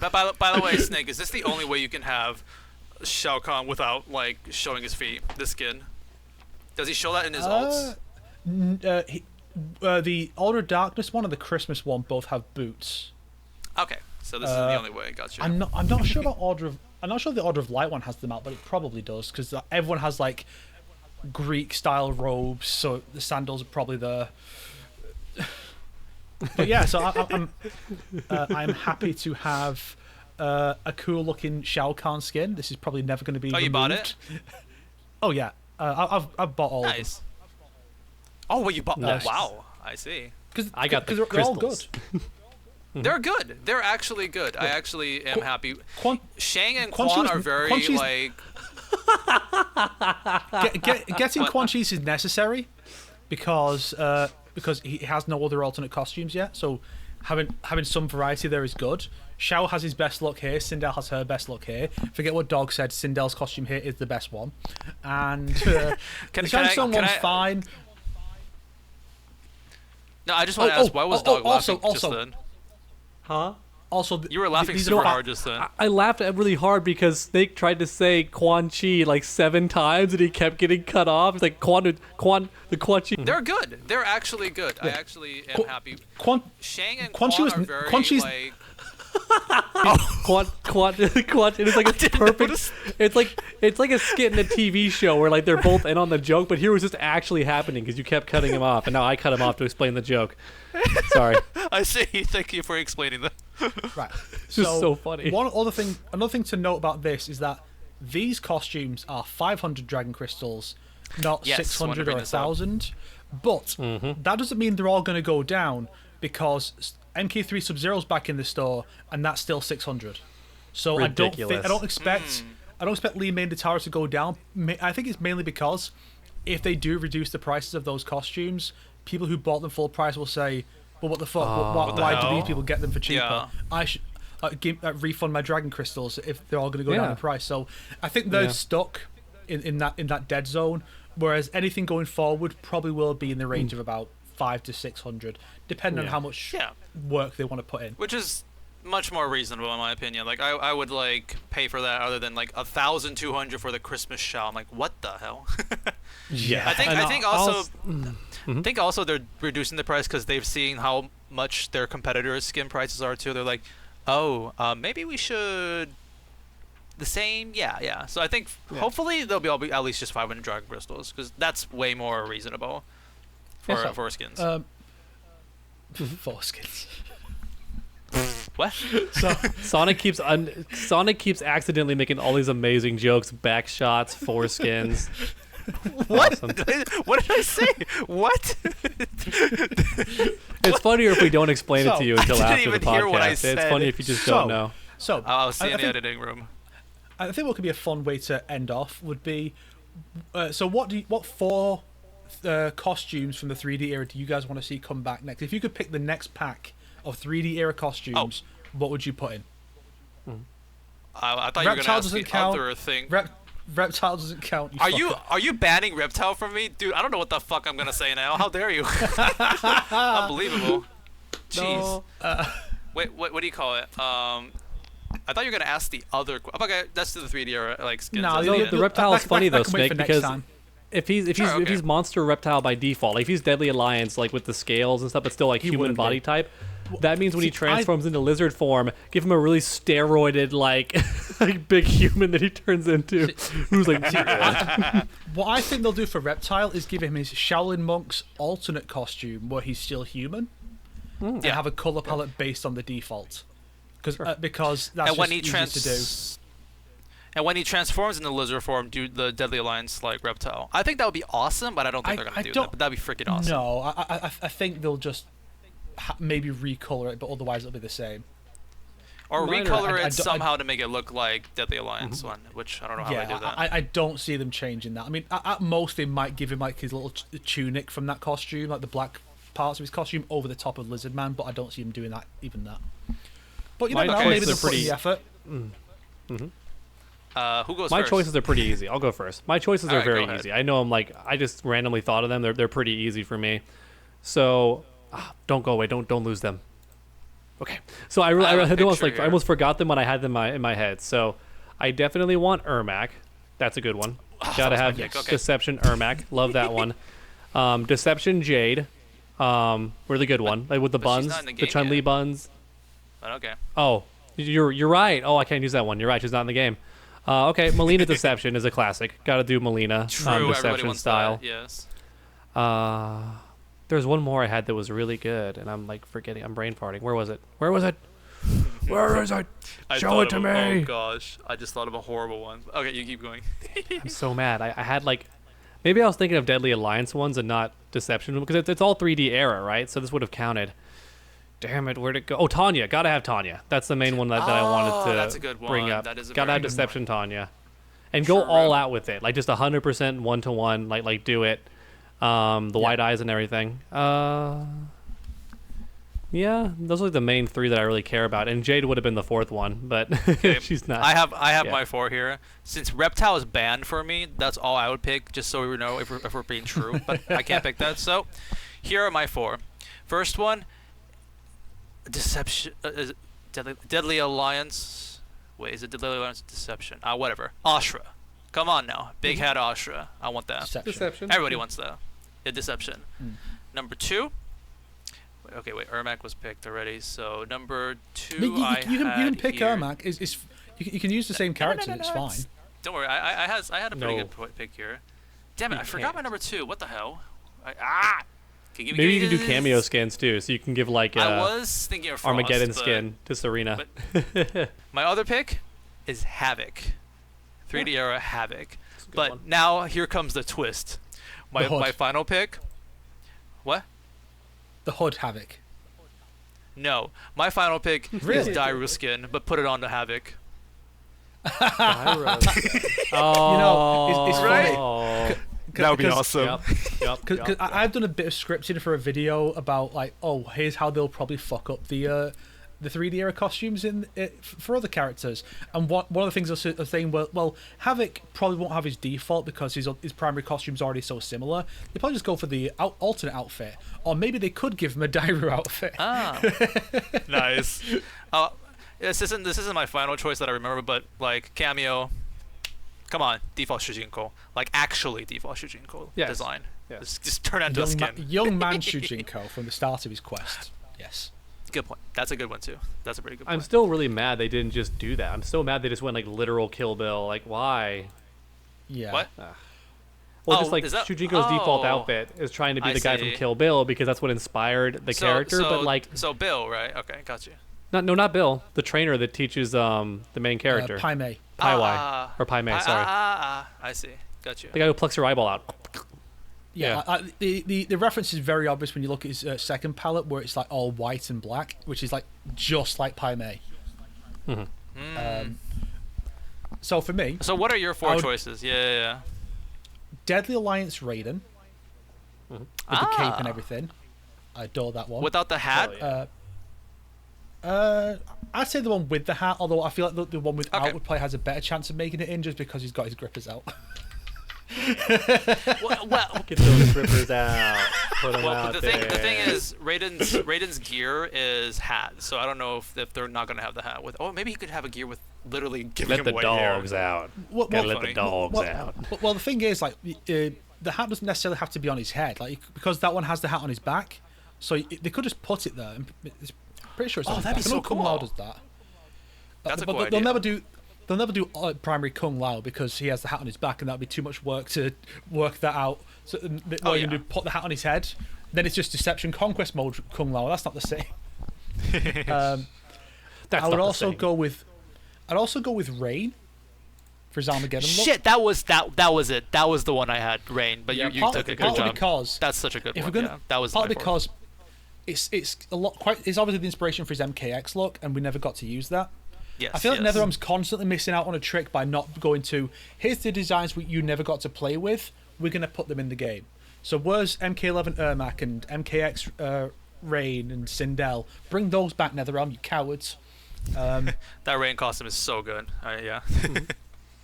But by the way, Snake, is this the only way you can have Shao Kahn without like showing his feet? This skin. Does he show that in his alts? The Order of Darkness one and the Christmas one both have boots. Okay, so this is the only way. Gotcha. I'm not sure about I'm not sure the Order of Light one has them out, but it probably does because everyone has like Greek style robes, so the sandals are probably there. But yeah, so I'm happy to have a cool looking Shao Kahn skin. This is probably never going to be. Oh, you bought it? Oh yeah, I've bought all of them. Nice. Oh, well, you bought. Nice. Oh, wow, I see. Because I got the they're all good. crystals. They're good. They're actually good. I actually am happy. Shang and Quan Quan Chi's- are very Quan Chi's- like. Getting Quan Chi's is necessary because he has no other alternate costumes yet. So having some variety there is good. Shao has his best look here. Sindel has her best look here. Forget what Dog said. Sindel's costume here is the best one. And the Shang Tsung one's fine. No, I just want to ask, why was Dog laughing just also, then? Huh? Also, You were laughing these super are hard just then. I laughed really hard because Snake tried to say Quan Chi like 7 times and he kept getting cut off. It's like the Quan Chi. They're good. They're actually good. I actually am happy. Shang and Quan Chi Quan was- are very Quan Chi's- like. Quan, it's like a perfect. It's like a skit in a TV show where like they're both in on the joke, but here it was just actually happening because you kept cutting him off, and now I cut him off to explain the joke. Sorry. I see. Thank you for explaining that. Right. This is so funny. Another thing to note about this is that these costumes are 500 dragon crystals, not Yes, 600 wanted to or bring this up. 1,000. But that doesn't mean they're all going to go down because MK3 Sub-Zero's back in the store and that's still 600. So Ridiculous. I don't expect Lee Mandataru to go down. I think it's mainly because if they do reduce the prices of those costumes, people who bought them full price will say, well, what the fuck? Why do hell? these people get them for cheaper? Yeah. I should refund my dragon crystals if they're all going to go down in price. So I think they're stuck in that dead zone. Whereas anything going forward probably will be in the range of about 500 to 600, depending on how much work they want to put in. Which is much more reasonable in my opinion. Like I would like pay for that other than like 1,200 for the Christmas Shao. I'm like, what the hell? Yeah, I think also they're reducing the price because they've seen how much their competitors' skin prices are too. They're like, maybe we should the same. Yeah. So I think hopefully they'll be at least just 500 dragon crystals because that's way more reasonable for skins. For skins. What? So Sonic keeps accidentally making all these amazing jokes, back shots, foreskins. What? Awesome. What did I say? What? It's funnier if we don't explain it to you until I didn't after the even hear what I podcast. said. It's funny if you just don't know. So I'll see in the think- editing room. I think what could be a fun way to end off would be. So what 4 costumes from the 3D era do you guys want to see come back next? If you could pick the next pack of 3D era costumes, what would you put in? I thought you were Reptile gonna ask the doesn't count. other thing. Reptile doesn't count. Are you banning Reptile from me, dude? I don't know what the fuck I'm gonna say now. How dare you? Unbelievable. Jeez. Wait, what do you call it? I thought you were gonna ask the other. Okay, that's the 3D era like skins. No, That's No, the the end. reptile is that funny can though, wait Snake, for next because time. if he's monster reptile by default, like if he's Deadly Alliance, like with the scales and stuff, but still like human wouldn't body be. type, that means when he See, transforms into lizard form, give him a really steroided like like big human that he turns into, who's like. What I think they'll do for Reptile is give him his Shaolin Monk's alternate costume where he's still human, and have a color palette based on the default. Because that's And when just he easier to do. And when he transforms into lizard form, do the Deadly Alliance like reptile. I think that would be awesome, but I don't think they're gonna do that. But that'd be freaking awesome. No, I think they'll just maybe recolor it, but otherwise it'll be the same. Or Minor. recolor I it somehow to make it look like Deadly Alliance one, which I don't know how they do that. I don't see them changing that. I mean, at most they might give him like his little tunic from that costume, like the black parts of his costume over the top of Lizard Man, but I don't see him doing that, even that. But you never know, maybe they'll put in the effort. Who goes My first? choices are pretty easy. I'll go first. My choices are Alright, very go ahead. easy. I know I just randomly thought of them. They're pretty easy for me. So don't go away. Don't lose them. Okay. So I have a almost picture I almost forgot them when I had them in my head. So I definitely want Ermac. That's a good one. Gotta have pick, okay. Deception Ermac. Love that one. Deception Jade. Really good one. Like with the but she's buns, not in the the game Chun-Li yet. buns. But okay. Oh, you're right. Oh, I can't use that one. You're right. She's not in the game. Okay, Melina Deception is a classic. Got to do Melina True. Everybody Deception wants style. that. Yes. There's one more I had that was really good, and I'm like forgetting. I'm brain farting. Where was it? Where is it? I Show thought it to of me. Oh gosh, I just thought of a horrible one. Okay, you keep going. I'm so mad. I had like, maybe I was thinking of Deadly Alliance ones and not Deception because it's all 3D era, right? So this would have counted. Damn it, where'd it go? Oh, Tanya. Gotta have Tanya. That's the main one that I wanted to that's a good bring one. up. That is a Gotta very have good Deception Tanya. And go True. all out with it. Like just 100% one-to-one. Like do it. The white eyes and everything. Yeah, those are the main three that I really care about. And Jade would have been the fourth one, but she's not. I have Yeah. my 4 here. Since Reptile is banned for me, that's all I would pick, just so we know if we're being true. But I can't pick that. So here are my 4. First one, Deception. Is it Deadly Alliance. Wait, is it Deadly Alliance Deception? Whatever. Ashrah. Come on now, big head Ashrah. I want that. Deception. Everybody wants that. Yeah, Deception. Number 2. Okay, wait. Ermac was picked already. So number 2, You can pick here. Ermac. You can use the same character. It's fine. Don't worry. I had a pretty No. good pick here. Damn it! I forgot can't. my number 2. What the hell? Maybe you can do cameo skins too, so you can give like I was thinking of Frost, Armageddon but skin to Serena. my other pick is Havoc. 3D era Havoc. good But one. now here comes the twist. My Hood. final pick. What? The Hood Havoc. No, my final pick is Really? Dairu skin, but put it on the Havoc. Oh, You know, it's Right? funny. That would be Because- awesome. Yep. Because I've done a bit of scripting for a video about like, oh, here's how they'll probably fuck up the 3D era costumes in for other characters. And one of the things I was saying, well, Havoc probably won't have his default because his primary costume's already so similar. They probably just go for the alternate outfit, or maybe they could give him a Dairu outfit. Nice. This isn't my final choice that I remember, but like cameo. Come on, default Shujinko. Like actually default Shujinko Yes. design. Yes. Just turn into a skin. Young man Shujinko from the start of his quest. Yes. Good point. That's a good one too. That's a pretty good point. I'm still really mad they didn't just do that. I'm still mad they just went like literal Kill Bill. Like why? Yeah. What? Well, Oh, just like is that- Shujinko's default oh. outfit is trying to be I the guy from see. Kill Bill because that's what inspired the character. But like, so Bill, right? Okay, got you. not Bill, the trainer that teaches the main character. Pai Mei. Pai or Pai Mei, sorry. I see. Got you. The guy who plucks your eyeball out. Yeah, the reference is very obvious when you look at his second palette, where it's like all white and black, which is like just like Pai Mei. So for me, So what are your I 4 would- choices? Yeah. Deadly Alliance Raiden with the cape and everything. I adore that one. Without the hat. Hell yeah. I'd say the one with the hat, although I feel like the one without Okay. would probably has a better chance of making it in just because he's got his grippers out. Well, Get those grippers out. Put them well, out the there. thing is, Raiden's gear is hat, so I don't know if they're not gonna have the hat with. Oh, maybe he could have a gear with literally giving Let him the white dogs hair. out. Well, Gotta well, let the funny. dogs well, out. well, the thing is, like, the hat doesn't necessarily have to be on his head, like because that one has the hat on his back, so they could just put it there. And it's pretty sure it's on his that'd back. be I know so Kung Lao cool. does that. That's a but cool they'll idea. never do. They'll never do primary Kung Lao because he has the hat on his back, and that'd be too much work to work that out. So what you yeah. do, put the hat on his head, then it's just Deception Conquest mode Kung Lao. That's not the same. That's I not would the also same. go with. I'd also go with Rain for his Armageddon look. Shit, that was it. That was the one I had, Rain. But you took a good partly job. because That's such a good if one. we're gonna, Yeah, that was partly my because it's a lot it's obviously the inspiration for his MKX look, and we never got to use that. Yes, I feel like yes. NetherRealm's constantly missing out on a trick by not going to, here's the designs you never got to play with, we're going to put them in the game. So where's MK11 Ermac and MKX Rain and Sindel? Bring those back, NetherRealm, you cowards. That Rain costume is so good. Yeah.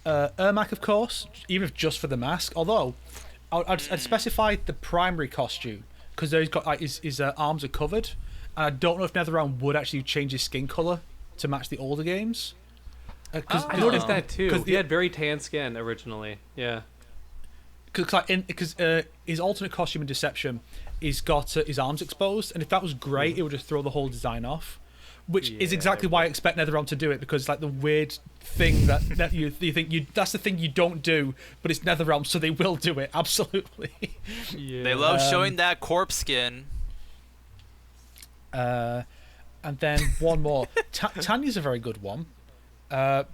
Ermac, of course, even if just for the mask, although I'd specify the primary costume, because he's got his arms are covered, and I don't know if NetherRealm would actually change his skin colour to match the older games. I noticed that too. 'cause He had very tan skin originally. Yeah. Because his alternate costume in Deception, he's got his arms exposed, and if that was great, it would just throw the whole design off. Which is exactly why I expect NetherRealm to do it, because it's like the weird thing that you think that's the thing you don't do, but it's NetherRealm, so they will do it. Absolutely. Yeah. They love showing that corpse skin. And then one more. Tanya's a very good one. But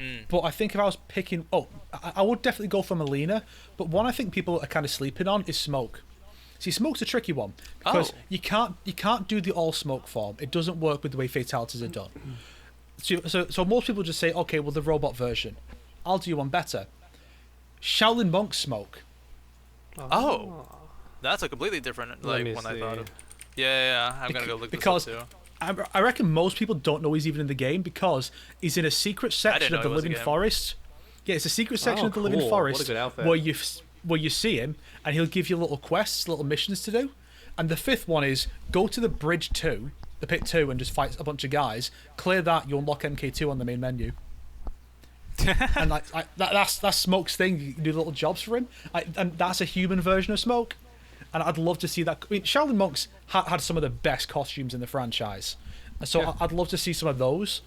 I think if I was picking... I would definitely go for Melina. But one I think people are kind of sleeping on is Smoke. See, Smoke's a tricky one. Because you can't do the all-smoke form. It doesn't work with the way fatalities are done. So most people just say, okay, well, the robot version. I'll do one better. Shaolin Monk Smoke. Oh. That's a completely different one I thought of. Yeah. I'm going to go look this up too. I reckon most people don't know he's even in the game because he's in a secret section of the Living Forest. Yeah, it's a secret section of the Living Forest what a good outfit. where you see him, and he'll give you little quests, little missions to do. And the fifth one is go to the bridge 2, the pit 2, and just fight a bunch of guys. Clear that, you unlock MK2 on the main menu. And that's Smoke's thing. You can do little jobs for him, and that's a human version of Smoke. And I'd love to see that. I mean, Shaolin Monks had some of the best costumes in the franchise, so I'd love to see some of those.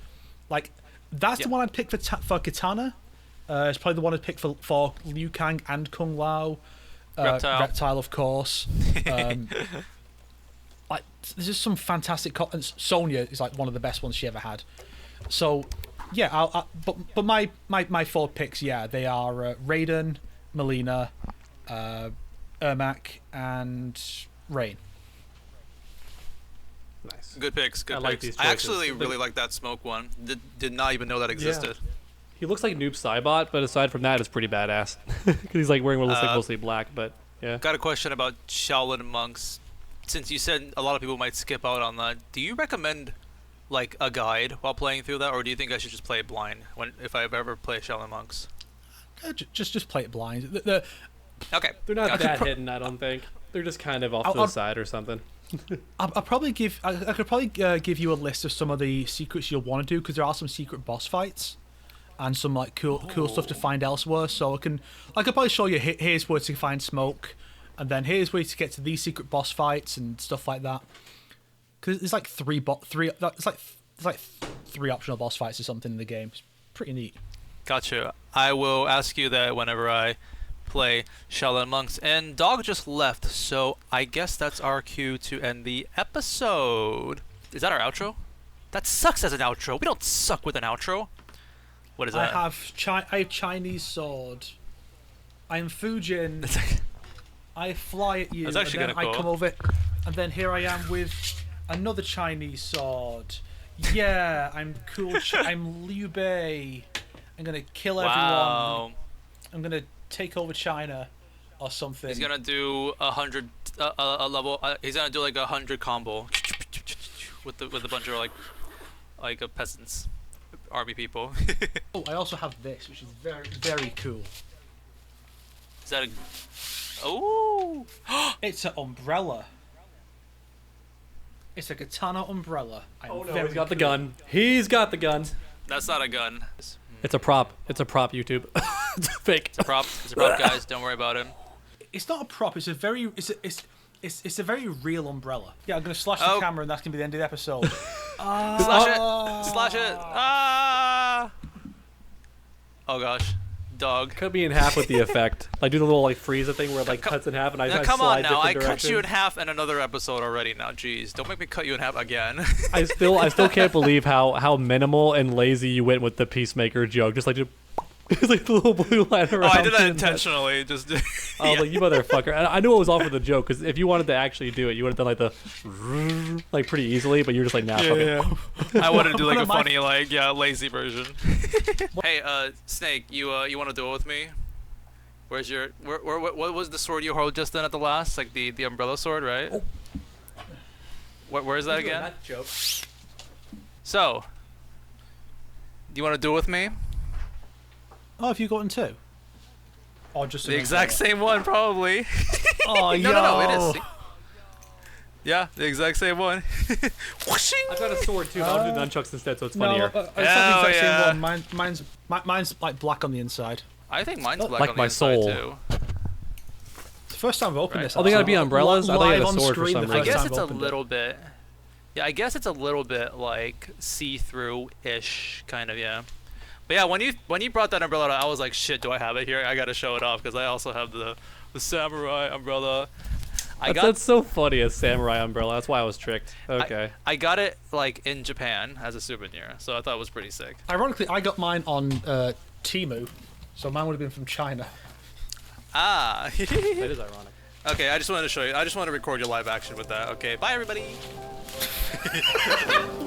Like, that's the one I'd pick for Katana. It's probably the one I'd pick for Liu Kang and Kung Lao. Reptile, of course. Like, there's just some fantastic. And Sonya is like one of the best ones she ever had. So, yeah. But my 4 picks, they are Raiden, Melina, Ermac, and Rain. Nice. Good picks. Good I picks. like these I actually choices. really like that Smoke one. Did not even know that existed. He looks like Noob Saibot, but aside from that, it's pretty badass. Because he's like wearing what looks like mostly black, but yeah. Got a question about Shaolin monks. Since you said a lot of people might skip out on that, do you recommend like a guide while playing through that, or do you think I should just play it blind if I ever play Shaolin monks? Just play it blind. Okay. They're not that hidden, I don't think. They're just kind of off to the side or something. I'll probably give. I could probably give you a list of some of the secrets you'll want to do, because there are some secret boss fights and some like cool stuff to find elsewhere. So I could probably show you here's where to find Smoke, and then here's where to get to these secret boss fights and stuff like that. Because there's like three optional boss fights or something in the game. It's pretty neat. Gotcha. I will ask you that whenever I play Shaolin Monks. And Dog just left, so I guess that's our cue to end the episode. Is that our outro? That sucks as an outro. We don't suck with an outro. What is that? I have Chinese sword. I am Fujin. I fly at you. That's actually and then kinda cool. I come over, and then here I am with another Chinese sword. Yeah, I'm cool. I'm Liu Bei. I'm gonna kill everyone. I'm gonna take over China, or something. He's gonna do 100 a level. He's gonna do like 100 combo with a bunch of like peasants, army people. Oh, I also have this, which is very, very cool. Is that a? Oh! It's an umbrella. It's a katana umbrella. Oh no, he's got the gun. He's got the gun. That's not a gun. It's a prop. It's a prop, YouTube. It's fake. It's a prop. It's a prop, guys. Don't worry about him. It's not a prop. It's a very it's a very real umbrella. Yeah, I'm gonna slash the camera, and that's gonna be the end of the episode. Slash it! Slash it! Ah! Oh gosh, Dog. Cut me in half with the effect. Like do the little like freezer thing where it like cuts in half and I Come on slide now, I different cut you in directions. half in another episode already. Now, jeez, don't make me cut you in half again. I still can't believe how minimal and lazy you went with the Peacemaker joke. Just like It's like the little blue line around. Oh, I did that it. intentionally. Just. I was like, you motherfucker. And I knew it was all for the joke, because if you wanted to actually do it, you would have done like the like pretty easily, but you're just like, nah, fuck it. I wanted to do like a funny, like, lazy version. Hey, Snake, you want to duel with me? Where's your what was the sword you hurled just then at the last? Like the umbrella sword, right? Oh. Where is that again? That joke. So, do you want to duel with me? Oh, have you gotten two? Or just The exact same one, probably. Oh, no, it is. Yeah, the exact same one. Whooshing! I've got a sword too, but I'll do nunchucks instead, so it's funnier. No, it's not the exact yeah. same one. Mine's like black on the inside. I think mine's black Like on my the inside soul. too. It's the first time I've opened Right. this. Oh, they gotta be actually. umbrellas? I thought you had a Live on sword for screen some the reason. I first guess time it's I've a opened little bit. Yeah, I guess it's a little bit like see-through-ish, kind of, yeah. But yeah, when you brought that umbrella out, I was like, shit, do I have it here? I gotta show it off because I also have the samurai umbrella. That's so funny, a samurai umbrella. That's why I was tricked. Okay. I got it like in Japan as a souvenir, so I thought it was pretty sick. Ironically, I got mine on Temu, so mine would have been from China. Ah. That is ironic. Okay, I just wanted to show you. I just want to record your live action with that. Okay, bye everybody.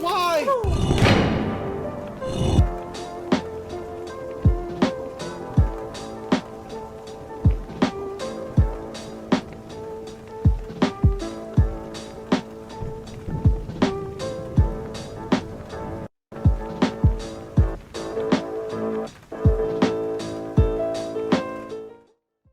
Why?